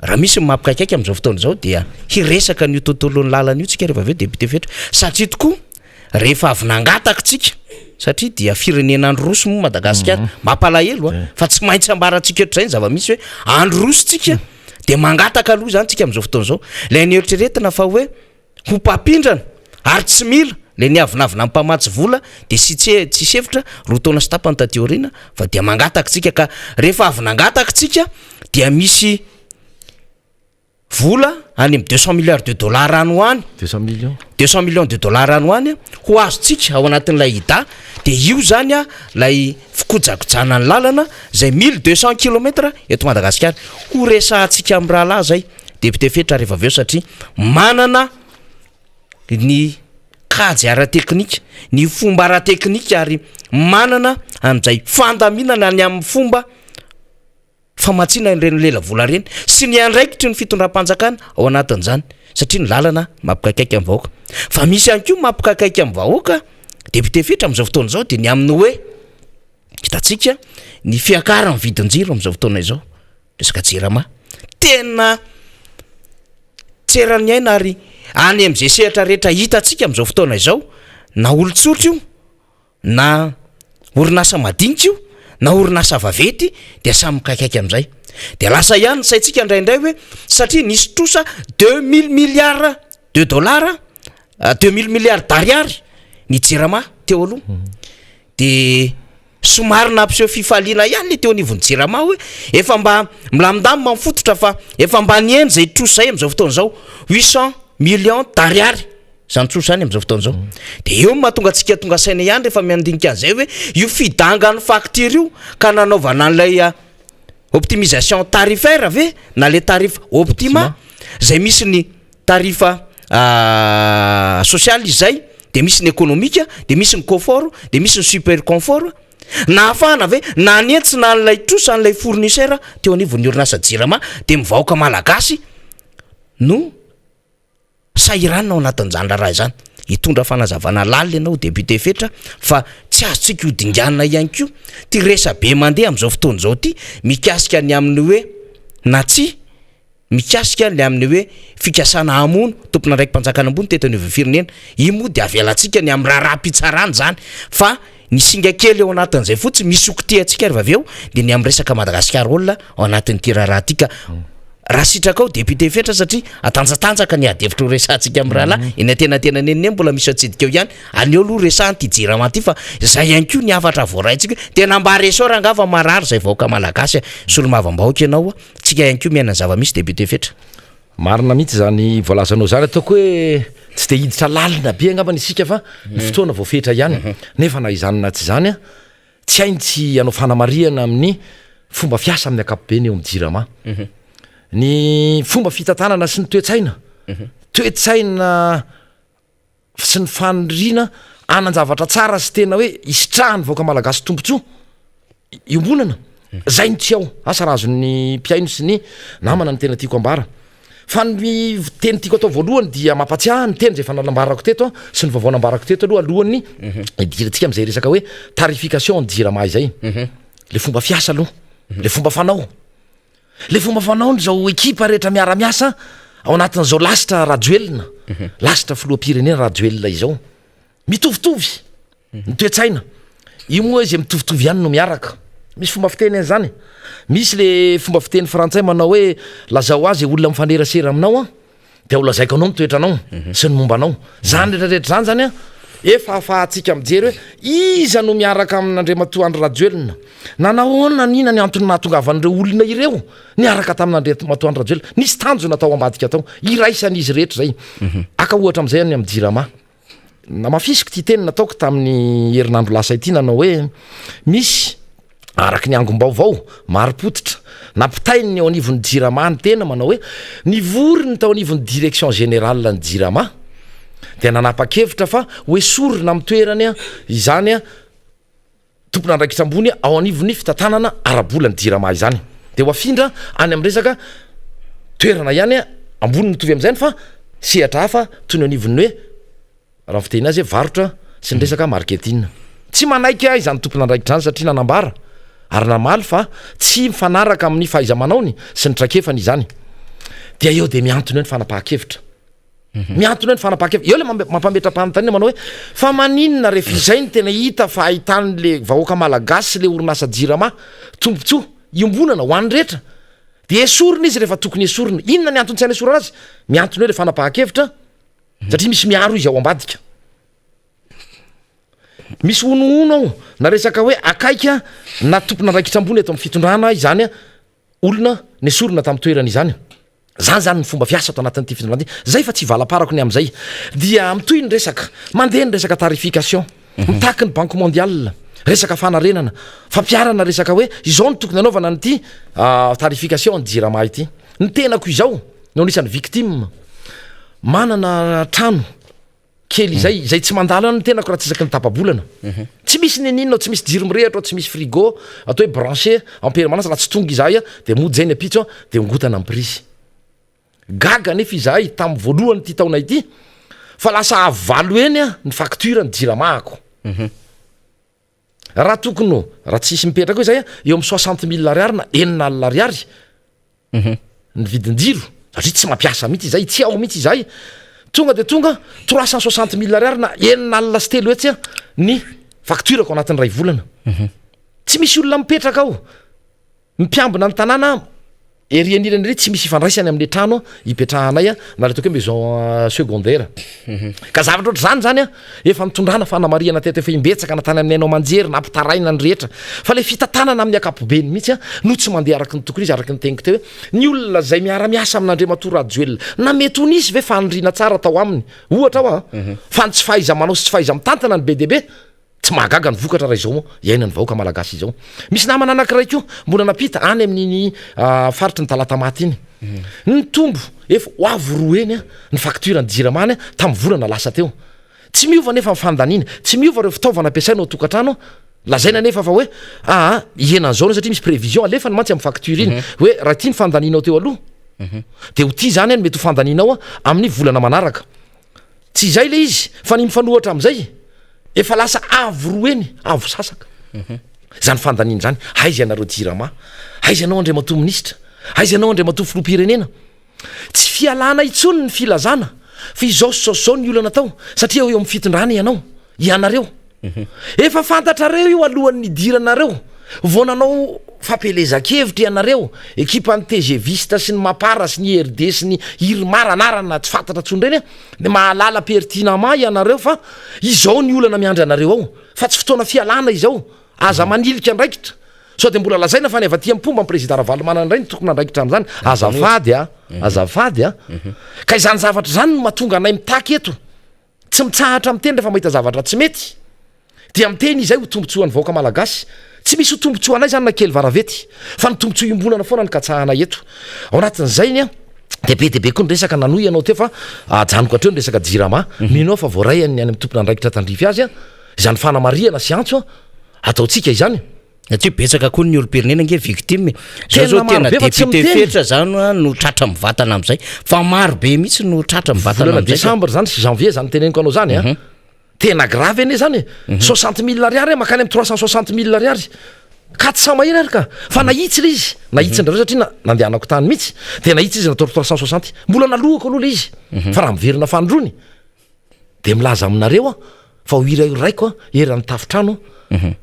raha misy mampikaikaiky am'izao fotoana zao dia hiresaka n'io tontolon'ny lalana io tsika rehefa aveo député fetra satria tokoa rehefa avy nangataka tsika satria dia firenen'andro roso moa Madagasikara mampalahelo fa tsy maintsy ambarantsika eto zay ny zava-misy hoe andro roso tsika de mangataka aloha zany tsika am'izao fotoana zao la ny eritreretina fa hoe ho mpampindrana ary tsy mila le ny avinavina mpamatsy vola de tsy sevitra rotona sy tapany tateorina fa dia mangataka tsika ka rehefa avy nangataka tsika dia misy vola any am 200 milliards de dollars any hoany 200 millions de dollars any hoany ho azotsika ao anatin'ilay ida de io zany a lay fikojakojana ny lalana zay 1200 km eto Madagasikara ho resahantsika amin'ny raha lahy zay député fetra rehefa aveo satria manana ny kajy ara-teknika ny fomba ara-teknika ary manana an'izay fandaminana ny amin'ny fomba famatsiana ireny lela vola reny sy ny andraikitry ny fitondram-panjakana ao anatin'izany satria ny lalana mampikaikaiky amin'ny vahoaka fa misy ihany koa mampikaikaiky amin'ny vahoaka député fetra amin'izao fotoana izao dia ny amin'ny hoe hitatsika ny fiakaran'ny vidin-jiro amin'izao fotoana izao resaka jirama tena tserany aina ary any am'izay sehatra rehetra hitatsika amin'izao fotoana izao na olon-tsotra io na orinasa madinika io na orinasa vavety dia samy mikaikaiky amin'izay de lasa ihany saitsika indraindray hoe satria nisy trosa 2000 milliards de dollars 2000 milliards d'ariary ny jirama teo aloha de somary nampiseho fifaliana ihany le teo anivon'ny jirama hoe efa mba milamindamy mamfototra fa efa mba nieny zay trosa zay am'izao fotoana izao 800 millions d'ariary zany trosa any am'izao fotoana izao de eo mahatonga antsika tonga saina ihany rehefa miandinika an'izay hoe io fidangany facture io ka nanaovana an'ilay optimisation tarifaire ave na le tarifa optima zay misy ny tarifa social izay de misy ny économique de misy ny confort de misy ny super confort na afahana ave na nentsina an'ilay trosa an'ilay fournisseur teo anivon'ny orinasa jirama de mivahoaka malagasy no sahiranina ao anatin'izany raha izany hitondra fanazavana lalina ianao député fetra fa tsy azotsika ho dinganina ihany koa ty resa be mandeha am'izao fotoana izao ty mikasika ny amin'ny hoe na tsy mikasika ny amin'ny hoe fikasana hamono tompona raiky mpanjakana ambony tetany firenena io moa de avelantsika ny amin'ny raharaham-pitsarany zany fa ny singa kely ao anatin'izay fotsy misokity atsika rehefa aveo de ny amin'ny resaka Madagasikara olona ao anatin'ity raharaha tika raha sitraka ao député fetra satria atanjatanjaka ny adevitra ho resantsika amin'ny rahalahy eny atenatena neny mbola misy atsidika eo ihany aneo aloha resahany ty jirama ty fa zay ihany koa ny afatra voaraintsika tena mba resora angava marary zay vahoaka malagasy solomavambahoaka ianao tsika ihany koa miaina zava-misy député fetra marina mihitsy zany voalazanao zany ataoko hoe tsy de hiditra lalina be angamba nisika fa ny fotoana voafetra ihany nefa na izanona tsy zany a tsy haintsy anao fanamariana amin'ny fomba fiasa amin'ny akapobeny eo amin'ny jirama ny fomba fitatanana sy ny toetsaina toetsaina sy ny fanirina anan-javatra tsara sy tena hoe isitrahany vaoaka malagasy tombontsoa iombonana zay ny tsy ao asa razon'ny mpiaino sy ny namana ny tena tiako ambara fa ny teny tiako atao voalohany dia mampatsiaha ny teny zay fananambarako teto sy ny vaovao nambarako teto aloha alohan'ny idirantsika am'izay resaka hoe tarification ny jirama izay le fomba fiasa aloha le fomba fanao le fomba fanao ny zao ekipa rehetra miara-miasa ao anatin'izao lasitra rajoelina lasitra filoam-pirenena rajoelina izao mitovitovy ny toetsaina io moa izy mitovitovy ihany no miaraka misy fomba fiteny zany misy le fomba fiteny frantsay manao hoe lazao azy olona mifanerasera aminao a de ho lazaiko anao mitoetranao sy ny momba anao zany rehetrarehetra zany zany a efa afahantsika mijery hoe iza no miaraka amin'Andriamatoandro Rajoelina nanahoana nina ny antony nahatongavan'ireo olona ireo niaraka tamin'Andriamatoandro Rajoelina nisy tanjo natao ambadika tao iraisan'izy rehetra zay aka ohatra am'izay any amin'ny jirama na mafisiko ty teny nataoko tamin'ny herinandro lasa ity nanao hoe misy araky ny angom-baovao maripotitra nampitainy ny ao anivon'ny jirama ny tena manao hoe nivoriny tao anivon'ny direction générale ny jirama de nanapa-kevitra fa hoe sorina amin'ny toerany a izany a tompona andraikitra ambony ao anivon'ny fitatanana arabola ny jirama izany de ho afindra any amin'ny resaka toerana ihany a ambony mitovy am'izany fa sehatra hafa toy ny anivon'ny hoe raha fiteny azy hoe varotra sy ny resaka marketing tsy manaiky ahy zany tompona andraikitra zany satria nanambara ary namaly fa tsy mifanaraka amin'ny fahaiza-manaony sy ny trakefany izany dia eo de miantony eo ny fanapahan-kevitra miantony eo ny fanapahan-kevitra eo le mampametra-panontaniana manao hoe fa maninona rehefa izay ny tena hita fa ahitan'le vahoaka malagasy le orinasa jirama tombontsoa iombonana ho an'ny rehetra de esorina izy rehefa tokony esorina inona ny antony tsy any esorana azy miantony hoe le fanapahan-kevitra satria misy miaro izy ao ambadika misy onono ao na resaka hoe akaika na tompona andraikitra ambony eto amin'ny fitondrana izany a olona nesorina tamin'ny toerana izany zany ny fomba fiasa ato anatin'ity fitondrana ty zay fa tsy valaparako ny am'izay dia mitoy ny resaka mandeha ny resaka tarification mitaky ny banque mondiale resaka fanarenana fampiarana resaka hoe izao ny tokony anaovana nyity tarification ny jirama ity ny tenako izao no anisan'ny victime manana trano kely zay tsy mandala ny tenako raha tsy isaky ny tapabolana tsy misy neninona tsy misy jiro mirehatra tsy misy frigo atao hoe branché en permanence raha tsy tonga izahay de mody zay ny apitso de ngotana amin'ny prisy gaga nefa izahay tamin'ny voalohany ty taona ity fa lasa avalo eny ny facture ny jiramahako raha tokony raha tsisy mipetraka koa izay eo amin'ny 60 000 ariary na 9 ariary ny vidin-jiro satria tsy mampiasa mihitsy izay tsy ao mihitsy izay tonga de tonga 360 000 ariary na 9 sy telo etsy ny facture ko anatin'ny ray volana tsy misy olona mipetraka ao mimpiambina ny tanàna erianirany re tsy misy ifandraisany amin'ny trano ipetrahanay na le ataoko hoe maison secondaire ka zavatra ohatry zany efa nitondrana fanamariana teto efa imbetsaka na tany aminay anao manjery na ampitaraina ny rehetra fa le fitantanana amin'ny akapobeny mihitsy no tsy mandeha araky ny tokony izy araky ny teniko teo hoe ny olona zay miara-miasa amin'Andriamator Rajoelina na mety ho nisy ve fanondriana tsara tao aminy ohatra ao fa ny tsy fahaiza manao sy tsy fahaiza mitantana ny BDB tsy mahagaga ny vokatra raha izao iaina ny vahoaka malagasy izao misy namana anankiray koa mbola napita any amin'iny faritry ny talatamaty iny ny tombo efa hoavo roa eny ny facture ny jiramany tamin'ny volana lasa teo tsy miova nefa mifandaniana tsy miova reo fitaovana ampiasaina ao tokantrano lazaina nefa fa hoe ienan'izao no satria misy prévision alefa ny mantsy amin'ny facture iny hoe raha ty ny fandanianao teo aloha de ho ty zany mety ho fandanianao amin'ny volana manaraka tsy izay le izy fa ny mifanohatra am'izay efa lasa avo roa eny avo sasaka zany fandanina zany aizy ianareo jirama aizy ianao Andriamato ministra aizy ianao Andriamato filoam-pirenena tsy fialana itsony ny filazana fa izao sosao ny olana tao satria eo amin'ny fitondrana ianao ianareo efa fantatrareo io alohan'ny diranareo vao nanao fampelezan-kevitra ianareo ekipa ny TGViste sy ny mapara sy ny RD sy ny irimara anarana tsy fantatra tsony reny de mahalala pertinama ianareo fa izao ny olana miandry anareo ao fa tsy fotoana fialana izao aza manilika andraikitra so de mbola lazaina fa ny avy aty am-pomba président Ravalomanana indray ny tokony andraikitra am'zany azafady ka izany zavatra zany no mahatonga anay mitaky eto tsy mitsahatra am'teny rehefa mahita zavatra tsy mety dia miteny izay ho tombotsoan'ny vahoaka malagasy tsy misy ho tombotsoa anay zany na kely varavety fa ny tombotsoa iombonana foana ny katsahanay eto ao anatin'izay ny de be de be koa ny resaka nanoy ianao teo fa ajanoko atreo ny resaka jirama minao fa voarayany any amin'ny tompona andraikitra tandrify azy izany fanamariana sy antso ataotsika izany ty betsaka koa ny olo-pirenena nge victime zao tena député fetra zany no tratra mivatana am'izay fa maro be mihitsy no tratra mivatana am'izay décembre zany sy janvier zany teneniko anao zany tena grave ane zany 60 000 ariary makany amin'ny 360 000 ariary ka tsy samahina ary ka fa nahitsy le izy nahitsindrareo satria nandehanako tany mihitsy de nahitsy izy natao 360 mbola nalohako aloha le izy fa raha miverina fandrony de milaza aminareo fa ho irairaiko eran'ny tafitrano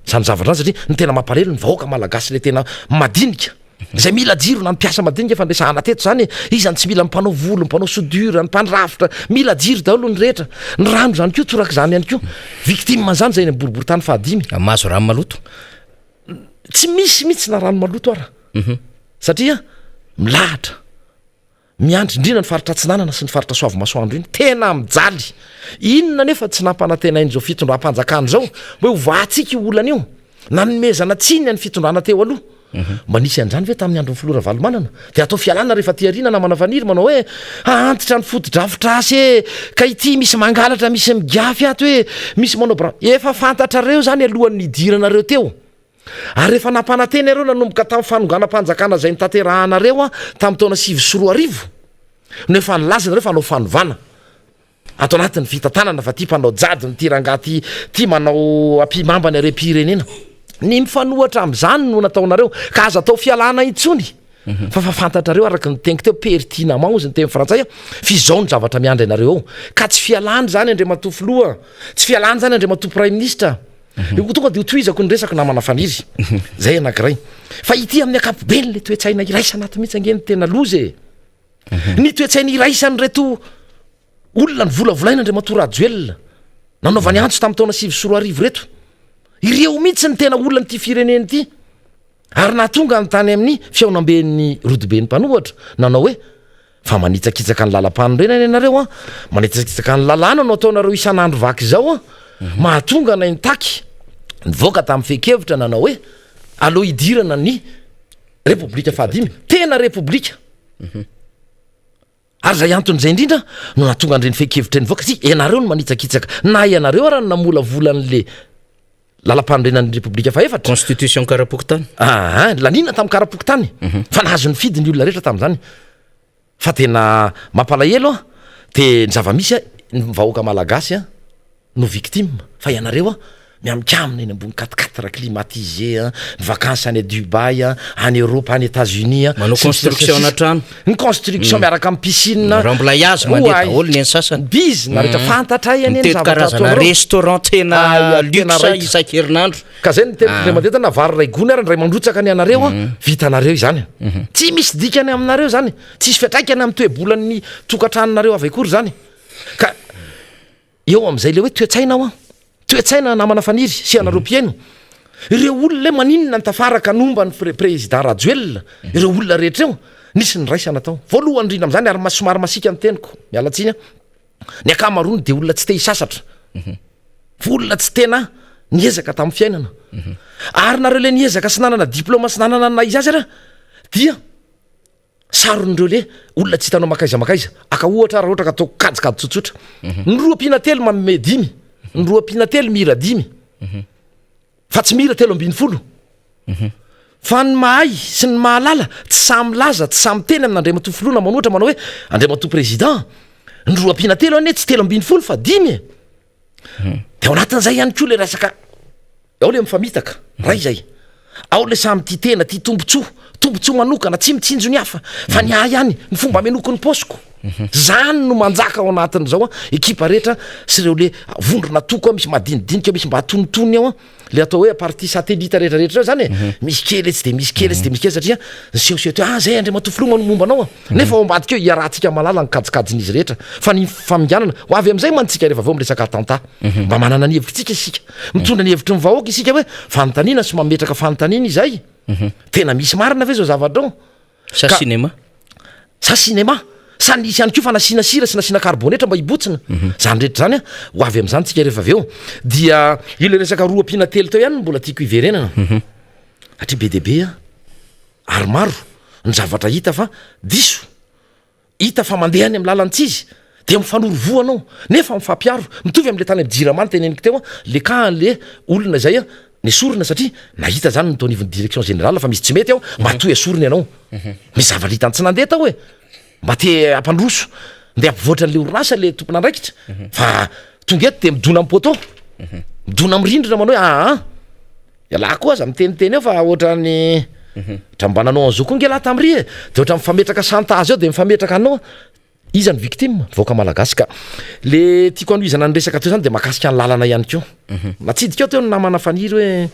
zany zavatra zany satria ny tena mamparelo ny vahoaka malagasy le tena madinika zay mila jiro na mpiasa madinika fa ndresahana teto zany izany tsy mila mpanao volo mpanao sodura ny mpandrafitra mila jiro daholo ny rehetra ny rano zany ko torak zany ihany ko victime zany zay ny boribory tany fahadimy mahazo rano maloto tsy misy mihitsy na rano maloto ara satria milahatra miandry indrina ny faritra tsinanana sy ny faritra soavy masoandro iny tena mijaly inona nefa tsy nampanantenainy zao fitondram-panjakana zao hoe hovatsika io olana io nanomezana tsiny ny fitondrana teo aloha mba nisy an'izany ve tamin'ny andro ny filora valomanana de atao fialana rehefa tiarina namana vaniry manao hoe antitra ny foto-drafitrasy ka ity misy mangalatra misy migafy ato hoe misy manao bra efa fantatrareo zany alohan'ny idiranareo teo ary rehefa nampananteny areo nanomboka tamin'ny fanonganam-panjakana zay nitanterahanareo tamin'ny taona 2024 no efa nilazanareo fa anao fanovana atao anatin'ny fitantanana fa ty mpanao jadiny ty rangaty ty manao ampimambany are-pirenena ny mifanohatra am'izany no nataonareo ka aza atao fialana intsony fa fantatrareo araky ny teniko teo pertinamment ozy ny teny frantsay fizao ny zavatra miandry anareo ao ka tsy fialany zany andre matofo loha tsy fialany zany andre matofo prime ministre tonga de hotoizako ny resako namana faniry zay anankiray fa ity amin'ny akapobeny le toetsaina iraisa anaty mihitsy angeny tena lozy ny toetsaina iraisany reto olona ny volavolaina andre matorajoelona nanaovany antso tamin'ny taona 2024 reto ireo mihitsy ny tena olona nyty fireneny ity ary nahatonga ny tany amin'ny fiaonamben'ny rodoben'ny mpanohatra nanao hoe fa manitsakitsaka ny lalam-panorena ianareo a manitsakitsaka ny lalàna no ataonareo isan'andro vaky zao a mahatonga nay nitaky nivoaka tamin'ny fekevitra nanao hoe aloha idirana ny repoblika fahadimy tena repoblika ary zay anton'izay indrindra no nahatonga andreny fekevitra nivoaka sy ianareo no manitsakitsaka na ianareo raha no namolavolan'le lalam-panorena ny repoblika fa efatra constitution karapokotany lanina tamin'ny karapokotany fa nahazo ny fidy ny olona rehetra tamin'izany fa tena mampalahelo a de ny zava-misy a ny vahoaka malagasy a no victime fa ianareo a miamikamina eny ambony 4 climatisé a ny vacances any Dubaï a any Europe any États-Unis a manao construction na trano ny construction miaraka amin'ny piscine remblayage mandeha daholo ny sasany bizy na rehetra fantatra eny zavatra karazana restaurant tena luxe isan-kerinandro ka zay ny tena mandeha na vary ray gony ary ndray mandrotsaka ny anareo a vitanareo izany tsy misy dikany aminareo zany tsisy fiatraikany amin'ny toebolany tokantranonareo avaikory zany ka eo am'izay le hoe toetsaina ao a toetsaina namana faniry sy anareo mpiaino ireo olona maninona ny tafaraka nomba ny président Rajoelina ireo olona rehetra eo nisy ny raisana tao voalohany indrindra am'izany ary somary masika ny teniko mialatsiny ny akamarony de olona tsy te hisasatra olona tsy tena niezaka tamin'ny fiainana ary nareo le niezaka sy nanana diplôma sy nanana na izy azy ara dia sarondreo le olona tsy hitanao makaiza aka ohatra raha ohatra ka ataoko kajikady tsotsotra ny roapina telo manome 10 ny roapina telo mira 10 fa tsy mira 13 fa ny mahay sy ny mahalala tsy samy laza tsy samy teny amin'ny Andriamatofoloana manohatra manao hoe Andriamatoa président ny roapina telo ane tsy 13 fa 10 de ao anatin'izay ihany koa le resaka ao le mifamitaka ray zay ao le samy ty tena ty tombotsoa manokana tsy mitsinjo ny hafa fa ny ahy ihany ny fomba menoko ny posiko zany no manjaka ao anatin'izao a ekipa rehetra sy reo le vondrona toko a misy madinidinika misy mba hatonotony ao a le atao hoe partie satellite rehetrarehetra zany misy kely tsy de misy kely tsy de misy kely satria sehoseho to zay Andriamatofoloana no mombanao a nefa ao ambadika eo iarahantsika malala ny kajikajin'izy rehetra fa ny faminganana ho avy am'izay mantsika rehefa avao miresaka atanta mba manana ny hevitsika isika mitondra ny hevitry ny vahoaka isika hoe fanontaniana sy mametraka fanontaniana izay tena misy marina ve zao zavatra ao sa cinéma sa nisy ihany ko fa nasina sira sy nasina carbonetra mba hibotsina zany rehetra zany a ho avy am'izany tsika rehefa avy eo dia io le resaka roapina telo teo ihany mbola tiako hiverenana satria be debe a ary maro ny zavatra hita fa diso hita fa mandeha any amin'ny lalantsizy de mifanoro voanao nefa mifampiaro mitovy am'le tany am'jiramany teneniko teo a le ka le olona zay a ny sorina satria nahita zany ny tonivon'ny direction générale fa misy tsy mety ao matoy asorina ianao misy zavatra hitany tsy nandeha tao hoe mba te ampandroso nde ampivoatra an'le orinasa le tompona andraikitra fa tonga eto de midona amin'ny poto midona amin'ny rindrina manao hoe iala koa aza miteniteny eo fa ohatrany trambananao an'izao koa nge laha tam'ry de ohatra mifametraka chantage eo de mifametraka anao iza ny victime voaka malagasy ka le tiako anoizana ny resaka teo zany de makasika ny lalana ihany keo natsidika eo teo ny namana faniry hoe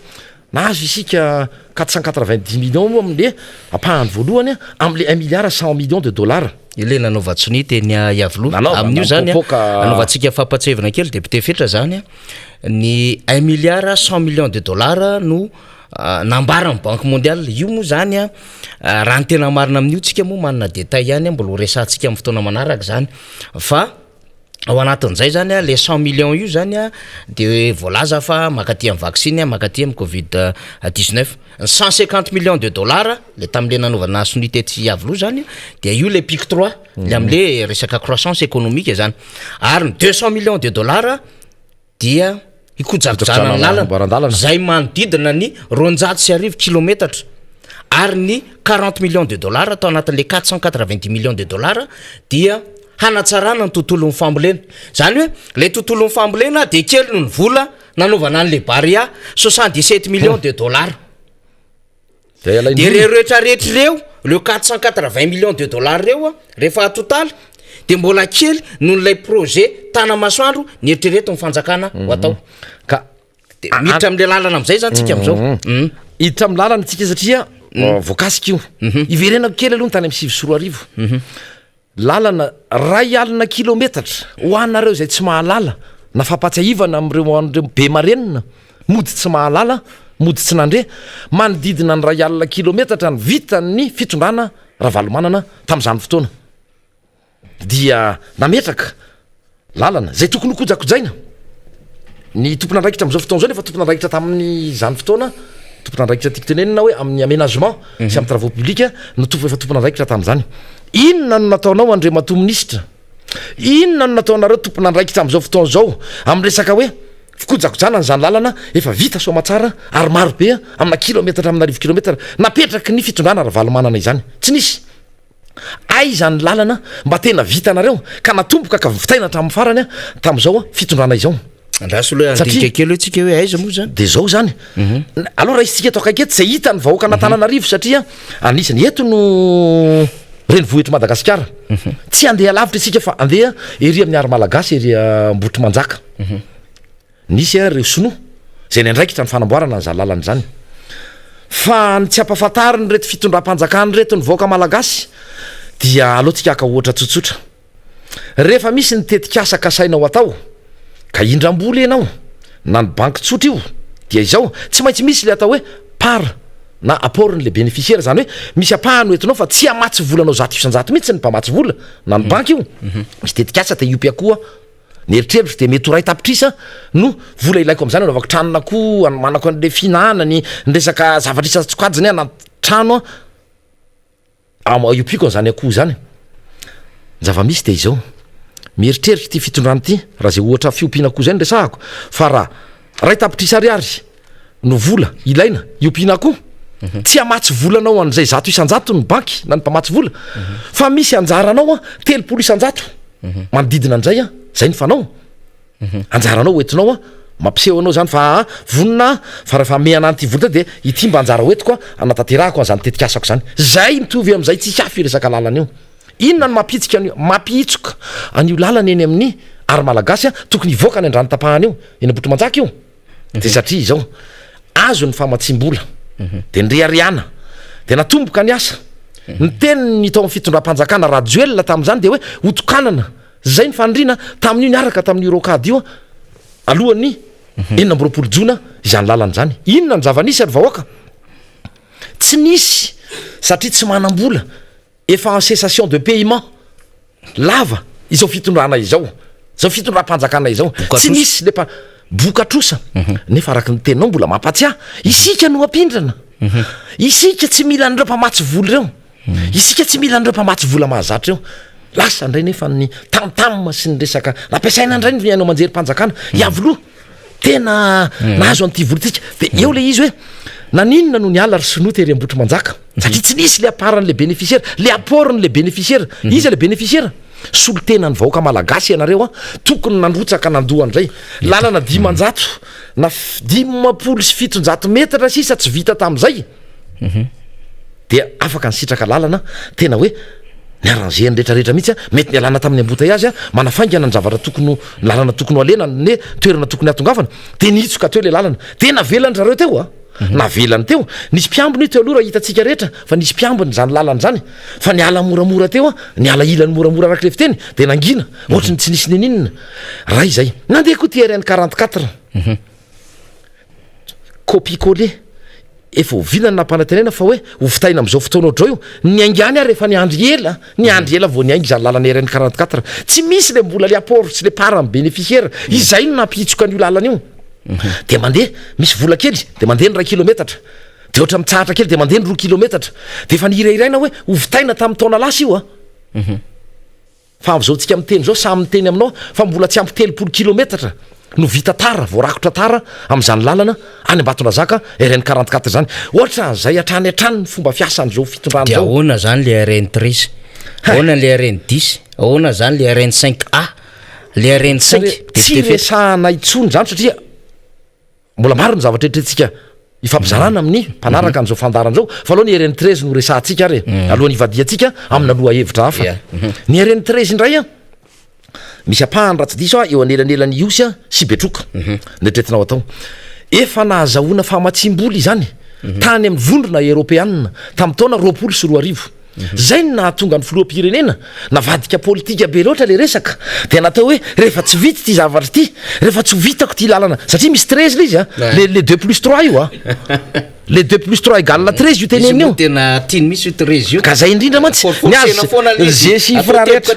nahazo isika 490 millions moa am'le apahany voalohany am'le 1 milliard 100 millions de dollars ile nanaovatsony teny Yavlo amin'io zany anaovantsika fampatsevana kely député fetra zany ny 1 milliard 100 millions de dollars no nambarany banque mondiale io moa zany raha ny tena marina amin'io tsika moa manana détail ihany mbola resantsika amin'ny fotoana manaraka zany fa ao anatin'izay zany le 100 millions io zany de voalaza fa makaty amin'ny vaccine makaty amin'ny covid 19 150 millions de dollars le tam'le nanaovana sony tety Yavlo zany de io le pic 3 le am'le resaka croissance économique zany ary 200 millions de dollars dia ikojakojanany lalana zay manodidina ny 200 kilometatra ary ny 40 millions de dollars atao anatin'le 490 millions de dollars dia hanatsarana ny tontolon'ny fambolena zany hoe le tontolon'ny fambolena de kely no ny vola nanovana n'le baria 77 millions de dollars de rehetrarehetra reo le 480 millions de dollars reo rehefa total de mbola kely noho n'lay projet tana masoandro ny eritrereto ny fanjakana ho atao ka miditra am'le lalana am'izay zany tsika am'izao hiditra amin'ny lalana tsika satria voakasika io iverenako kely aloha ny tany amy 7 lalana ray alina kilometatra ho anareo zay tsy mahalala na fampatsiahivana am'reo be marenina mody tsy mahalala mody tsy nandre manodidina ny ray alina kilometatra ny vitany fitondrana ravalomanana tam'izany fotoana dia nametraka lalana zay tokony kojakojaina ny tompona andraikitra am'izao fotoana zao nefa tompona andraikitra tamin'ny zany fotoana tompona andraikitra tiako tenenina hoe amin'ny aménagement sy amin'ny travaux publics no efa tompona andraikitra tamin'izany inona no nataonao andre mato ministra inona no nataonareo tompona andraikitra am'izao fotoana zao amin'ny resaka hoe fikojakojana ny zany lalana efa vita somatsara ary marobe amina kilometatra amina 10 kilometatra napetraky ny fitondrana ravalomanana izany tsy nisy ay zany lalana mba tena vitanareo ka natomboka ka vitaina tamin'ny farany tam'izao fitondrana izao andraso le andika kely hoe tsika hoe aiza moa zany de zao zany alors raha isitsika atao kaikety zay hita ny vahoaka anatananarivo satria anisany eto no renivohitra Madagasikara tsy andeha lavitra isika fa andeha ery amin'ny ary malagasy ery Mbotry Manjaka nisy reo sinoa zay ny andraikitra ny fanamboarana ny zany lalana zany fa ny tsy ampahafantariny reto fitondram-panjakany reto ny vahoaka malagasy dia alohantsika aka ohatra tsotsotra rehefa misy ny tetikasa kasainao atao ka indram-bola ianao na ny banky tsotra io dia izao tsy maintsy misy le atao hoe para na apportny le bénéficiaire zany hoe misy apahano etonao fa tsy amatsy volanao 100% mihitsy ny mpamatsy vola na ny banky io misy tetikasa te iopy akoa ny eritrevitra de mety ho ray tapitrisa no vola ilaiko am'izany anaovako tranona koa anomanako an'le finanany ny resaka zavatra isatsokajiny anaty trano iopiko an'izany akoho zany zava-misy de izao mieritreritra ty fitondrany ty raha zay ohatra fiompiana akoho zay ny resahako fa raha ray tapitrisa ariary no vola ilaina iompiana akoho tsy amatsy volanao an'izay 100% ny banky na ny mpamatsy vola fa misy anjaranao 300% manodidina an'izay zay ny fanao anjaranao oetinao mampiseho anao zany fa vonina fa rehefa meananty vola de ity mba anjara oetiko anatanterahako an'izany tetikasako zany zay mitovy am'izay tsy hafy resaka lalana io inona ny mampitsika an'io mampitsoka an'io lalana eny amin'ny ary malagasy tokony hivoaka ny andrano tapahany io eny Mbotry Manjaka io de satria izao azo ny famatsim-bola de nriariana de natomboka ny asa ny teny ny tao amin'ny fitondram-panjakana rajoelona tam'izany de hoe otokanana zay ny fanindrina tamin'io niaraka tamin'io rokady io alohan'ny 20 jona izany lalana zany inona ny zava-nisy ary vahoaka tsy nisy satria tsy manam-bola efa en cessation de paiement lava izao fitondrana izao zao fitondram-panjakana izao tsy nisy lepa bokatrosa nefa araky ny teninao mbola mampatsiahy isika no ampindrana isika tsy mila an'ireo mpamatsy vola reo isika tsy mila an'ireo mpamatsy vola mahazatra reo lasa ndray nefa ny tamtam sy ny resaka nampiasaina ndray ny anao manjery mpanjakana iavoloha tena nahazo an'ity volatsika de eo le izy hoe naninona no niala ry sinoa tery Mbotry Manjaka satria tsy nisy le aparan'le bénéficiaire le apportny le bénéficiaire izy le bénéficiaire solo tena ny vahoaka malagasy ianareo tokony nandrotsaka nandohan'izay lalana 500 na 570 metatra sisa tsy vita tam'izay de afaka ny sitraka lalana tena hoe niaranzeny rehetrarehetra mihitsy mety ny alana tamin'ny embouteillage manafaingana ny zavatra tokony lalana tokony alena ne toerana tokony atongavana de nitsoka teo le lalana de navelany zareo teo navelany teo nisy mpiambiny teo aloha raha hitatsika rehetra fa nisy mpiambiny zany lalana zany fa niala moramora teo niala ilany moramora arak'le fiteny de nangina ohatrany tsy nisy neninina raha izay nandeha koa TRN 44 copie collé efa ovinany nampanantenena fa hoe hovitaina am'izao fotoana ohatrao io niaingany ary rehefa niandry ela vao niaingy zany lalana RN 44 tsy misy le mbola le apport sy le para amin'ny bénéficiaire izay no nampitsoka an'io lalana io de mandeha misy vola kely de mandeha ny 2 kilometatra de ohatra mitsahatra kely de mandeha ny 2 kilometatra de efa niirairaina hoe hovitaina tamin'ny taona lasa io fa am'izao tsika miteny zao samy miteny aminao fa mbola tsy ampy 30 kilometatra no vita tara voarakotra tara am'izany lalana any Ambatondrazaka RN 44 zany ohatra zay atrany ny fomba fiasan'izao fitondrana zao ahoana zany le RN 13 ahoana le RN 10 ahoana zany le RN 5A le RN 5 tsy resahana itsony zany satria mbola maro ny zavatra etretsika ifampizarana amin'ny mpanaraka an'izao fandarana zao fa aloha ny RN 13 no resahantsika re alohan'ny ivadiantsika amin'ny aloha hevitra hafa ny RN 13 indray a misy apahany raha tsy diso eo anelanelan'ny iosy sy betroka netretinao atao efa nahazahoana fahamatsim-boly zany tany amin'ny vondrona eropeanina tamin'ny taona 20 zay ny nahatonga ny filoam-pirenena navadika politika be loatra le resaka dia natao hoe rehefa tsy vita ty zavatra ty rehefa tsy vitako ty lalana satria misy 13 le izy le 2+3 io le 2+3 égale 13 io tenenio tena tiany misy 13 io ka zay indrindra mantsy ny azy zesy fraretra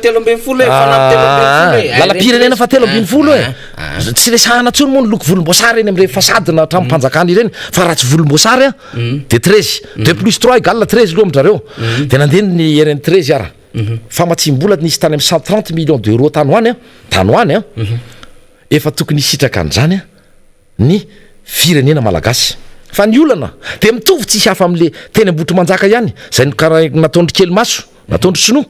lala-pirenena fa 13 e tsy resahana tsony moa ny loko volomboasary eny am're fasadina hatramin'ny mpanjakana ireny fa raha tsy volomboasary de 13 2+3 égale 13 loha amindrareo de nandeny ny RN 13 ara famatsim-bola nisy tany amin'ny 130 millions d'euros tanoany efa tokony hisitraka an'izany ny firenena malagasy fa ny olana de mitovy tsisy hafa am'le teny ambotry manjaka ihany zay karaha nataondry kely maso nataondry sinoa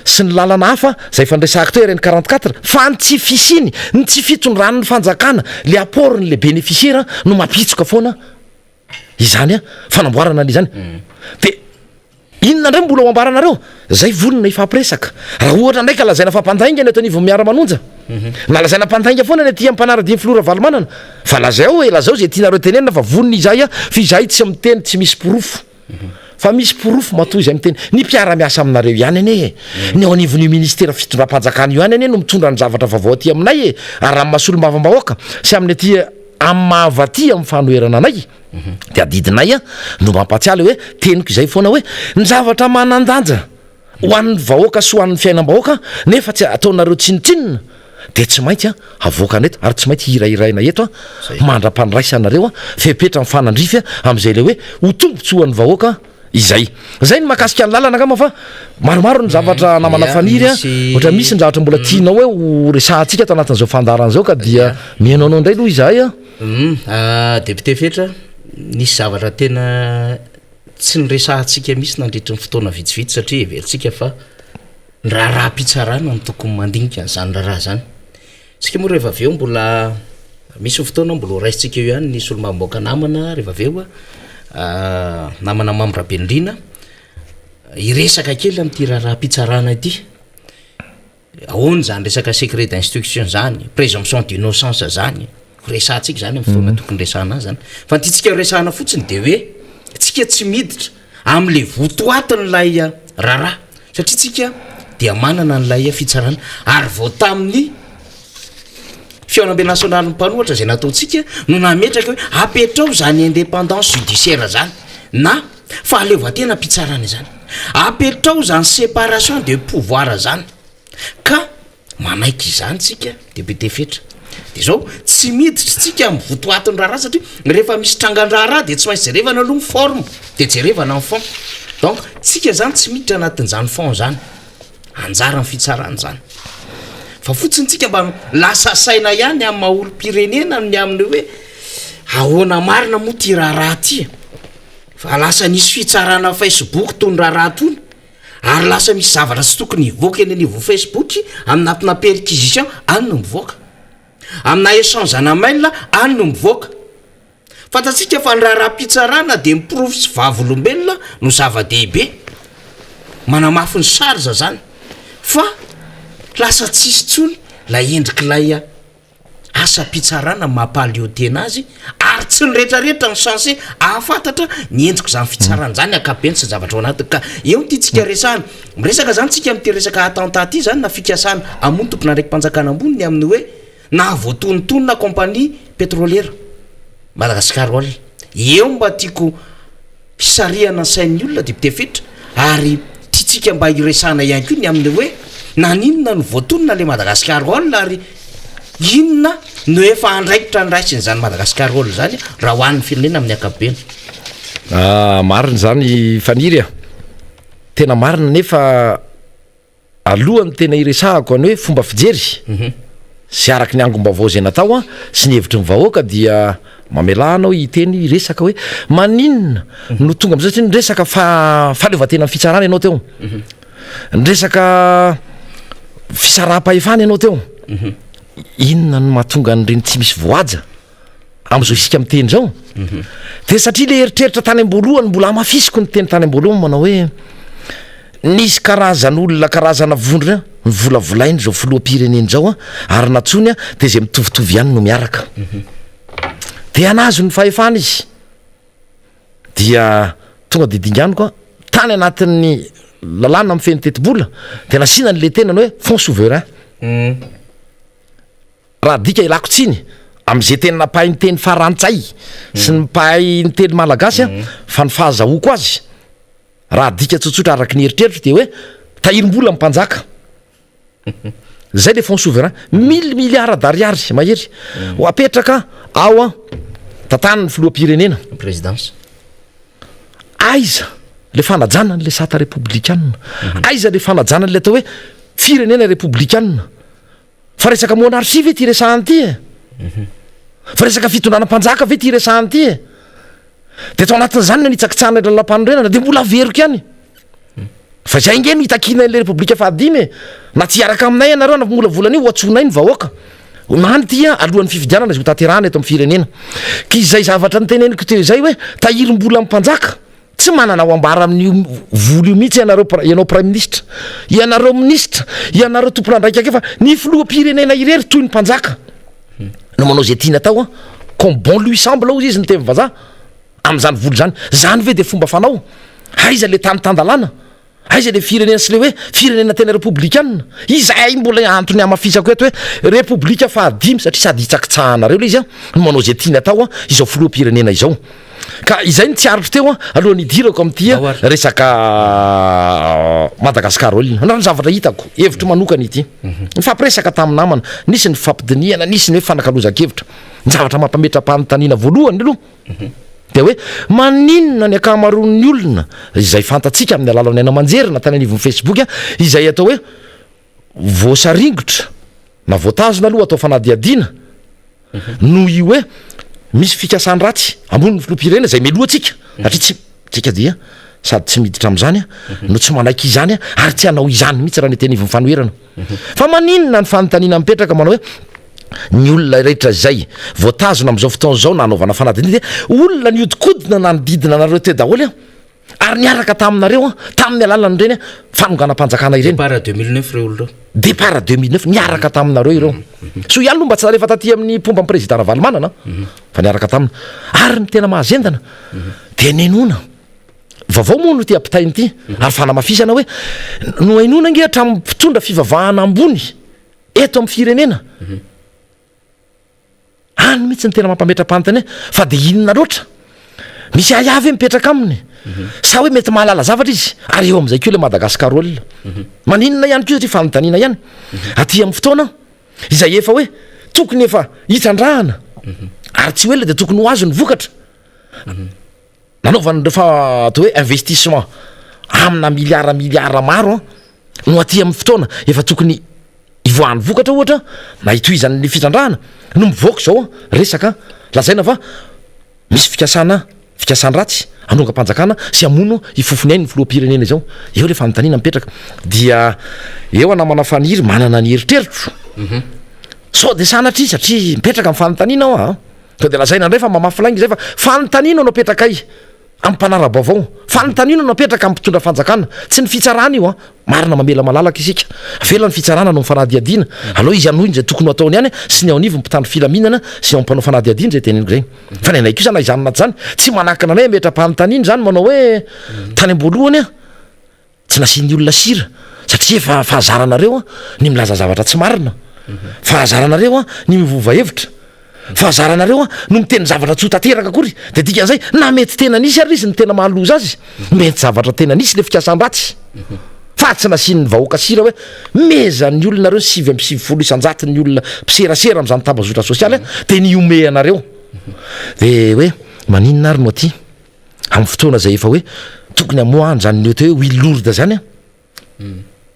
sy ny lalana hafa zay fandresahako to RN 44 fa ny tsy fisiny ny tsy fitondrano ny fanjakana le apporny le bénéficiaire no mampitsoka foana izany fanamboarana an'izany de inona ndray mbola ho ambaranareo zay volona ifampiresaka raha ohatra ndraiky lazaina fampantainga ny atao anivo miara manonja na lazaina mpantainga foana ny aty ampanara-dimy filora valomanana fa lazay ao lazao zay tianareo tenenina fa volona izay fizay tsy miteny tsy misy porofo fa misy porofo matoy zay miteny ny mpiara-miasa aminareo ihany ane ny ao anivon'io ministera fitondram-panjakana io ihany ane no mitondra ny zavatra vaovao aty aminay ary amin'ny masolo-mavambahoaka sy amin'ny aty amin'ny mahavaty amin'ny fanoherana anay de adidinay no mampatsialy hoe teniko izay foana hoe ny zavatra manandanja ho an'ny vahoaka sy ho an'ny fiainam-bahoaka nefa tsy ataonareo tsinotsinona de tsy maintsy avoaka neto ary tsy maintsy hirairaina eto mandra-pandraisanareo fepetra mifanandrify am'izay le hoe ho tombotsy ho an'ny vahoaka izay ny makasika ny lalana kama fa maromaro ny zavatra namana faniry ohatra misy ny zavatra mbola tianao hoe ho resahantsika ato anatin'izao fandaran'izao ka dia mihainaonao indray loha izay député fetra nisy zavatra tena tsy nyresahantsika misy nandritry ny fotoana vitsivitsy satria everitsika fa ny raharaha-pitsarana ny tokony mandinika n'zany raharaha zany sika moa rehefa aveo mbola misy fotoana mbola raisitsika eo ihany nisy olo mamboaka namana rehefa aveo namana mamrabenindrina iresaka kely am'ty raharaha-pitsarana ity ahoany zany resaka secret d'instruction zany présomption d'innocence zany resahantsika zany amin'ny fotoana tokony resahana zany fa ntytsika resahana fotsiny de hoe tsika tsy miditra am'le votoatiny lay raharaha satria tsika dia manana n'lay fitsarana ary vao tamin'ny fiaonambe nasionaly ny mpanohatra zay nataontsika no nametraka hoe apetrao zany indépendance judiciaire zany na fahaleovatena mpitsarana zany apetrao zany séparation de pouvoir zany ka manaiky izany tsika député fetra de zao tsy miditra tsika amin'ny votoatiny raharaha satria rehefa misy trangan-draharaha de tsy maintsy jerevana aloha ny forme de jerevana ny fond donc tsika zany tsy miditra anatin'izany fond zany anjara ny fitsarana zany fa fotsiny tsika mba lasa saina ihany amin'ny maolo-pirenena ny amin'ny hoe ahoana marina moa ty raharaha ty fa lasa nisy fitsarana Facebook tony raharaha tony ary lasa misy zavatra tsy tokony hivoaka eny anivo Facebook aminatina perquisition any no mivoaka amina échange na mail any no mivoaka fantatsika fa ny raharaha-pitsarana de miprofo sy vavolombelona no zava-dehibe manamafy ny charge zany fa lasa tsisy tsony la endriky lay asa-pitsarana mampaleotena azy ary tsy ny rehetrarehetra ny censé ahafantatra ny endriko zany fitsarana zany akabeny sy zavatra ao anaty ka eo ty tsika resahana miresaka zany tsika am'ty resaka attentat ty zany na fikasana amony tompona ndraiky mpanjakana amboniny amin'ny hoe na voatonontonona compagnie pétrolière Madagascar ol eo mba tiako hisariana ny sain'ny olona député fetra ary tiatsika mba iresahana ihany koa ny amin'ny hoe naninona no voatonona le Madagascar ol ary inona no efa andraikitra nraisiny zany Madagascar ol zany raha hoan'ny firenena amin'ny akabeny marina zany faniry tena marina nefa alohany tena iresahako any hoe fomba fijery sy araky ny angom-bavao zay natao sy ny hevitry ny vahoaka dia mamelanao iteny resaka hoe maninona no tonga am'zay satria ny resaka fahaleovatena ny fitsarana ianao teo ny resaka fisaraha-pahefana ianao teo inona no mahatonga nyreny tsy misy voaja am'izao isika miteny zao de satria le eritreritra tany am-boalohany mbola amafisiko ny teny tany am-boalohany manao hoe nisy karazan'olona karazana vondrona nyvolavolainy zao filoam-pireneny zao a ary natsony a de zay mitovitovy ihany no miaraka de anazo ny fahefana izy dia tonga de dinganiko a tany anatin'ny lalàna am'feny tetibola de nasiana n'le tenany hoe fond souverain raha dika ilako tsiny am'izay teny napahay ny teny farantsay sy ny pahay ny teny malagasy a fa ny fahazahoako azy raha dika tsotsotra araky ny eritreritro de hoe tahirim-bola mpanjaka zay le fond souverain 1000 milliards d'ariary mahery ho apetraka ao a tatany ny filoam-pirenena présidence aiza le fanajana n'le sata républicaine aiza le fanajana n'le atao hoe firenena républicaine fa resaka monarchie ve ty resahany ty fa resaka fitondrana-mpanjaka ve ty resahany ty de atao anatin'izany no nitsakitsahana lalam-panorenana de mbola veriko ihany fa zay nge no hitakina le république fahadimy na tsy iaraka aminay ianareo na molavolana io oatsoinay ny vahoaka nany ty a alohan'ny fifidianana zay ho tanterahana eto amin'ny firenena ka izay zavatra nyteneniko teo zay hoe tahirim-bola am'mpanjaka tsy manana ho ambara amin'ny voly io mihitsy ianao prime ministre ianareo ministre ianareo tompona andraiky ake fa ny filoam-pirenena irery toy ny mpanjaka no manao zay tiana atao a comme bon lui semble ozy izy ny temy vazaha am'zany voly zany ve de fomba fanao aiza le tany-tandalàna aiza le firenena sy le hoe firenena tena républicaine izay mbola antony amafisako eto hoe république fahadimy satria sady hitsakitsahanareo le izy a no manao zay tiana atao a izao filoam-pirenena izao ka izay ny tsiarotro teo a alohan'ny idirako am'ty a resaka madagasikara olona na ny zavatra hitako hevitro manokana ity nifampiresaka tamin'ny namana nisy ny fampidiniana nisy ny hoe fanakalozan-kevitra ny zavatra mampametra-panontaniana voalohany aloha de hoe maninona ny akamaroan'ny olona izay fantatsika amin'ny alalan'ny aina manjerina tany anivon'ny facebook a izay atao hoe voasaringotra na voatazona aloha atao fanadiadiana no io hoe misy fikasany ratsy ambony ny filoam-pirenena zay melohatsika satria tsy tsika dia sady tsy miditra am'zany a no tsy manaiky izany a ary tsy hanao izany mihitsy raha ny tenivon'ny fanoherana fa maninona ny fanontaniana mipetraka manao hoe ny olona rehetra zay voatazona am'izao fotoana zao nanaovana fanadiny de olona niodikodina na nididina nareo te daholy a ary niaraka taminareo a tamin'ny alalany reny a fanonganam-panjakana ireny départ 2009 reo oloreo départ 2009 niaraka taminareo ireo so ihany no mba tsy rehefa taty amin'ny mpomba président Ravalomanana fa niaraka tamina ary ny tena mahazendana de nenona vaovao moa no ty ampitainy ty ary fanamafisana hoe no ainona nge hatramin'ny mpitondra fivavahana ambony eto amin'ny firenena any mihitsy ny tena mampametra-pantany fa de inona loatra misy ayavy mipetraka aminy sa hoe mety mahalala zavatra izy ary eo am'izay keo le madagasikara olona maninona ihany ko satria fanontaniana ihany aty amin'ny fotoana izay efa hoe tokony efa hitrandrahana ary tsy oela de tokony ho azo ny vokatra nanaovany refa atao hoe investissement amina miliara maro no aty amin'ny fotoana efa tokony ivoahany vokatra ohatra na hitoizan'ny fitrandrahana no mivoaka zao resaka lazaina fa misy fikasany ratsy anonga-panjakana sy amono ifofony ainy ny filoam-pirenena zao eo le fanontaniana mipetraka dia eo anamana faniry manana ny eritreritro so de sanatry satria mipetraka amin'ny fanontaniana ao a to de lazaina ndray fa mamafylaingy zay fa fanontaniana no apetraka ay am'mpanara-baovao fanontaniana no apetraka ampitondra fanjakana tsy ny fitsarana io a marina mamela malalaka isika avela ny fitsarana no mifanadiadiana aloha izy anoiny zay tokony atao ihany sy ny ao anivo mpitandro filaminana sy ao ampanao fanadiadiana zay teneniko zay fa ny anay ko zany izany naty zany tsy manakana anay metra-panontaniana zany manao hoe tany am-boalohany a tsy nasiany olona sira satria efa fahazaranareo a ny milaza zavatra tsy marina fahazaranareo a ny mivova hevitra fahazaranareo a no miteny zavatra tsy ho tanteraka akory de dikan'izay na mety tena nisy ary izy ny tena mahaloza azy mety zavatra tena nisy le fikasany ratsy fa tsy nasiany vahoaka sira hoe mezany olonareo 7 isanjaty ny olona mpiserasera am'zany tambazotra sosialy de niome anareo de hoe maninona ary no aty amin'ny fotoana zay efa hoe tokony amoahany zany ny teo hoe Will Lourdes zany a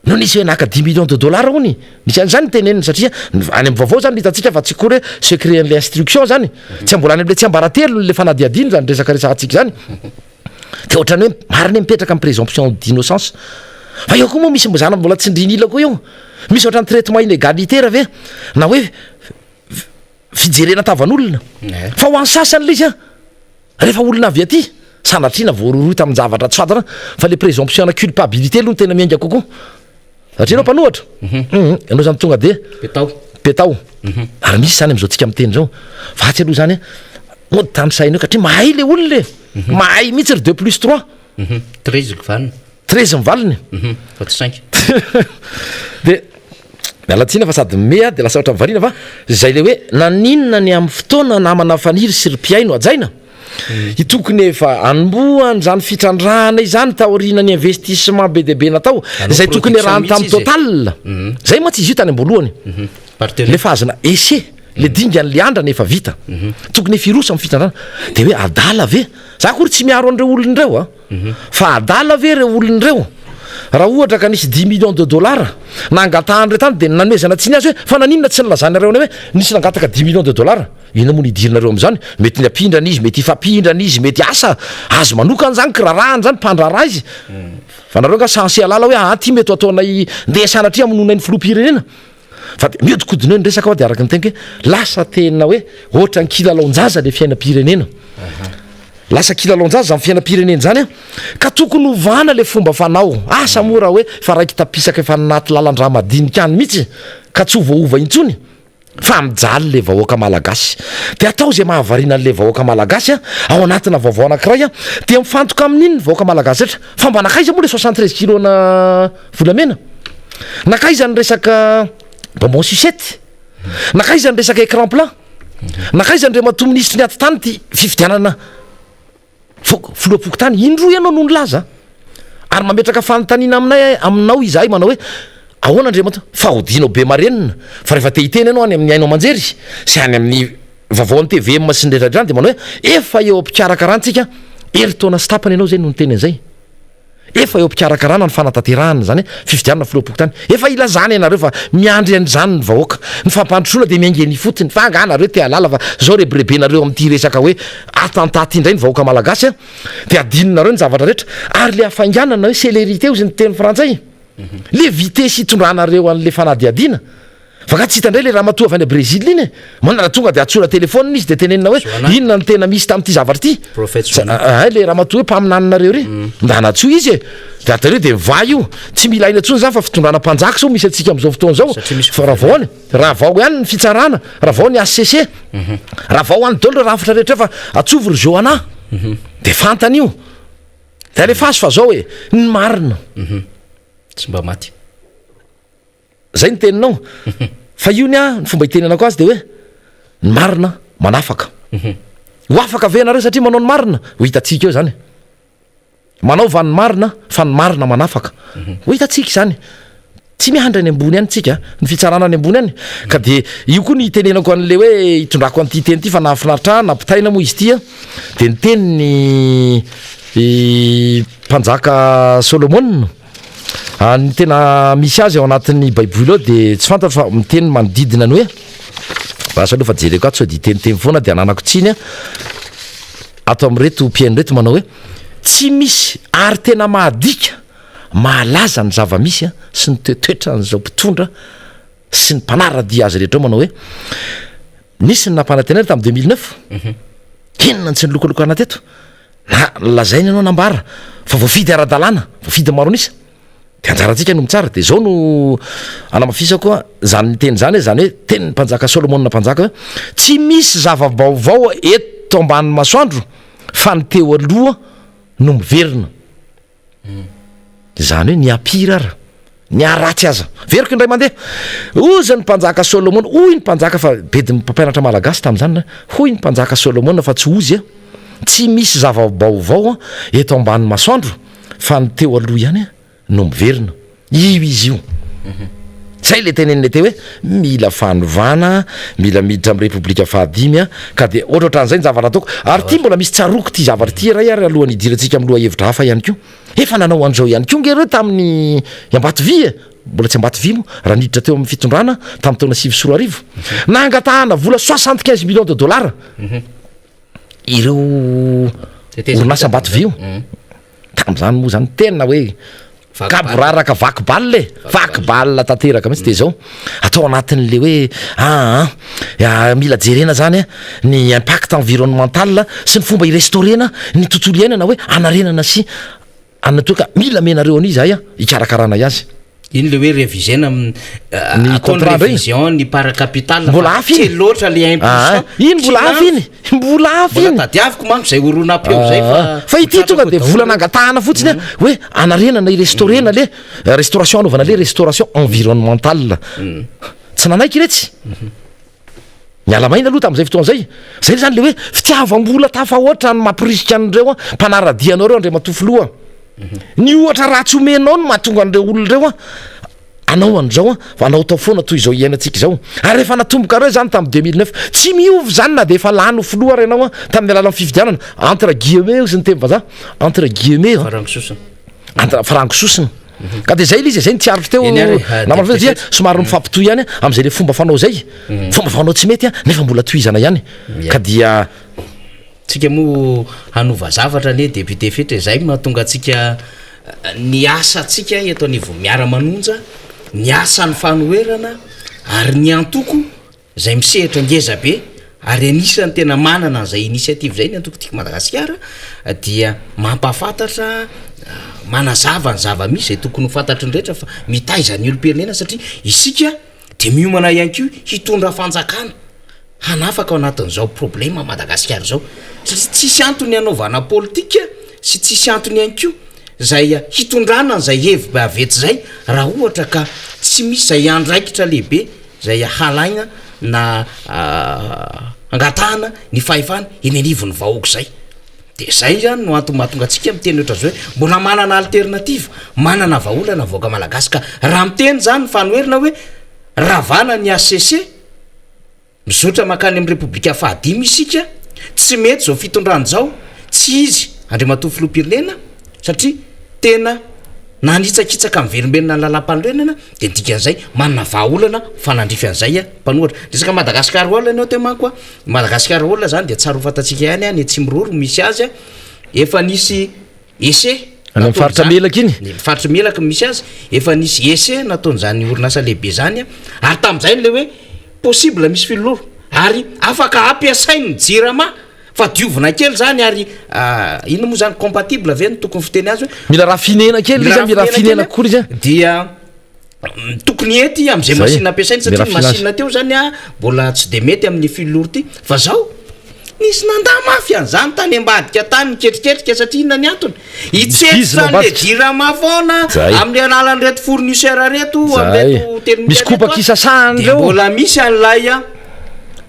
no nisy hoe naka 10 millions de dollars hony nisy an'izany teneniny satria any amin'ny vaovao zany hitatsika fa tsy kory hoe secret an'le instruction zany tsy ambolany am'le tsy ambaratelo le fanadiadiany zany resaka resakantsika zany de ohatrany hoe mariny mipetraka amin'ny présomption d'innocence fa eo koa moa misy mbozana mbola tsindrinila koa io misy ohatrany traitement inégalitaire ve na hoe fijerena tavan'olona fa ho any sasany le izy a rehefa olona avy aty sanatriana voaroroy tamin'ny zavatra tsy fantana fa le présomption na culpabilité aloha no tena miainga kokoa satria anao mpanohatra ianao zany tonga de petao ary misy zany am'izao tsika miteny zao vatsy aloha zany a ody tany saina eo katria mahay le olona le mahay mihitsy ry 2+3 13 mivaliny de mialatsina fa sady mea de lasa ohatra mivarina fa zay le hoe naninona ny amin'ny fotoana namana faniry sy ry mpiaino ajaina itokony efa anomboany zany fitrandrahana izany taorina ny investissement be deabe natao zay tokony rahany tamin'ny total zay moa tsy izy io tany amboalohany lefa azona ese le dingan'le andrana efa vita tokony firosa amin'ny fitrandrahana de hoe adala ve za kory tsy miaro an'ireo olon'ireo a fa adala ve reo olon'ireo raha ohatra ka nisy 10 millions de dollars nangatahany re tany de nanomezana tsy ny azy hoe fa naninona tsy nylazanareo ny hoe nisy nangataka 10 millions de dollars ina moa nidirinareo am'zany mety ny ampindrana izy mety ifapindrana izy mety asa azo manokany zany kirarahany zany mpandraraha izy fa nareo ka sensé alala hoe ty mety ataonay ndeha sanatria aminonay ny filopirenena fa de miodikodina eo ny resaka ao de araky ny tenky hoe lasa tena hoe ohatra ny kilalaonjaza le fiainam-pirenena lasa kilalonjaza amin'ny fiainam-pirenena zany a ka tokony ovana le fomba fanao asa mora hoe fa raiky tapisaka efa naty lalandra madinika any mihitsy ka tsy hovaova intsony fa mijaly le vahoaka malagasy de atao zay mahavarina n'le vahoaka malagasy a ao anatina vaovao anankiray a de mifantoka amin'iny vahoaka malagasy rehetra fa mba nakaiza moa le 73 kilona volamena nakaiza ny resaka bonbon sucette nakaiza ny resaka écran plat nakaiza ny re mato ministre ny aty tany ty fifidianana filoapoko tany indroa ianao no nylaza ary mametraka fanontaniana aminay aminao izahay manao hoe ahoana andriamato fa hodinao be marenina fa rehefa te hiteny ianao any amin'ny ainao manjery sy any amin'ny vavaon'ny TVM sy ny retradrany de manao hoe efa eo am-pikarakarana ery taona sy tapany ianao zay no niteny an'izay efa eo am-pikarakarana ny fanatanterahana zany fifidianana filoapoko tany efa ilazany ianareo fa miandry an'izany ny vahoaka ny fampandrosoana de miaingeny fotiny fa anganareo te alala fa zao rebirebenareo amin'ity resaka hoe atentaty indray ny vahoaka malagasy a de adininareo ny zavatra rehetra ary le afanganana hoe célérité ozy ny teny frantsay le vitesy hitondranareo an'le fanadiadina fa ka tsy hitandray le raha matoa avy any a Brésil iny manana tonga de atsora telefônina izy de tenenina hoe inona ny tena misy tamin'ity zavatra ty le raha matoa hoe mpaminaninareo re ndanatsoa izy e de atareo de va io tsy mila aina tsony zany fa fitondrana mpanjaka sao misy atsika am'izao fotoana zao fa raha vao any raha vao ihany ny fitsarana raha vao ny ACC raha vao any dolo rafitra rehetra fa atsovo ry Joana de fantany io de alefaso fa zao hoe ny marina tsy mba maty zay ny teninao fa io ny a ny fomba hitenenako azy de hoe ny marina manafaka ho afaka venareo satria manao ny marina ho hitatsika eo zany manao va ny marina fa ny marina manafaka ho hitatsika zany tsy miandra any ambony any tsika ny fitsarana any ambony any ka de io koa ny hitenenako an'le hoe hitondrako an'ity teny ty fa nahafinaritra nampitaina moa izy ty a de ny teny ny mpanjaka Solomon ny tena misy azy ao anatin'ny baiboly ao de tsy fantatra fa miteny manodidina ny hoe vasa aloha fa jereko ato sao de teniteny foana de ananako tsiny a ato am'reto mpiaino reto manao hoe tsy misy ary tena mahadika mahalaza ny zava-misy a sy ny toetoetra n'izao mpitondra sy ny mpanaradia azy rehetra ao manao hoe nisy ny nampanantenary tamin'ny 2009 kenona ny tsy nilokalokoana teto na lazainy ianao nambara fa voafidy ara-dalàna voafidy maronisa de anjarantsika no mitsara de zao no anamafisa koa zany ny teny zany hoe zany hoe teny ny mpanjaka Solomon mpanjaka hoe tsy misy zava-baovao eto ambany masoandro fa ny teo aloha no miverina zany hoe ny ampirara ny aratsy aza veriko indray mandeha ozy ny mpanjaka Solomon hoy ny mpanjaka fa bediny mpampianatra malagasy tamin'izany hoy ny mpanjaka Solomon fa tsy ozy a tsy misy zava-baovao eto ambany masoandro fa ny teo aloha ihany a no miverina io izy io zay le tenenina te hoe mila fanovana mila miditra amin'ny repoblika fahadimy a ka de ohatraohatran'izay ny zavatra ataoko ary ty mbola misy tsaroko ty zavatra ty ray ary alohan'ny idirantsika amin'ny loha hevitra hafa ihany koa efa nanao an'izao ihany koa ngereo tamin'ny Ambatovy e mbola tsy Ambatovy mo raha niditra teo amin'ny fitondrana tamin'ny taona 2024 nangatahana vola 75 millions de dollars ireo orinasa Ambatovy io tamin'izany moa zany tena hoe kaboraraka vakibal vakibal tanteraka mihitsy de zao atao anatin'le hoe mila jerena zany ny impact environnemental sy ny fomba irestaurena ny tontolo iainana hoe anarenana sy anatoka mila menareo ani zay ikarakarana iazy iny le hoe révisena ny contrat révision ny paracapital mbola afy iny loatra le iny mbola afy iny tadiaviko manko zay orona-peo zay fa ity tonga de volana angatahana fotsiny hoe anarenana irestaurena le restauration anaovana le restauration environnementale tsy nanaiky iretsy mialamaina aloha tam'izay fotoan'zay zay zany le hoe fitiavam-bola tafahoatra ny mampirisika an'ireo mpanaradianao reo andre matofoloha ny ohatra raha tsy omenao no mahatonga an'ireo olon'ireo anao an'izao fa anao tao foana toy izao iainantsika izao ary rehefa natomboka reo zany tamin'ny 2009 tsy miovy zany na de efa lany foloha renao tamin'ny alalan'ny fividianana entre guillemets sy ny teny vazaha entre guillemets entre frankososina ka de zay izy zay nitiarotro teo namana dia somary mifampitoy ihany am'izay le fomba fanao zay fomba fanao tsy mety nefa mbola tohizana ihany ka dia tsika moa hanova zavatra ne député fetra zay mahatonga atsika ny asa atsika eto anivo miara-manonja ny asa ny fanoerana ary ny antoko zay misehatra ngeza be ary anisany tena manana an'izay initiative zay ny antoko tiako Madagasikara dia mampafantatra manazava ny zava-misy zay tokony ho fantatry ny rehetra fa mitaiza ny olo-pirenena satria isika de miomana ihany ko hitondra fanjakana hanafaka ao anatin'izao problema Madagasikara zao satria tsisy antony anaovana politika sy tsisy antony ihany ko zay hitondrana n'izay hevy bavety zay raha ohatra ka tsy misy zay andraikitra lehibe zay halaigna na angatahana ny fahefana eny anivon'ny vahoaka zay de zay zany no antomahatonga atsika miteny ohatra zao hoe mbola manana alternative manana vahaolana voaka malagasy ka raha miteny zany ny fanoherina hoe ravana ny ACC mizotra makany amin'ny repoblika fahadimy isika tsy mety zao fitondrana zao tsy izy Andriamatoa filoham-pirenena satria tena nanitsakitsaka amin'ny velombelona ny lalam-panorenana de dikan'izay manana vahaolana fanandrify an'izay mpanohatra resaka Madagasikara olona anao te manko Madagasikara olona zany de tsara ho fantatsika ihany ny Tsimororo misy azy efa nisy essai ny faritra melaka iny ny faritra melaka misy azy efa nisy essai nataon'izany orinasa lehibe zany ary tamin'izay le hoe possible misy filoloro ary afaka ampiasainy ny jirama fa diovina kely zany ary ino moa zany compatible avy ny tokony fiteny azy mila rafinena kely izy mila rafinena kokory izy dia tokony ety am'izay machine ampiasainy satria ny machine teo zany mbola tsy de mety amin'ny filoloro ty fa zao nisy nandà mafy an'izany tany ambadika tany miketriketrika satria inona ny antony itsetrany le jirama foana amin'ny alalan'reto fournisseur reto amreto teny misy kopaka isasahany reo mbola misy an'lay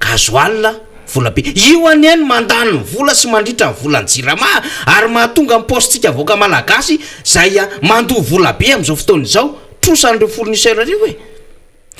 gasoil vola be io any eny mandany ny vola sy mandritra ny vola ny jirama ary mahatonga ny postsika voaka malagasy zay mandoa vola be am'izao fotoana izao trosan'ireo fournisseur reo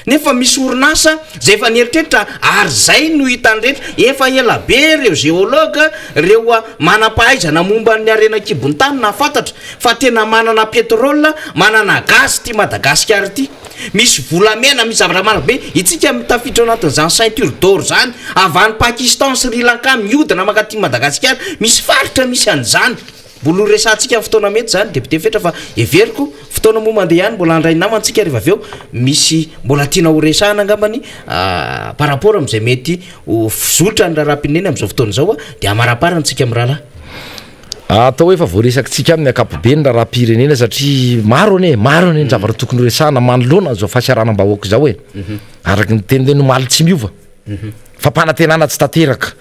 nefa misy orinasa zay efa nieritreritra ary zay no hitandretra efa ela be reo géologue reo manam-pahaizana momba ny arena-kibony tany na fantatra fa tena manana pétrole manana gaz ty Madagasikara ty misy volamena misy zavatra maro be itsika mitafitra anatin'izany ceinture d'or zany avany Pakistan Sri Lanka miodina makaty Madagasikara misy faritra misy an'izany mbola resantsika fotoana mety zany député fetra fa everiko fotoana moa mandeha ihany mbola andray namantsika rehefa aveo misy mbola tiana ho resahana angambany par rapport am'izay mety zolotra ny raharapineny am'izao fotoana zao de amaraparantsika amin'ny rahalahy atao hoe efa voaresakitsika amin'ny akapobeny raharam-pirenena satria maro ane ny zavatra tokony resahana manoloana zao fahasiaranam-bahoaka zao araky ny teny no maly tsy miova fampanantenana tsy tanteraka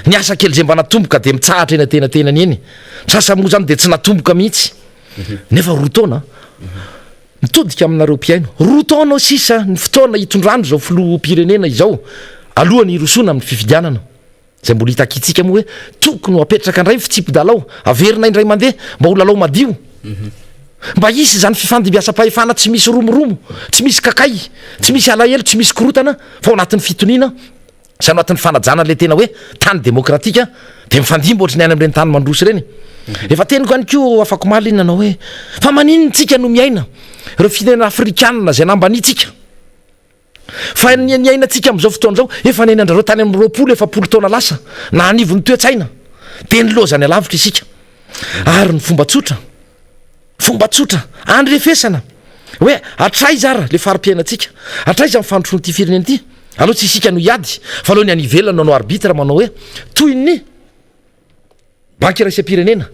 ny asa kely zay mba natomboka de mitsahatra eny atenatenany eny sasa moa zany de tsy natomboka mihitsy nefa roa taona mitodika aminareo mpiaino roa taona sisa ny fotoana hitondrano zao filoham-pirenena izao alohany irosona amin'ny fifidianana zay mbola hitakitsika moa hoe tokony ho apetraka indray fitsipy-dalao averina indray mandeha mba ho lalao madio mba isy zany fifandimbiasa-pahefana tsy misy romoromo tsy misy kakay tsy misy alahelo tsy misy korotana fa ao anatin'ny fitoniana sy anatin'ny fanajana le tena hoe tany demokratika de mifandimba ohatry ny any am'ireny tany mandrosy reny efa teniko any ko afako maly iny nanao hoe fa maninontsika no miaina reo firenena afrikanina zay nambanitsika fa ny ainatsika am'izao fotoana zao efa neny andrareo tany amin'ny roapolo efapolo taona lasa na anivon'ny toetsaina de ny lozany alavitra isika ary ny fomba tsotra fomba tsotra andrefesana hoe atray zara le farim-piainatsika atray za mifandrotrony ty firenena ty aloha tsy isika no iady fa aloha ny any ivelona nanao arbitra manao hoe toy ny banky raisam-pirenena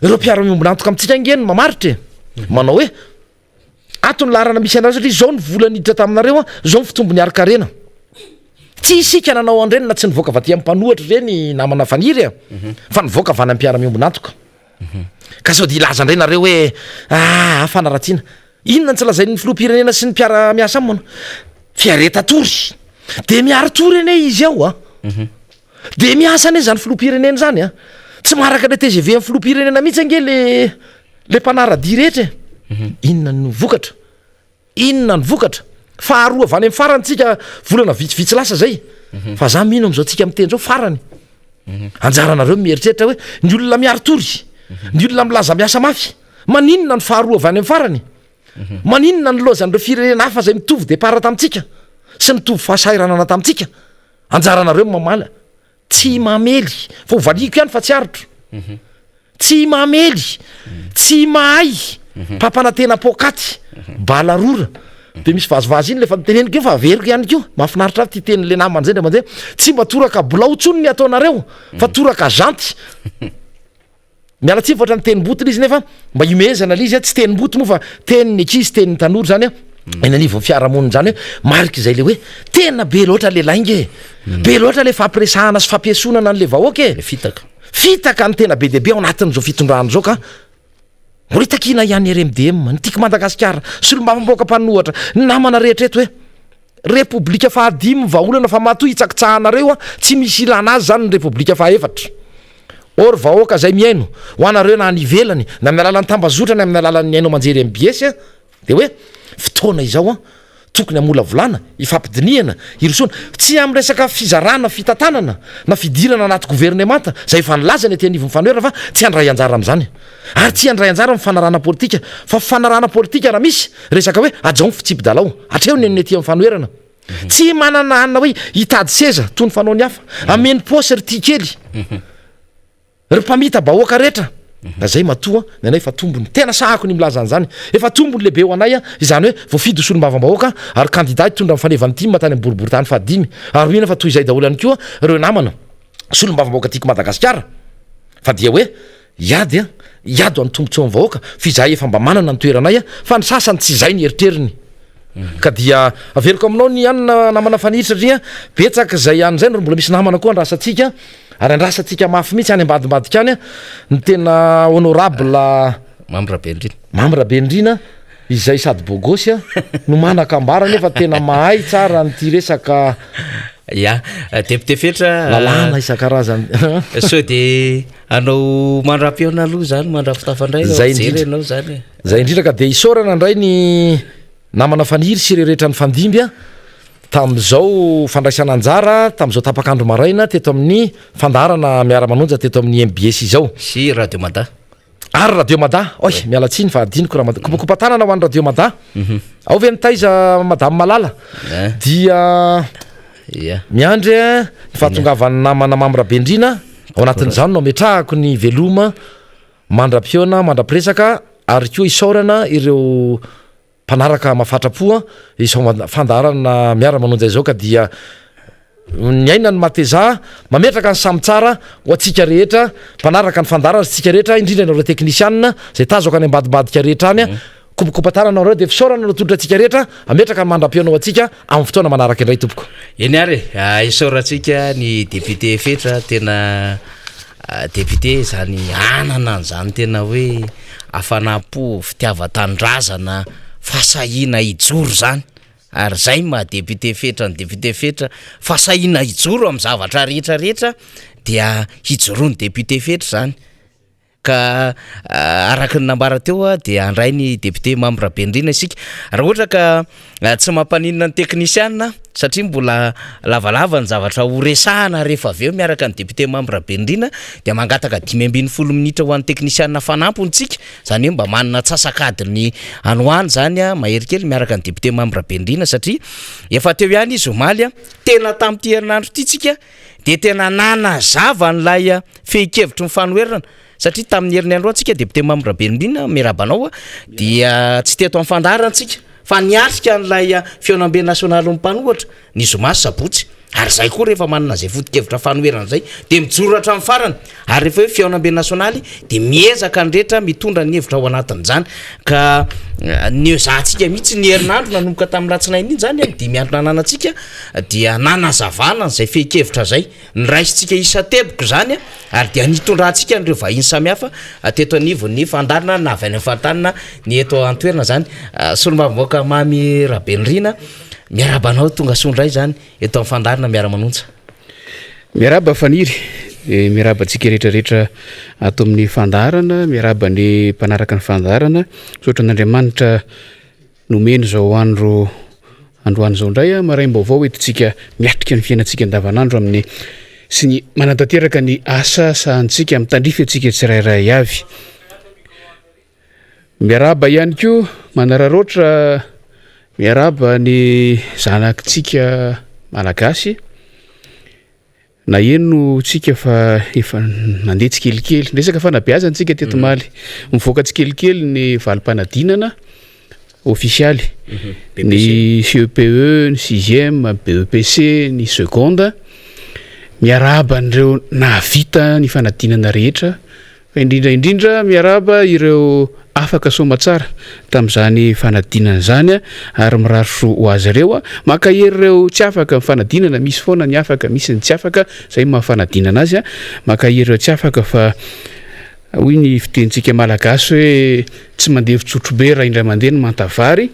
ireo mpiara-miombonantoka amintsika ngeny mamaritra manao hoe ato ny larana misy anareo satria zao ny vola niditra taminareo zao ny fitombony arikarena tsy isika nanao andreny na tsy nivoaka vaty amin'ny mpanohatra reny namana faniry fa nivoaka vany am-piara-miombonantoka ka sao de ilaza ndray nareo hoe afanaratsiana inona ny tsy lazain'ny filoham-pirenena sy ny mpiara-miasa aminy mana fiareta-tory de miaro tory ene izy ao de miasa ane zany filoham-pirenena zany tsy maraka le TGV amin'ny filoham-pirenena mihitsy ange le mpanaradi rehetra inona ny vokatra inona ny vokatra faharoa avany amin'ny farantsika volana vitsivitsy lasa zay fa za mino am'izao tsika miteny zao farany anjaranareo mieritreritra hoe ny olona miaro tory ny olona milaza miasa mafy maninona ny faharoa avany amin'ny farany maninona ny lozan'ireo firenena hafa zay mitovy depara tamintsika sy mitovy fahasairanana tamintsika anjaranareo mamala tsy mamely fa hovaliko ihany fa tsy arotro tsy mamely tsy mahay mpampanatena pokaty balarora de misy vazovazy iny le fa miteneniko io fa averiko ihany keo mahafinaritra ty tenyle namany zay ndra mandeha tsy mba toraka bolao tsony ny ataonareo fa toraka janty miala tsy foatra ny tenim-botona izy nefa mba imezana le izy tsy tenim-boto moa fa teniny akizy tenin'ny tanora zany enanivo fiarahamoniny zany hoe mariky zay le hoe tena be loatra le lainge be loatra le fampiresahana sy fampiasonana an'le vahoaka fitaka ny tena be deabe ao anatin'zao fitondrano zao ka moritakina ihany RMDM ny tiako Madagasikara sy olo-mavamboaka mpanohatra namana rehetreto hoe repoblika fahadimy vaolana fa matoy hitsakitsahanareo tsy misy ilana azy zany ny repoblika fahaefatra or vahoaka zay miaino ho anareo na anivelany na amin'ny alalan'ny tambazotra na amin'ny alalan'ny aino manjery MBS de hoe fotoana izao tokony amola volana ifampidiniana irosona tsy amin'ny resaka fizarana fitantanana na fidirana anaty gouvernemanta zay efa nilaza ny atianivo mifanoera fa tsy handray anjara am'zany ary tsy handray anjara mifanarana politika fa fifanarana politika raha misy resaka hoe ajao ny fitsipidalao atreo ny aty mifanoerana tsy manana anina hoe hitady seza toy ny fanao ny hafa ameny posy ry ty kely ry mpamita bahoaka rehetra da zay matoa ny anay efa tombony tena sahako ny milaza an'izany efa tombony lehibe ho anay izany hoe voafidy solom-bavambahoaka ary candidat tondra mifanevany timy matany amin'ny boriboritany fahadimy ary ina fa toy izay daholo ihany koa reo namana solom-bavambahoaka tiako Madagasikara fa dia hoe iady iady ho an'ny tombontsoa amin'ny vahoaka fizay efa mba manana ny toeranay fa ny sasany tsy izay ny eritreriny ka dia averiko aminao ny anina namana fanihitra satria betsaka zay an'izay no mbola misy namana koa andrasantsika ary andrasantsika mafy mihitsy any ambadimbadika any ny tena honorable Mambrabendrina izay sady bogosy no manakambara nefa tena mahay tsara nyty resaka député fetra lalàna isan-karazany so de anao mandra-piona aloha zany mandra-fitafandray zay indrindra ka de isorana ndray ny namana faniry sy reheretra ny fandimby tam'izao fandraisana anjara tam'izao tapakandro maraina teto amin'ny fandarana miara-manonja teto amin'ny MBS izao sy radio mada ary radio mada oy miala tsiny fa adiniko raha kopakopatanana ho an'ny radio mada ao ve nitaiza madame malala dia miandry ny fahatongavany namana Mambrabendrina ao anatin'izany no ametrahako ny veloma mandra-piona mandra-piresaka ary koa isaorana ireo mpanaraka mafatrapoa isao fandarana miara-manonja izao ka dia ny aina ny mateza mametraka ny samy tsara ho atsika rehetra mpanaraka ny fandarana tsika rehetra indrindra nareo teknisianina zay tazoka any ambadibadika rehetra any kopakopatanana reo de fisaorana no toditra atsika rehetra ametraka ny mandra-piona ho atsika amin'ny fotoana manaraka indray tompoko eny ary isaorantsika ny député fetra tena député zany anana an'izany tena hoe afanapo fitiava-tanindrazana fasahina ijoro zany ary zay ma député fetra ny député fetra fasahina ijoro amin'ny zavatra rehetrarehetra dia hijoroany député fetra zany ka araka ny nambara teo dia andray ny député Mambrabendrina isika raha ohatra ka tsy mampaninona ny teknisianina satria mbola lavalava ny zavatra horesahana rehefa aveo miaraka ny député Mambrabendrina dia mangataka 5-20 minitra ho an'ny teknisianina fanamponytsika zany hoe mba manana tsasakadiny anoany zany maherikely miaraka ny député Mambrabendrina satria efa teo ihany izy omaly tena tamin'ity herinandro ity tsika de tena nanazava n'lay fehikevitry ny fanoherana satria tamin'ny herin'ny andro antsika député Mamirabenirina miarabanao dia tsy teto amin'ny fandarantsika fa niarika n'lay fiaonambe nasionaly mpanohatra ny zomasy sabotsy ary zay koa rehefa manana zay fotikevitra fanoerana zay de mijoratra amin'ny farany ary rehefa hoe fiaonambe nasionaly de miezaka nyrehetra mitondra ny hevitra ao anatin'izany ka ny zahantsika mihitsy ny herinandro nanomboka tamin'ny latsinainy iny zany de miandro nananantsika dia nanazavana zay fehikevitra zay ny raisitsika isateboko zany ary dia nitondrantsika n'ireo vahiny samihafa teto anivon'ny fandarina na avy any fatanina ny eto antoerana zany solombamoaka mamy Rabenirina miarabanao tonga sondray zany eto amin'ny fandarina miara-manonja miaraba faniry miarabantsika rehetrarehetra ato amin'ny fandarana miaraba ny mpanaraka ny fandarana sotra n'Andriamanitra nomeny zao androany zao ndray maraimbo avao etintsika miatrika ny fiainantsika andavanandro amin'ny sy ny manantanteraka ny asa sahantsika mitandrify atsika tsirairay avy miaraba ihany koa manararoatra miaraba ny zanakitsika malagasy na eno tsika fa efa nandeha tsikelikely resaka fanabeazantsika teto maly mivoaka tsikelikely ny valim-panadinana officialy ny CEPE ny 6e BEPC ny seconde miaraba n'ireo nahavita ny fanadinana rehetra fa indrindraindrindra miaraba ireo afaka soma tsara tamin'izany fanadinana zany ary miraroso ho azy ireo makahery ireo tsy afaka fanadinana misy foana ny afaka misy ny tsy afaka zay mahafanadinana azy makahery ireo tsy afaka fa hoy ny fitentsika malagasy hoe tsy mandeha fitsotro be raha indray mandeha ny mantavary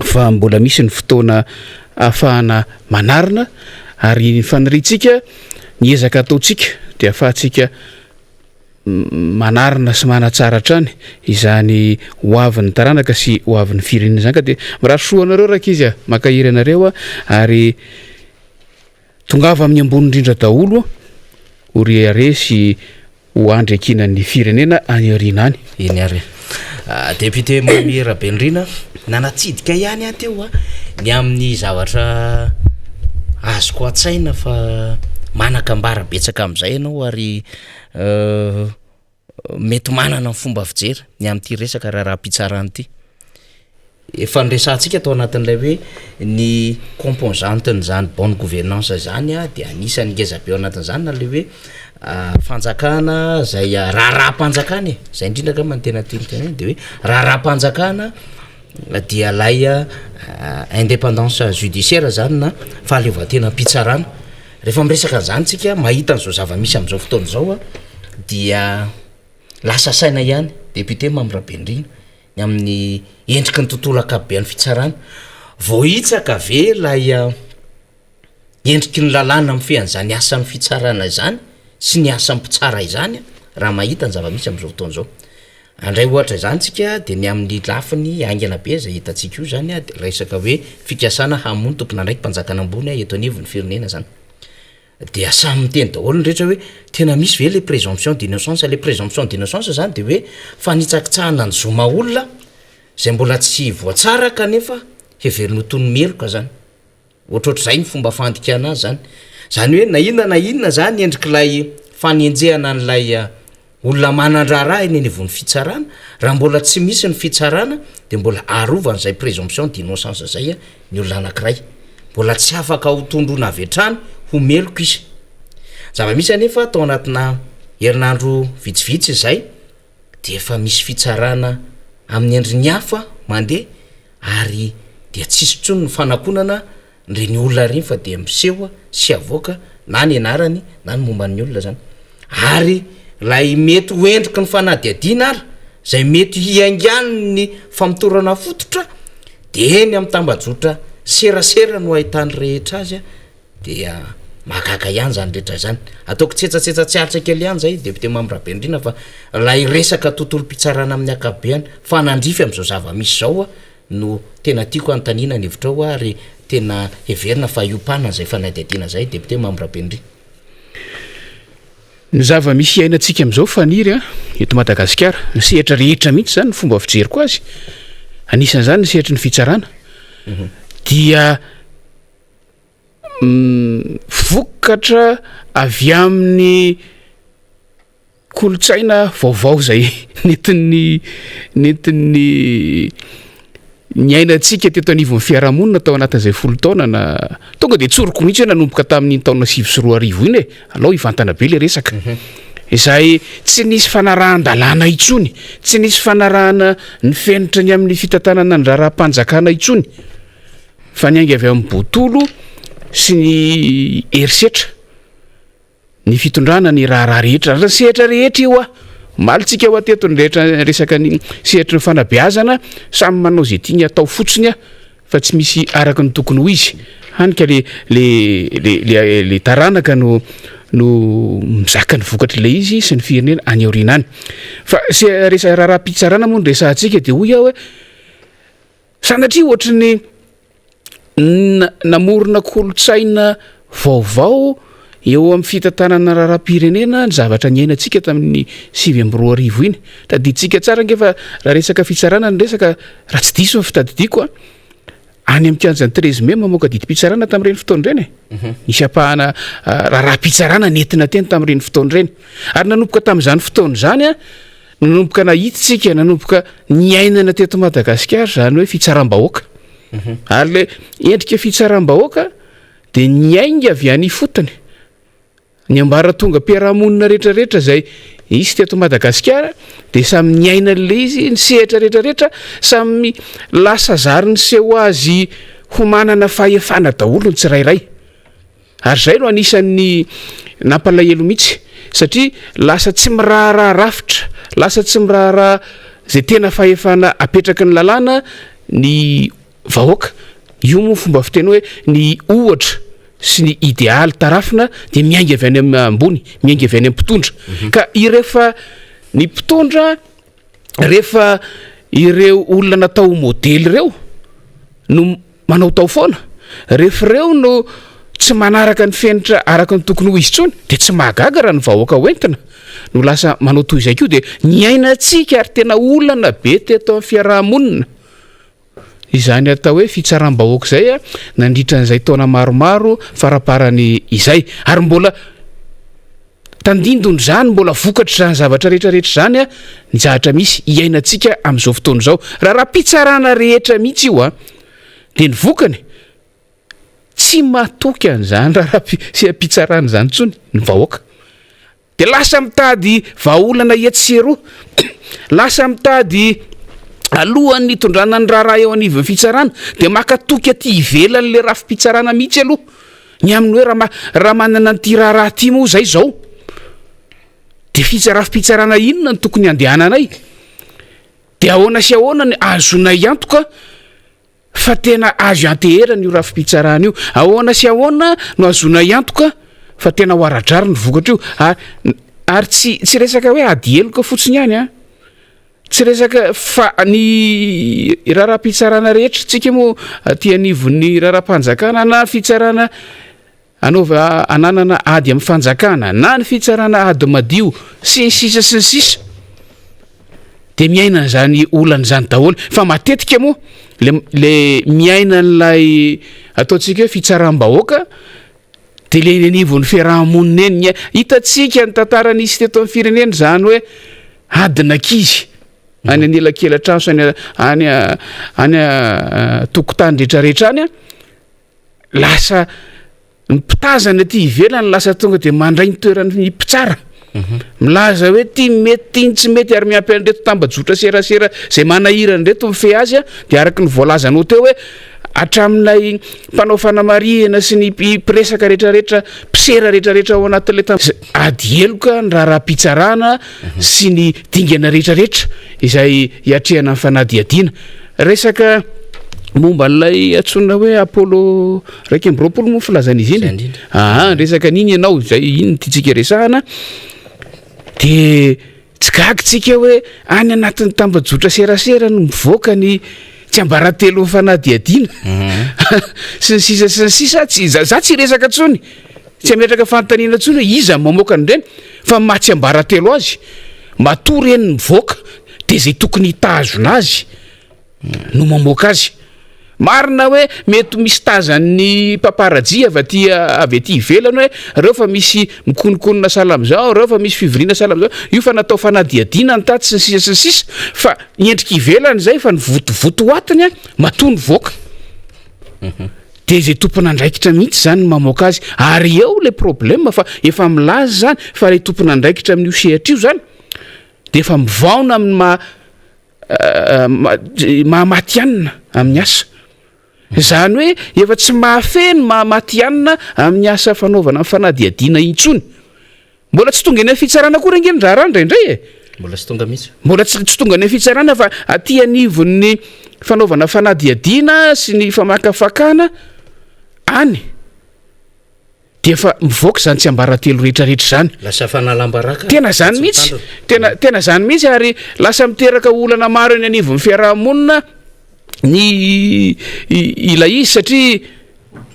fa mbola misy ny fotoana ahafahana manarina ary ny faniritsika ny ezaka ataotsika dia ahafahantsika manarina sy manatsara hatrany izany hoavin'ny taranaka sy hoavin'ny firenena zany ka de mirarosoa anareo raka izy makahiry anareo ary tongava amin'ny ambony indrindra daholo ory are sy ho andrekinan'ny firenena any arina any eny ary député Mamy Rabenirina nanatsidika ihany teo ny amin'ny zavatra azoko atsaina fa manakambara betsaka amin'izay ianao ary mety manana ny fomba fijery ny amin'ity resaka raha-pitsarany ity efa nyresantsika tao anatin'ilay hoe ny composanteny zany bonne gouvernance zany dia anisany ngezabe ao anatin'izany na le hoe fanjakana zay raha-raha-panjakana zay indrindra ka mantena teny de hoe raha-raha-panjakana dia lay indépendance judiciaire zany na fahaleovantena pitsarana rehefa miresaka an'izany tsika mahita n'izao zava-misy amin'izao fotoana zao dia lasa saina ihany député Mamy Rabenirina ny amin'ny endriky ny tontolo akabean'ny fitsarana voahitsaka ve lay endriky ny lalàna amin'ny fean'izany asan'ny fitsarana izany sy ny asan'ny mpitsara izany raha mahita ny zava-misy amin'izao fotoana zao andray ohatra izany tsika de ny amin'ny lafiny aingana be zay hitantsika io zany de resaka hoe fikasana hamono tompona andraiky mpanjakana ambony eto anivon'ny firenena zany de samy miteny daholo ny rehetra hoe tena misy ve le présomption d'innocence le présomption d'innocence zany de hoe fanitsakitsahana ny zoma olona zay mbola tsy voatsara kanefa heverino tony meloka zany ohatrohatr'izay ny fomba fandikana azy zany hoe na inona zany endrik'ilay fanenjehana n'lay olona manandraraha eny anivon'ny fitsarana raha mbola tsy misy ny fitsarana de mbola arovan'izay présomption d'innocence zay ny olona anankiray mbola tsy afaka ho tondrona avy hatrany ho meloko izy zava-misy anefa tao anatina herinandro vitsivitsy zay de efa misy fitsarana amin'ny endriny hafa mandeha ary dia tsisy tsony ny fanakonana nireny olona reny fa de miseho sy avoaka na ny anarany na ny momban'ny olona zany ary lay mety hoendriky ny fanadiadiana ary zay mety hiaingany ny famotorana fototra de eny amin'ny tambajotra serasera no ahitany rehetra azy dia mahagaga ihany zany rehetra zany ataoko tsetsasetsa tsy aritra kely ihany zay député Mamy Rabenirina fa lay resaka tontolo mpitsarana amin'ny akabeany fanandrify amin'izao zava-misy zao no tena tiako antanina ny hevitra ao ary tena heverina fa iopana zay fanadiadiana zay député Mamy Rabenirina ny zava-misy iainantsika amin'izao faniry eto Madagasikara ny sehatra rehetra mihitsy zany ny fomba fijeriko azy anisan'izany ny sehatry ny fitsarana dia vokatra avy amin'ny kolotsaina vaovao zay nentin'ny ny ainatsika teto anivon'ny fiarahamonina tao anatin'izay 10 taona na tonga de tsoroko mihitsy hoe nanomboka tamin'ny taona 2024 iny e alao ivantana be le resaka izay tsy nisy fanarahan-dalàna itsony tsy nisy fanarahana ny fenitra ny amin'ny fitantanana ny raharam-panjakana itsony fa ny ainga avy amin'ny botolo sy ny herisetra ny fitondrana ny raharaha rehetra raha sehatra rehetra io a malitsika ho ateto ny rehetra resaka ny sehatra ny fanabeazana samy manao zay tiany atao fotsiny a fa tsy misy araka ny tokony ho izy hanika le taranaka no mizaka ny vokatra le izy sy ny firenena any aoriana any fa resa raharaham-pitsarana moa ny resahantsika de hoy aho hoe sanatria ohatry ny namorona kolotsaina vaovao eo amin'ny fitantanana raharam-pirenena ny zavatra ny ainatsika tamin'ny 2024 iny tadiditsika tsara ngefa raha resaka fitsarana ny resaka raha tsy diso ny fitadidiako any amin'ny kianjan'ny 13 mai mamoaka didim-pitsarana tamin'ireny fotoan'ireny nisy apahana raharaham-pitsarana nentina teny tamin'ireny fotoan'ireny ary nanomboka tamin'izany fotoan'izany a nanomboka nahititsika nanomboka ny ainana teto Madagasikara zany hoe fitsaram-bahoaka ary le endrika fitsaram-bahoaka de ny ainga avy any fotony ny ambara tonga mpiarahamonina rehetrarehetra zay isy teto Madagasikara de samy ny aina le izy ny sehatra rehetrarehetra samy lasa zary ny seho azy ho manana fahefana daholo ny tsirairay ary zay no anisan'ny nampalahelo mihitsy satria lasa tsy miraharaha rafitra lasa tsy miraharaha zay tena fahefana apetraka ny lalàna ny vahoaka io moa fomba fiteny hoe ny ohatra sy ny idéal tarafina de miainga avy any ambony miainga avy any amin'ny mpitondra ka irehefa ny mpitondra rehefa ireo olona natao modely reo no manao tao foana rehefa reo no tsy manaraka ny fenitra araka ny tokony ho izy tsony de tsy mahagaga raha ny vahoaka hoentina no lasa manao toy izay keo de ny ainatsika ary tena olana be teto amin'ny fiarahamonina izany atao hoe fitsaram-bahoaka zay a nandritran'izay taona maromaro faraparany izay ary mbola tandindony zany mbola vokatra zany zavatra rehetrarehetra zany a ny zavatra misy iainantsika amin'izao fotoana izao raha-pitsarana rehetra mihitsy io a de ny vokany tsy matoky an'izany raha-pitsarana zany tsony ny vahoaka de lasa mitady vahaolana etsero lasa mitady alohan'ny tondrana ny raharaha eo anivon'ny fitsarana de makatoky aty ivelan'le rafi-pitsarana mihitsy aloha ny amin'ny hoe raha manana nyty raharaha ty moa zay zao de rafi-pitsarana inona ny tokony andehananay de ahoana sy ahoana ny azonay antoka fa tena azo anteherana io rafi-pitsarana io ahoana sy ahoana no azonay antoka fa tena ho aradrary ny vokatra io ary tsy resaka hoe adieloka fotsiny ihany a tsy resaka fa ny raharaha-pitsarana rehetra tsika moa ty anivon'ny raharaha-panjakana na fitsarana anaova ananana ady amin'ny fanjakana na ny fitsarana ady madio sy ny sisa sy ny sisa de miaina n'zany olana zany daholo fa matetika moa le miaina n'lay ataontsika hoe fitsaram-bahoaka de le anivon'ny fiarahamonina eny hitatsika ny tantaran'isy teto amin'ny firenena zany hoe adinankizy any anelakelatranso any tokotany rehetrarehetra any a lasa mipitazana ty ivelany lasa tonga de mandray ny toeran'ny mpitsara milaza hoe ty mety iny tsy mety ary miampy an'reto tambajotra serasera zay manahirany reto mife azy a de araky ny voalazanao teo hoe atraminay mpanao fanamarihana sy ny mpiresaka rehetrarehetra mpisera rehetrarehetra ao anatin'le adieloka ny raharaha-pitsarana sy ny dingana rehetrarehetra izay hiatrehana ny fanadiadiana resaka momba n'lay atsona hoe apolo raiky ambiroapolo moa filazan'izy iny resaka n'iny ianao zay iny tiatsika resahana de tsy gagitsika hoe any anatin'ny tambajotra serasera no mivoaka ny tsy ambaratelo ny fanadiadiana sy ny sisa sy ny sisa za tsy resaka tsony tsy ametraka fanontaniana tsony hoe iza mamoaka an'ireny fa matsy ambaratelo azy matory eny mivoaka de zay tokony hitazona azy no mamoaka azy marina hoe mety misy tazan'ny paparajia avy aty ivelany hoe reo fa misy mikonokonona salamzao, reo fa misy fivoriana salamzao, io fa natao fanadiadina ny taty sisa fa endrika ivelany zay fa nivotovoto atiny a matony voaka de zay tompona andraikitra mihitsy zany mamoaka azy ary eo le problème fa efa milaza zany fa le tompona andraikitra amin'io sehatra io zany de efa mivaona amin'ny mahamatianina amin'ny asa zany hoe efa tsy mahafeno mahamatianina amin'ny asa fanaovana fanadiadiana intsony mbola tsy tonga any fitsarana koa rengeny raha indraindray mbola tsy tonga mihitsy mbola tsy tonga any fitsarana fa aty anivon'ny fanaovana fanadiadiana sy ny famakafakana any de efa mivoaka zany tsy ambaratelo rehetrarehetra zany lasa fanalambaraka tena zany mihitsy tena zany mihitsy ary lasa miteraka olana maro eny anivon'ny fiarahamonina ny ilay izy satria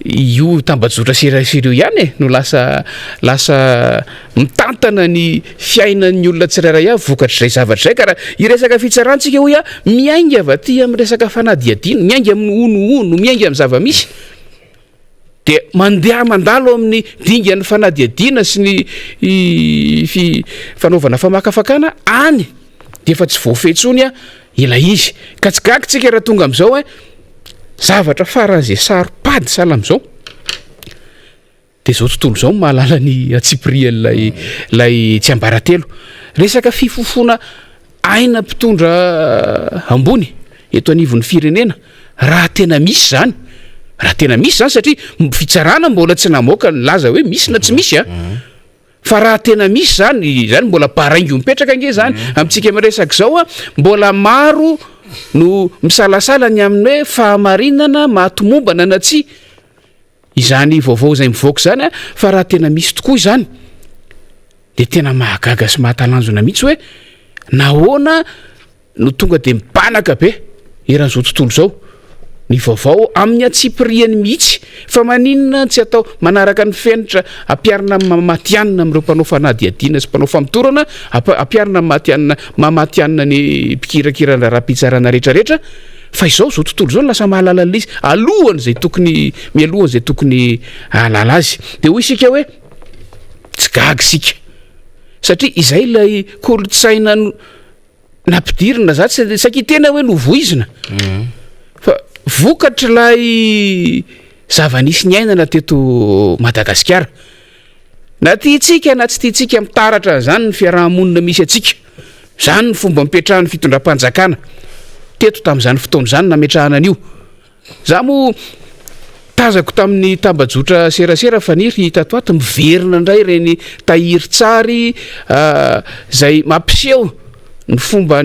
io tambajotra serasireo ihany no lasa mitantana ny fiainan'ny olona tsirairay avy vokatr' zay zavatra zay karaha iresaka fitsarantsika hoe miainga avy aty amin'ny resaka fanadiadiana miainga amin'ny ono miainga amin'ny zavamisy de mandeha mandalo amin'ny dingan'ny fanadiadiana sy ny fanaovana famakafakana any de efa tsy voafetsony ilay izy ka tsy gagitsika raha tonga am'izao zavatra faran'zay saropady sala am'izao de zao tontolo zao mahalala ny atsiprian lay tsy ambaratelo resaka fifofona aina mpitondra ambony eto anivon'ny firenena raha tena misy zany satria fitsarana mbola tsy namoaka laza hoe misy na tsy misy fa raha tena misy zany mbola baraingo mipetraka nge zany amintsika miresaka zao mbola maro no misalasala ny amin'ny hoe fahamarinana mahatomombana na tsy izany vaovao zay mivoaka zany fa raha tena misy tokoa izany de tena mahagaga sy mahatalanjona mihitsy hoe nahoana no tonga de mibanaka be eran'izao tontolo zao ny vaovao amin'ny atsipiriany mihitsy fa maninona tsy atao manaraka ny fenitra ampiarina mamatianina amin'ireo mpanao fanadiadiana sy mpanao famitorana ampiarina mamatianina ny mpikirakirana raha-pitsarana rehetrarehetra fa izao zao tontolo zao lasa mahalala izy alohan'zay tokony alala azy de hoy isika hoe tsy gaga sika satria izay lay kolotsaina nampidirina zaty saky tena hoe novoizina fa vokatra lay zavanisy ny ainana teto Madagasikara na tiatsika na tsy tiatsika mitaratra zany ny fiarahamonina misy atsika zany ny fomba mipetrahan'ny fitondram-panjakana teto tamin'izany fotoana zany nametrahana an'io za mo tazako tamin'ny tambajotra serasera faniry tatoato miverina indray reny tahiry tsary zay mampiseho ny fomba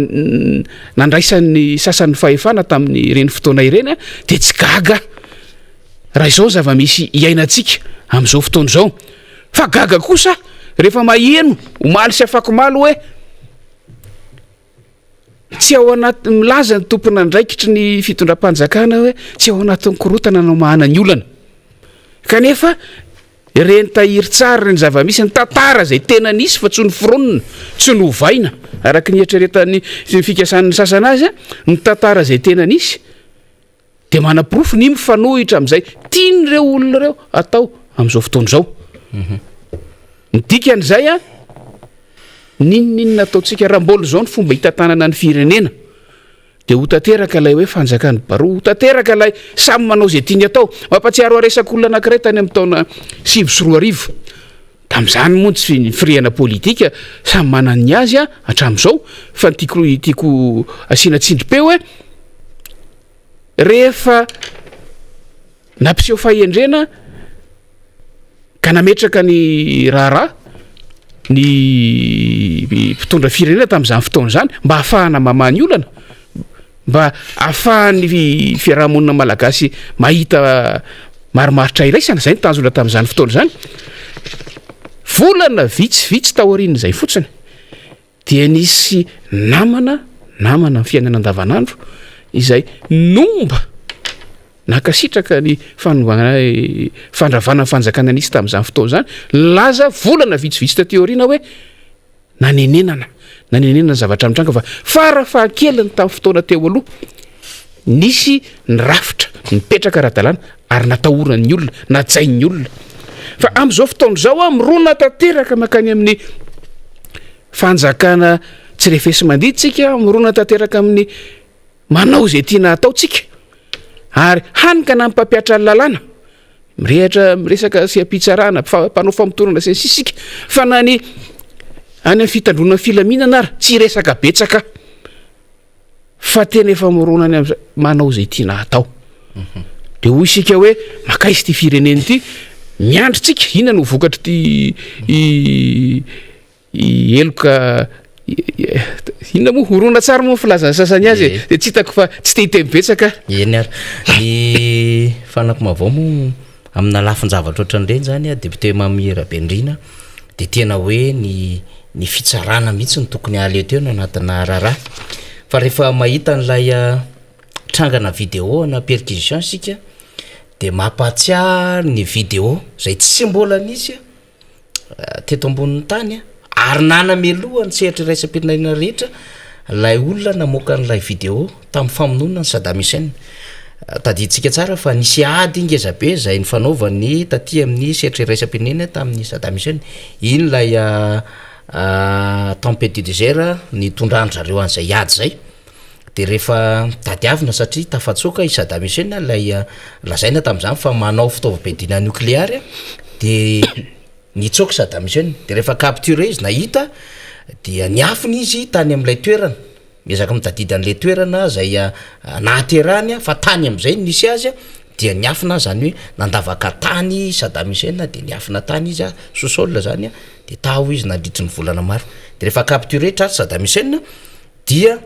nandraisan'ny sasan'ny fahefana tamin'ny reny fotoana ireny de tsy gaga raha izao zava-misy iainantsika amin'izao fotoana izao fa gaga kosa rehefa maheno omaly sy afakomalo hoe tsy ao anaty milaza ny tompona andraikitry ny fitondram-panjakana hoe tsy ao anatin'ny korotana no mahana ny olana kanefa reny tahiry tsara reny zava-misy ny tantara zay tena nisy fa tsy ny fironina tsy ny hovaina araky ny eritreretan'ny fikasan'ny sasana azy ny tantara zay tena nisy de manaprofo ny mifanohitra amin'izay tian'ireo olona reo atao amin'izao fotoana izao ny dikan'izay ninonninona ataontsika raha mbola zao ny fomba hitantanana ny firenena de ho tanteraka lay hoe fanjakany baroa ho tanteraka lay samy manao zay tiany atao mampatsiaro aresaka olona anankiray tany amin'ny taona 2024 tamin'izany moa tsy firihana politika samy manany azy hatramin'izao fa tiako asiana tsindrim-peo hoe rehefa nampiseho fahendrena ka nametraka ny raharaha ny mpitondra firenena tamin'izany fotoana zany mba ahafahana mamany olana mba ahafahan'ny fiarahamonina malagasy mahita marimaritra iraisana zay ny tanjona tamin'izany fotoana zany volana vitsivitsy taoriana zay fotsiny dia nisy namana ny fiainana andavanandro izay nomba nakasitraka ny fandravana fanjakana nisy tamin'izany fotoana zany laza volana vitsivitsy tateoriana hoe nanenenana zavatra mitranga fa farafahakeliny tamin'ny fotoana teo aloha nisy ny rafitra nipetraka ara-dalàna ary natahorany olona natsain'ny olona fa am'izao fotaona zao a mirona tanteraka makany amin'ny fanjakana tsy refesy mandiditsika mirona tanteraka amin'ny manao zay tiana ataotsika ary hanika na mpampiatra ny lalàna mirehatra miresaka sy ampitsarana mpanao famotorana sy ny sisika fa nany any amin'ny fitandrona filaminana ary tsy resaka betsaka fa tena efa moronany am'zay manao zay tiana atao de hoy isika hoe makaizy ty fireneny ity miandritsika inona no vokatra ty eloka inona moa horona tsara moa filazany sasany azy de tsy hitako fa tsy te hitemy betsaka eny ary ny fanako mavao moa amina lafin-javatra ohatran'ireny zany a député Mamy Rabendrina de tena hoe ny fitsarana mihitsy ny tokony ahaleo teo no anatina raharaha fa rehefa mahita n'lay trangana vidéo na perquisition sika de mampatsiary ny vidéo zay tsy mbola nisy teto ambonin'ny tany ary nanamelohany sehatra iraisam-pirenena rehetra lay olona namoaka n'lay vidéo tamin'ny famononana ny Saddam Hussein tadiditsika tsara fa nisy ady ngezabe zay ny fanaovany taty amin'ny sehatra iraisam-pirenena tamin'ny Saddam Hussein iny lay tempête du désert ny tondrandry zareo an'izay ady zay de rehefa tadiavina satria tafatsoka i Saddam Hussein lay lazaina tamin'izany fa manao fitaovam-piadina nucléaire de nitsoka Saddam Hussein de rehefa capturé izy nahita dia niafina izy tany amin'ilay toerana miezaka mitadidy an'lay toerana zay nahaterany fa tany am'izay nisy azy dia niafina zany hoe nandavaka tany Saddam Hussein de niafina tany izy sous-sol zany de taho izy nandritry ny volana maro de rehefa capturé tratsy Saddam Hussein dia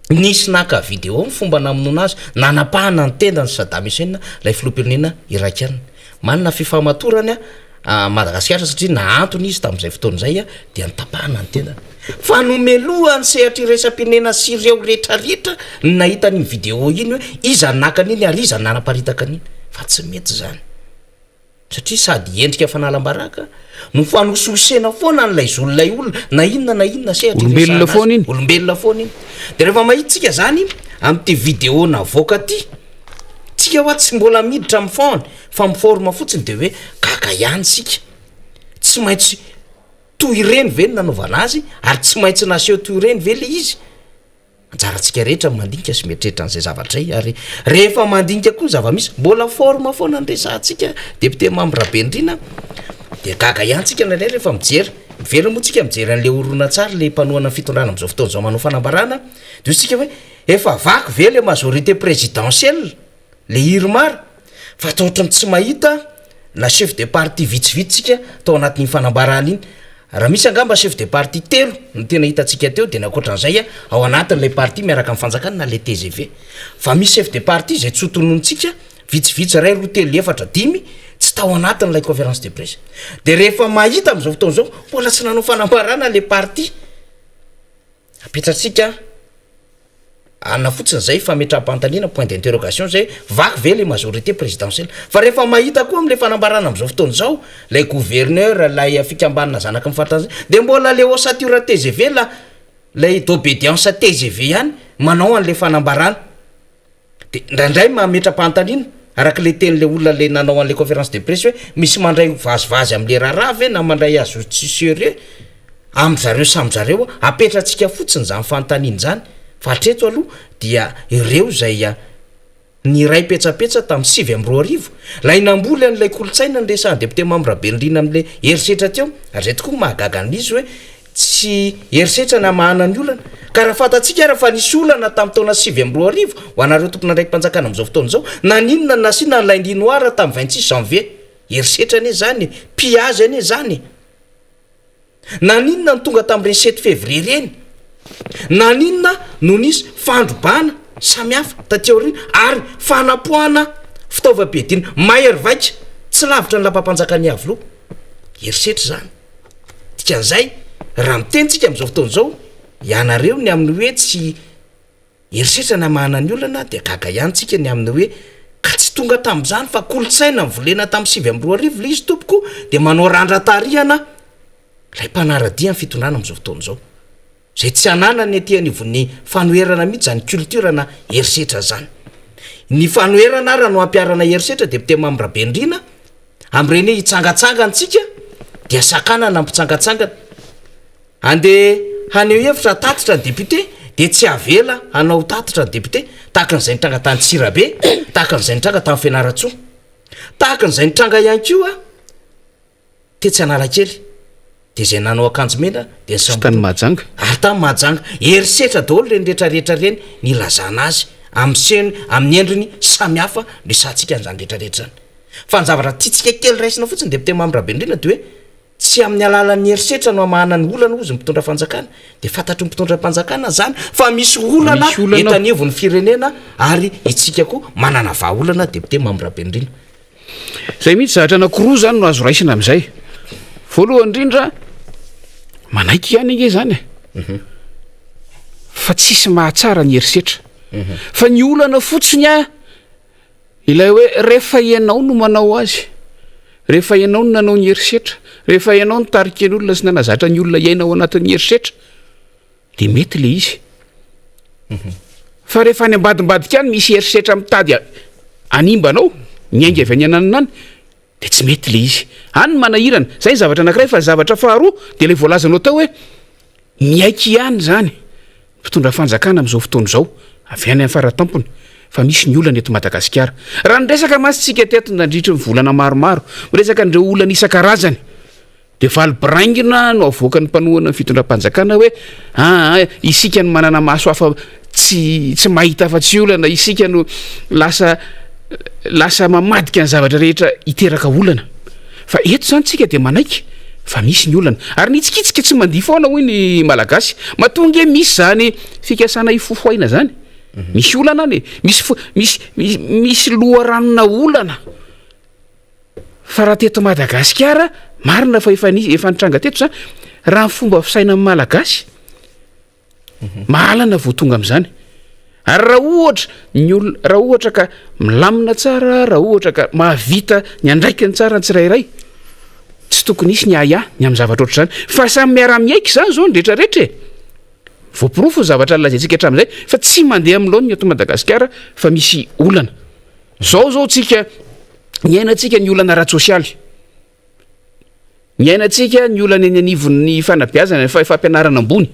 nisy naka vidéo fomba namonoana azy nanapahana ny tendany Saddam Hussein lay filoham-pirenena irakiana manana fifamatorany Madagasikara satria naantony izy tamin'izay fotoana zay dia nitapahana ny tendany fa nomelohany sehatra iraisam-pirenena sy ireo rehetrarehetra nahita ny vidéo iny hoe iza nakany iny ary iza nanaparitaka an'iny fa tsy mety zany satria sady endrika fanalam-baraka no fanososena foana n'lay zolonay olona na inona sehatra olombelona foana iny olombelona foana iny de rehefa mahitsika zany am'ty vidéo navoaka ty tsika hoa tsy mbola miditra amin'ny fony fa miforma fotsiny de hoe kaka ihany sika tsy maintsy toy ireny ve ny nanaovana azy ary tsy maintsy naseho toy ireny ve le izy anjarantsika rehetra mandinika sy mieritreritra an'izay zavatra y ary rehefa mandinika koa zava-misy mbola forma foana ny resantsika député Mamy Rabendrina de kaka ihany tsika nare rehefa mijery very moa tsika mijery an'le orona tsara le mpanohana fitondrana am'izao fotoana zao manao fanambarana de tsika hoe efa vaky ve le majorité présidentielle le hiromara fa atao ohatrany tsy mahita na chef de parti vitsivitsitsika tao anatin'ny fanambarana iny raha misy angamba chef de parti telo ny tena hitatsika teo de nakoatran'izay ao anatin'lay parti miaraka amin'ny fanjakana na le TGV fa misy chef de parti zay tsy hotonontsika vitsivitsy ray roa telo efatra dimy tsy tao anatin'lay conférence de presse de rehefa mahita am'izao fotoana zao mbola tsy nanao fanambarana le parti apetratsika ana fotsiny zay fa metra-pantaniana point d'interrogation zay vaky ve le majorité présidentielle fa rehefa mahita koa am'le fanambarana am'izao fotoana zao lay gouverneur lay fikambanana zanaka mifaritana de mbola le ossature TGV lay d'obédience TGV ihany manao an'le fanambarana de ndraindray mametra-pantaniana araka le tenyle olona le nanao an'le conférence de presse hoe misy mandray vazivazy am'le raharaha ve na mandray azo tsy sérieux am'zareo samyzareo apetratsika fotsiny zany fantaniana zany fa hatreto aloha dia ireo zay ny ray petsapetsa tamin'ny 7 lay namboly an'lay kolotsaina ny resan'ny député Mamy Rabendrina am'le herisetra teo ary zay tokoa mahagaga n'izy hoe tsy herisetra na mahana ny olana ka raha fatatsika raha fa nisy olana tamin'ny taona 7 ho anareo tompona ndraiky mpanjakana am'izao fotoana zao na ninona nasina ny lundi noir tamin'ny 26 janvier herisetra ane zany piage ane zany na ninona ny tonga tamin'ireny 7 février reny na ninona no nisy fandrobana samihafa tateorina ary fanapoana fitaovam-piadina mahery vaika tsy lavitra ny lapam-panjakany avy loha herisetra zany dikan'izay raha mitentsika am'izao fotoana zao ianareo ny amin'ny hoe tsy herisetra na mahana ny olana de gaga ihanytsika ny amin'ny hoe ka tsy tonga tam'izany fa kolotsaina mivolena tamin'ny 7 le izy tompoko de manao randra-tarihana lay mpanaradia ny fitondrana am'izao fotoana zao zay tsy anana ny atyany von'ny fanoherana mihitsy zany culture na herisetra zany ny fanoerana raha no ampiarana herisetra de pitema am'rabendrina am'ireny hitsangatsangantsika dia sakanana ampitsangatsangana andeha haneo hevitra tatitra ny député de tsy avela hanao tatitra ny député tahaka n'izay nitranga tany Tsirabe tahaka n'izay nitranga tamin'ny Fianaratsoa tahaka n'izay nitranga ihany koa tetsy Analakely de zay nanao akanjo mena de tany Mahajanga ary tany Mahajanga herisetra daholo reny rehetrarehetra reny ny lazana azy amin'ny endriny samihafa ny satsika n'izany rehetrarehetra zany fa ny zavatra tiatsika kely raisina fotsiny de pitema am'rabendrina de hoe tsy amin'ny alalan'ny herisetra no amahana ny olana ozy mpitondra fanjakana de fantatry mpitondra mpanjakana zany fa misy olana etanevon'ny firenena ary itsika koa manana vahaolana de pitema am'rabendrina zay mihitsy zahatra anakiroa zany no azo raisina am'izay voalohany indrindra manaiky ihany ige zany fa tsisy mahatsara ny herisetra fa ny olana fotsiny ilay hoe rehefa ianao no manao azy rehefa ianao no nanao ny herisetra rehefa ianao no tarika ny olona sy nanazatra ny olona iainao anatin'ny herisetra de mety le izy fa rehefa any ambadimbadika any misy herisetra mitady animbanao miainga avy any ananonany de tsy mety le izy any manahirana zay zavatra anakiray fa zavatra faharoa de le voalazanao tao hoe miaiky ihany zany mpitondra fanjakana am'izao fotoana zao avy any amin'ny faratampony fa misy ny olana eto Madagasikara raha nyresaka masitsika teto nandritry ny volana maromaro miresaka ndreo olana isan-karazany de valibaraingina no avoaka ny mpanohana ny fitondram-panjakana hoe isika no manana maso hafa tsy mahita afa-tsy olana isika no lasa mamadika ny zavatra rehetra hiteraka olana fa eto zany tsika de manaiky fa misy ny olana ary nitsikitsika tsy mandia foana hoy ny malagasy matonga misy zany fikasana ifofoaina zany misy olana any misy loharanona olana fa raha teto Madagasikara marina fa efa nitranga teto zany raha ny fomba fisaina amin'ny malagasy mahalana vao tonga am'izany ary raha ohatra ka milamina tsara raha ohatra ka mahavita ny andraiky ny tsara ny tsirairay tsy tokony isy ny aya ny amin'ny zavatra oatra zany fa samy miara-miaiky zany zao ny rehetrarehetra voapirofo ny zavatra lazaintsika hatramin'izay fa tsy mandeha am'laony ny eto Madagasikara fa misy olana zao tsika ny ainantsika ny olana ara-tsosialy ny ainantsika ny olana eny anivon'ny fanabeazana fa fampianarana ambony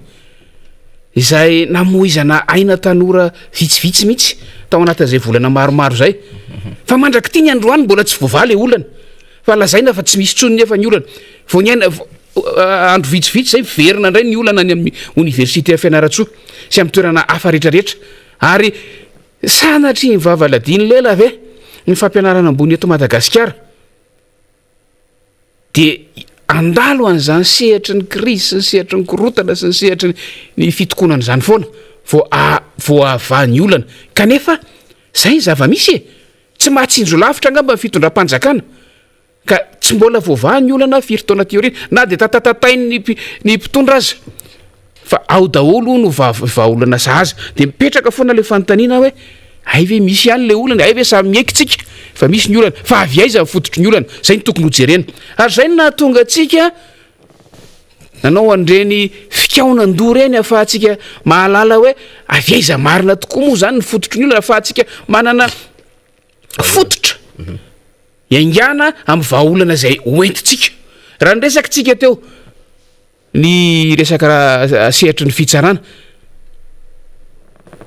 izay namoizana aina tanora vitsivitsy mihitsy tao anatin'izay volana maromaro zay fa mandraky ty ny androany mbola tsy voavaly olana fa lazaina fa tsy misy tsony nefa ny olana vo ny aina andro vitsivitsy zay verina indray ny olana any amin'ny université Fianaratsoa sy amin'ny toerana hafa rehetrarehetra ary sanatry ny vavaladiny lela ve ny fampianarana ambony eto Madagasikara de andalo an'izany sehatry ny crise sy ny sehatry ny korotana sy ny sehatry ny fitokonana zany foana vo avany olana kanefa zay ny zava-misy tsy mahatsinjo lavitra angamba ny fitondram-panjakana ka tsy mbola voavahany olana firy-taona teorina na de tatatatainy ny mpitondra aza fa ao daholo no vaolana sahaza de mipetraka foana le fanontaniana hoe ay ve misy ihany le olana ay ve samy miaikitsika fa misy ny olana fa avy aiza mifototry ny olana zay ny tokony hojerena ary zay nahatonga atsika nanao andreny fikaonan-doha reny afahantsika mahalala hoe avy aiza marina tokoa moa zany ny fototry ny olana afahantsika manana fototra iaingana amin'ny vahaolana zay hoentitsika raha nyresaka tsika teo ny resaka sehatry ny fitsarana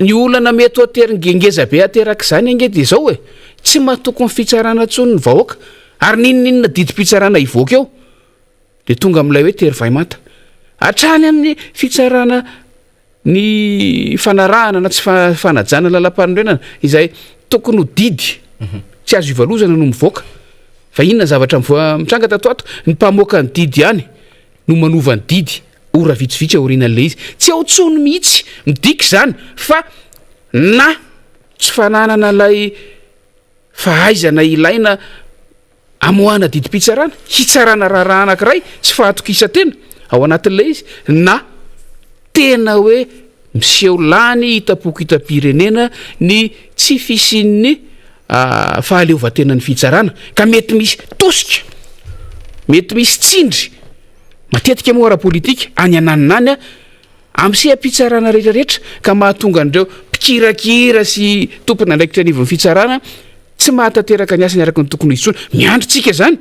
ny olana mety ateringengeza be ateraka zany ange de zao hoe tsy mahatoko ny fitsarana tsony ny vahoaka ary nininina didim-pitsarana ivoaka eo de tonga am'ilay hoe tery vaimanta hatrany amin'ny fitsarana ny fanarahana na tsy fanajana lalam-panorenana izay tokony ho didy tsy azo ivalozana no mivoaka fa inona zavatra mitranga tatoato ny mpamoaka ny didy ihany no manova ny didy ora vitsivitsy aorinan'le izy tsy ao tsony mihitsy midiky zany fa na tsy fananana lay fahaizana ilaina amoahana didim-pitsarana hitsarana raharaha anankiray tsy fahatokisa-tena ao anatin'le izy na tena hoe miseho lany hitapoko hitam-pirenena ny tsy fisian'ny fahaleovan-tena ny fitsarana ka mety misy tosika mety misy tsindry matetika moa ara-politika any ananinany am'seham-pitsarana rehetrarehetra ka mahatonga andreo fikirakira sy tompony andraikitra anivon'ny fitsarana tsy mahatateraka ny asany araka ny tokony hisy tsony miandrotsika zany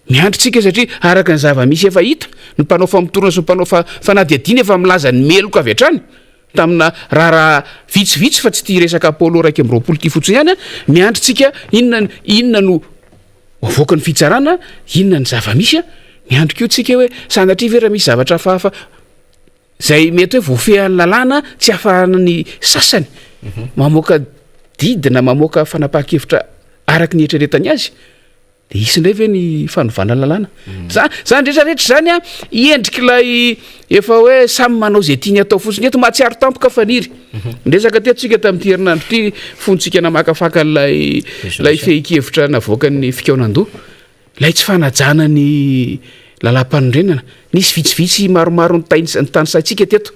miandrotsika satria araka ny zava-misy efa hita ny mpanao famotorona sy mpanao fanadiadiana efa milaza ny meloka avy hatrany tamina raha vitsivitsy fa tsy tia resaka apolo raiky am'roapolo ty fotsiny ihany a miandrotsika inona no avoaka ny fitsarana inona ny zava-misy a miandro keo tsika hoe sanatria ve raha misy zavatra hafahafa zay mety hoe voafehan'ny lalàna tsy hafahana ny sasany mamoaka didina mamoaka fanapaha-kevitra araky ny etreretany azy de isindray ve ny fanovana lalàna zany rehetrarehetra zany a iendrik'ilay efa hoe samy manao zay tiany atao fotsiny eto mahatsiaro tampoka faniry ndresaka teatsika tamin'ity herinandro ty fontsika namakafaka lay fehikevitra navoakan'ny fikaonan-doha lay tsy fanajana ny lalam-panondrenana nisy vitsivitsy maromaro ny tany saitsika teto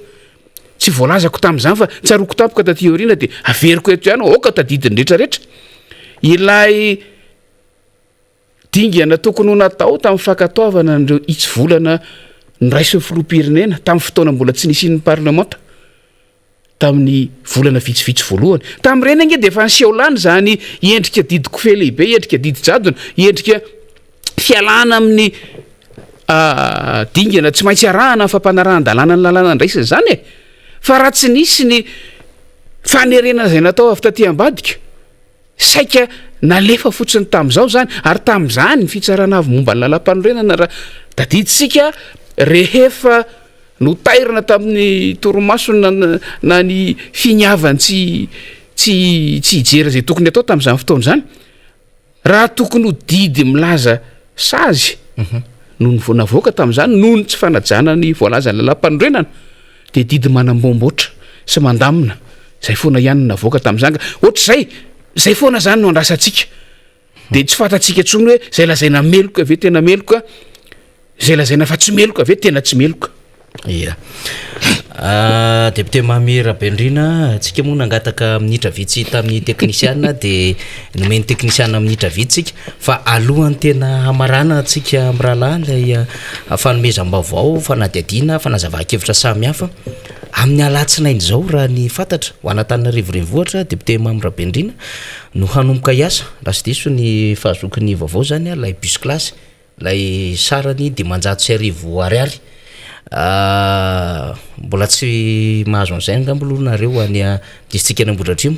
tsy voalazako tam'izany fa tsaroko tampoka taty oriana de averiko eto ihany oka tadidiny rehetrarehetra ilay dingana tokony ho natao tamin'ny fankatoavana nreo itsy volana ny raisin'ny filoam-pirenena tamin'ny fotoana mbola tsy nisian'ny parlemanta tamin'ny volana vitsivitsy voalohany tamin'ireny ange de efa nyseolany zany endrika didiko fe lehibe endrika didy jadona endrika fialana amin'ny dingana tsy maintsy arahana ny fampanarahan-dalàna ny lalàna ndraisany zany e fa raha tsy nisy ny fanerenana zay natao avy taty ambadika saika nalefa fotsiny tam'izao zany ary tam'izany ny fitsarana avy momba ny lalam-panorenana raha dadiditsika rehefa no tairana tamin'ny toromaso na ny finiavany tsy hijery zay tokony atao tam'izany fotoana zany raha tokony ho didy milaza sazy noho ny vonavoaka tam'izany noho ny tsy fanajana ny voalaza ny lalam-panorenana de didy manambomboatra sy mandamina zay foana ihany navoaka tam'izany ohatr'zay zay foana zany no andrasantsika de tsy fatatsika ntsony hoe zay lazaina meloka ave tena meloka zay lazaina fa tsy meloka ave tena tsy meloka ia député Mamy Rabendrina atsika moa nangataka minitra vitsy tamin'ny teknisiana de nomeny teknisiana minitra vitsika fa alohany tena hamarana atsika amin'ny rahalahy lay fanomezam-baovao fanadiadiana fanazava-kevitra samy hafa amin'ny alatsinainy zao raha ny fantatra ho anatananarivo renivohitra député Mamy Rabendrina no hanomboka hiasa raha sy diso ny fahazokin'ny vaovao zany a lay bus classe lay sarany 500,000 mbola tsy mahazo an'izay angamboloanareo any distrika Nambohidratrimo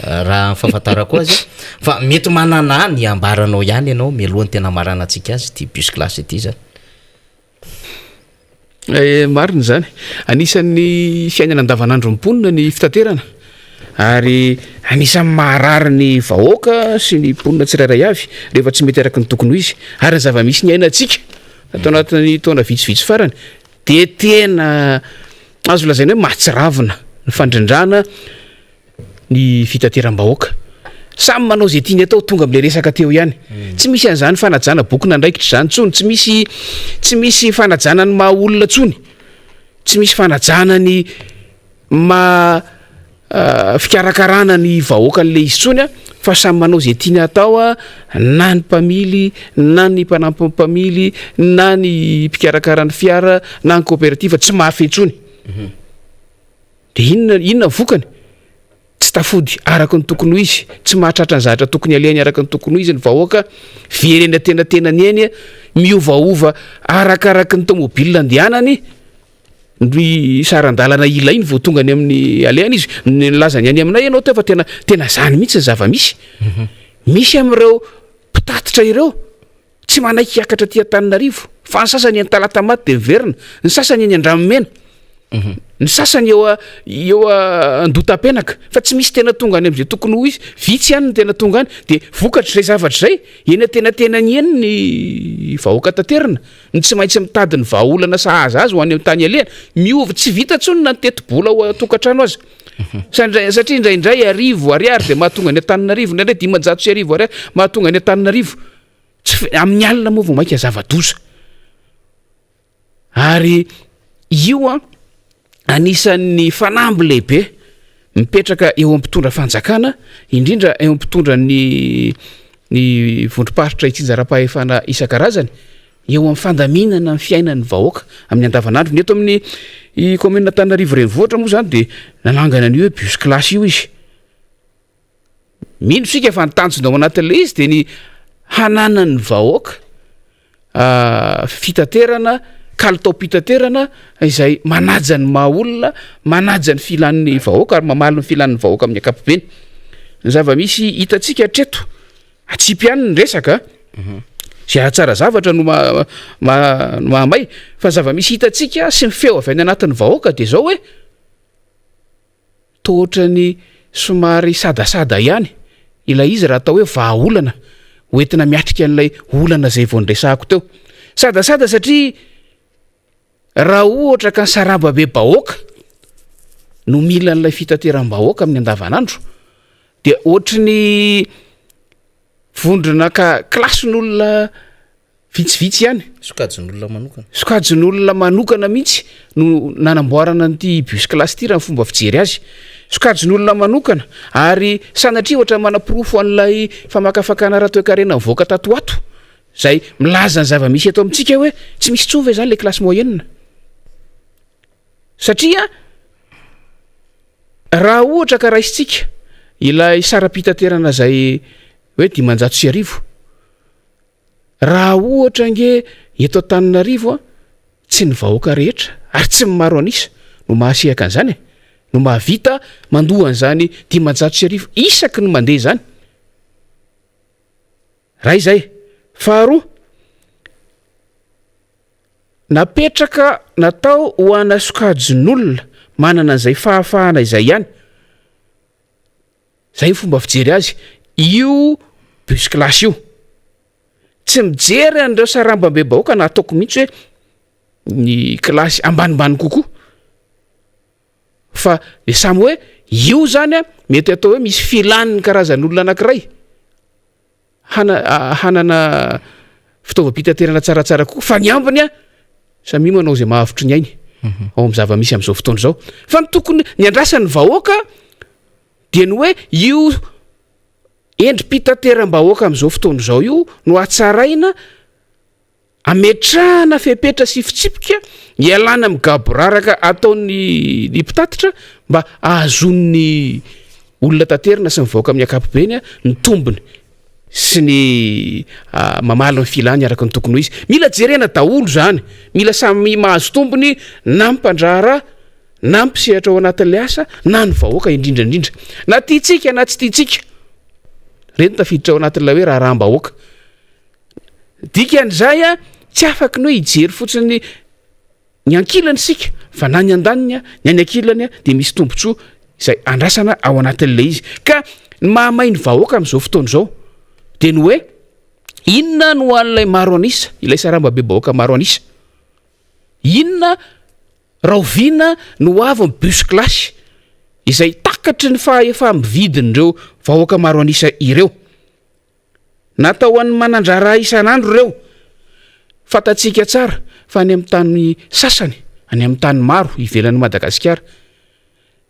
raha fahafantarako azy fa mety manana ny ambaranao ihany ianao mialohany tena marana atsika azy ty bus classe ity zany marina zany anisan'ny fiainana andavanandro mponina ny fitaterana ary anisan'ny maharary ny vahoaka sy ny mponina tsirairay avy rehefa tsy mety araka ny tokony ho izy ary ny zava-misy ny ainatsika atao anatin'ny taona vitsivitsy farany de tena azo lazaina hoe mahatsiravina ny fandrindrana ny fitateram-bahoaka samy manao zay tiany atao tonga am'le resaka teo ihany tsy misy an'izany fanajana boky nandraikitra zany tsony tsy misy fanajana ny maha olona tsony tsy misy fanajana ny fikarakarana ny vahoaka n'le izy tsony a fa samy manao zay tiany atao a na ny mpamily na ny mpanampy mpamily na ny mpikarakarany fiara na ny coopérative tsy mahafetsony de inona vokany tsy tafody araka ny tokony ho izy tsy mahatratra ny zavatra tokony alehany araka ny tokony ho izy ny vahoaka verena tenatenany eny miovaova arakaraka ny tomobile andehanany ny sarandalana ila iny vao tonga any amin'ny alehany izy nylazany any aminay ianao tefa tena zany mihitsy ny zava-misy misy am'ireo mpitatitra ireo tsy manaiky hiakatra ty Antananarivo fa ny sasany any Talatamaty de miverina ny sasany any Andramomena ny sasany eo Andotapenaka fa tsy misy tena tonga any am'izay tokony ho izy vitsy ihany ny tena tonga any de vokatra zay zavatra zay eny tena ny eny ny vahoaka tanterana ny tsy maintsy mitady ny vahaolana sahaza azy ho any amin'ny tany alehany miova tsy vita tsony na ny teti-bola ho tokantrano azy satria indraindray ariary de mahatonga ny Antananarivo ndraindray 500,000 mahatonga ny Antananarivo amin'ny alina moa vao mainka zava-doza ary io anisan'ny fanamby lehibe mipetraka eo ampitondra fanjakana indrindra eo ampitondra ny vondrom-paritra itsinjara-pahefana isan-karazany eo amin'ny fandaminana ny fiainan'ny vahoaka amin'ny andavanandro ny eto amin'ny commune Tananarivo renivohitra moa zany de nanangana an'io hoe bus classe io izy mino sika fa nitanjona ao anatin'le izy de ny hananan'ny vahoaka fitaterana kalitao-pitaterana izay manaja ny mahaolona manaja ny filan'ny vahoaka ary mamaly ny filan'ny vahoaka amin'ny ankapobeny ny zava-misy hitantsika treto atsipy ihany ny resaka zay ahatsara zavatra no mahamay fa zava-misy hitantsika sy ny feo avy any anatin'ny vahoaka de zao hoe tohatra ny somary sadasada ihany ilay izy raha atao hoe vahaolana hoentina miatrika an'ilay olana zay vao nresahako teo sadasada satria raha ohatra ka ny saraba be bahoaka no mila n'ilay fitateram-bahoaka amin'ny andavanandro de ohatrany vondrona ka klasin'olona vitsivitsy ihany sokajin'olona manokana mihitsy no nanamboarana n'ity bus classe ty raha ny fomba fijery azy sokajin'olona manokana ary sanatria ohatra manapirofo an'ilay famakafakana raha toe-karena mivoaka tatoato zay milaza ny zava-misy eto amintsika hoe tsy misy tsova zany le classe moyenne satria raha ohatra ka raisitsika ilay sara-pitaterana zay hoe 500 raha ohatra nge eto Tananarivo tsy ny vahoaka rehetra ary tsy maro anisa no mahasiaka an'izany no mahavita mandohan'izany 500 isaky ny mandeha zany raha izay faharoa napetraka natao ho ana sokajin'olona manana an'izay fahafahana izay ihany zay fomba fijery azy io bus classe io tsy mijery an'ireo sarambambe bahoaka na ataoko mihitsy hoe ny klasy ambanimbany kokoa fa de samy hoe io zany a mety atao hoe misy filan'ny karazan'olona anankiray hanana fitaovam-pitaterana tsaratsara kokoa fa ny ambiny a samy manao zay mahavitry ny ainy ao amin'ny zava-misy amin'izao fotoana izao fa ny tokony ny andrasan'ny vahoaka de ny hoe io endrim-pitateram-bahoaka amin'izao fotoana izao io no atsaraina ametrahana fepetra sy fitsipika ialana amin'ny gaboraraka ataon'ny mpitatitra mba ahazon'ny olona tanterina sy ny vahoaka amin'ny ankapobeny ny tombony sy ny mamaly ny filany araka ny tokony ho izy mila jerena daholo zany mila samy mahazo tombony na mpandrara na mpisehatra ao anatin'le asa na ny vahoaka indrindrandrindra na tiatsika na tsy tiatsika reny tafiditra ao anatin'la hoe raha raham-bahoaka dikan'izay a tsy afaky ny hoe hijery fotsiny ny ankilany sika fa na ny andaniny ny any ankilany de misy tombontsoa izay andrasana ao anatin'le izy ka ny mahamay ny vahoaka amin'izao fotoana izao de ny hoe inona no an'ilay maro anisa ilay sarambabe bahoaka maro anisa inona rahoviana no avy ny bus classe izay takatry ny fahaefa mividin'ireo vahoaka maro anisa ireo natao an'ny manandrara isan'andro ireo fatatsika tsara fa any amin'ny tany sasany any amin'ny tany maro ivelan'ny Madagasikara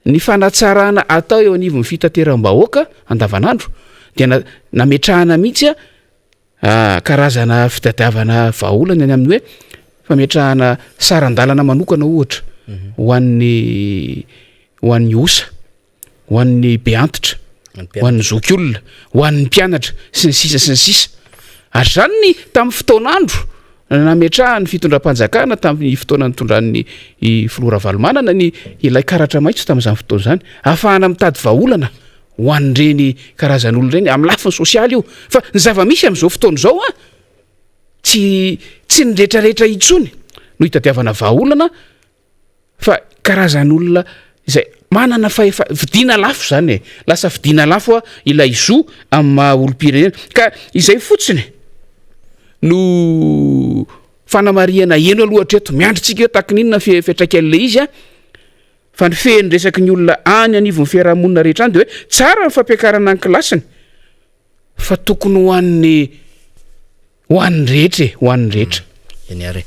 ny fanatsarana atao eo anivon'ny fitateram-bahoaka andavanandro dia nametrahana mihitsy karazana fitadiavana vahaolana any amin'ny hoe fametrahana saran-dalana manokana ohatra ho an'ny osa ho an'ny beantitra ho an'ny zokiolona ho an'ny mpianatra sy ny sisa sy ny sisa ary zany ny tamin'ny fotoanandro nametrahany fitondram-panjakana tamin'ny fotoana nitondran'ny filora valomanana ny ilay karatra maitso tamin'izany fotoana zany ahafahana mitady vahaolana ho an'ireny karazan'olona ireny amin'ny lafiny sosialy io fa ny zava-misy amin'izao fotoana izao a tsy ny rehetrarehetra itsony no hitadiavana vahaolana fa karazan'olona izay manana vidina lafo zany lasa vidina lafo a ilay zo amin'ny maha olom-pirenena ka izay fotsiny no fanamariana eno alohatra eto miandritsika eo takin'inona fiatraik'an'le izy a fa ny fehny resaky ny olona any anivon'ny fiarahamonina rehetra any de hoe tsara ny fampiakarana ny klasiny fa tokony ho an'ny rehetra eny ary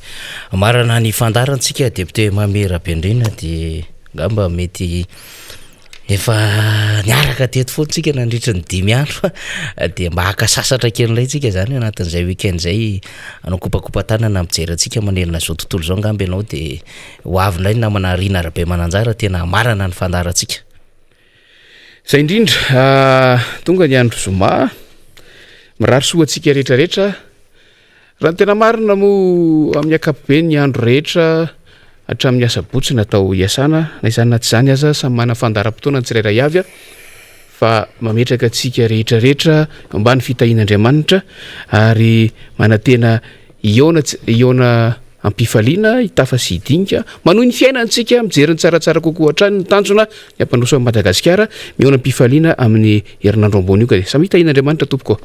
marana ny fandarantsika depute Mamera Bendrena de ngamba mety efa niaraka teto fotsika nandritra ny 5 andro fa dia mba hakasasatra kelylay tsika zany anatin'izay weekend zay anao kopakopa tanana mijery antsika manelina zao tontolo zao ngamby ianao dia hoavindray namana Rina Rabe Mananjara tena marana ny fandarantsika. Zay indrindra tonga ny andro zoma mirary soa antsika rehetrarehetra raha tena marina moa amin'ny akapobe ny andro rehetra hatramin'ny asabotsy natao iasana na izany na tsy zany aza samy mana fandaram-potoana ny tsirairay avy fa mametraka antsika rehetrarehetra ambany fitahian'Andriamanitra ary manatena iona ampifaliana hitafa sy hidinika manohy ny fiainantsika mijery ny tsaratsara kokoa hatrany ny tanjona ny ampandroso amin'ny Madagasikara miona ampifaliana amin'ny herinandro ambony io ka samy hitahian'Andriamanitra tompoko.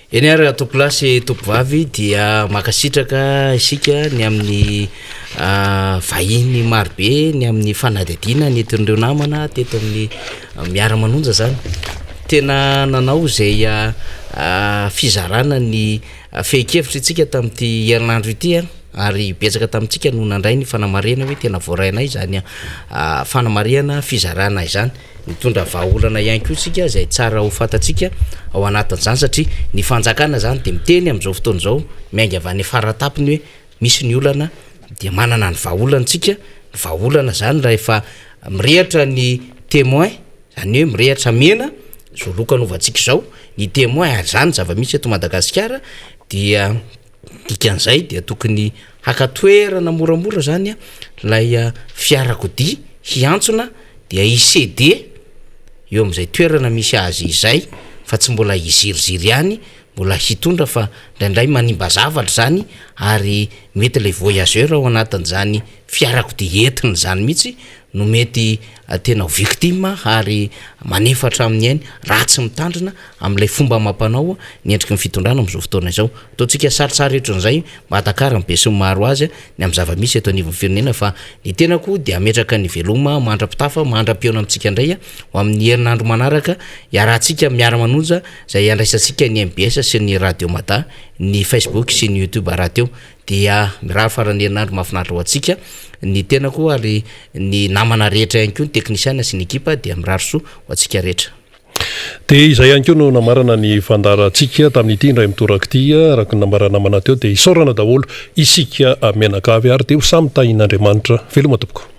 Eny ary topolasy topovavy dia makasitraka isika ny amin'ny vahiny marobe ny amin'ny fanadidina ny etin'ireo namana teto amin'ny miara-manonja zany tena nanao zay fizarana ny fehi-kevitra itsika tamin'ity herinandro ity ary betsaka tamintsika no nandray ny fanamarihana hoe tena voarainay zany fanamariana fizarana izany mitondra vahaolana ihany koa sika zay tsara ho fatatsika ao anatin'izany satria ny fanjakana zany dia miteny amin'izao fotoana izao miainga avy any faratapiny hoe misy ny olana dia manana ny vahaolantsika ny vahaolana zany raha efa mirehatra ny témoin zany hoe mirehatra mena zao lokanovantsika izao ny témoin ary zany zava-misy eto Madagasikara dia dikan'izay dia tokony hakatoerana moramora zany lay fiarakodia hiantsona dia ICD eo amin'izay toerana misy azy izay fa tsy mbola iziriziry ihany mbola hitondra fa indraindray manimba zavatra zany ary mety ilay voyageur ao anatin'izany fiarakodia entiny zany mihitsy no mety tena ho victime ary manefatra amin'ny ainy ratsy mitandrina amin'ilay fomba mampanao ny endriky ny fitondrana amin'izao fotoana izao ataontsika saritsara ohatran'izay mba hatakara be sy maro azy ny amin'ny zava-misy eto anivon'ny firenena fa ny tena koa dia ametraka ny veloma mandra-pitafa mandra-piona amintsika indray ho amin'ny herinandro manaraka iarahantsika miara-manonja zay andraisantsika ny MBS sy ny Radio Mata ny Facebook sy ny YouTube radio dia mirary farany herinandro mahafinaritra ho antsika ny tena koa ary ny namana rehetra ihany koa ny teknisiana sy ny ekipa dia mirary soa ho antsika rehetra. Dia izay ihany koa no namarana ny fandarantsika tamin'ity indray mitoraka ity araka ny namarana namana teo dia isaorana daholo isika menaka avy ary dia ho samy tahin'Andriamanitra veloma tompoko.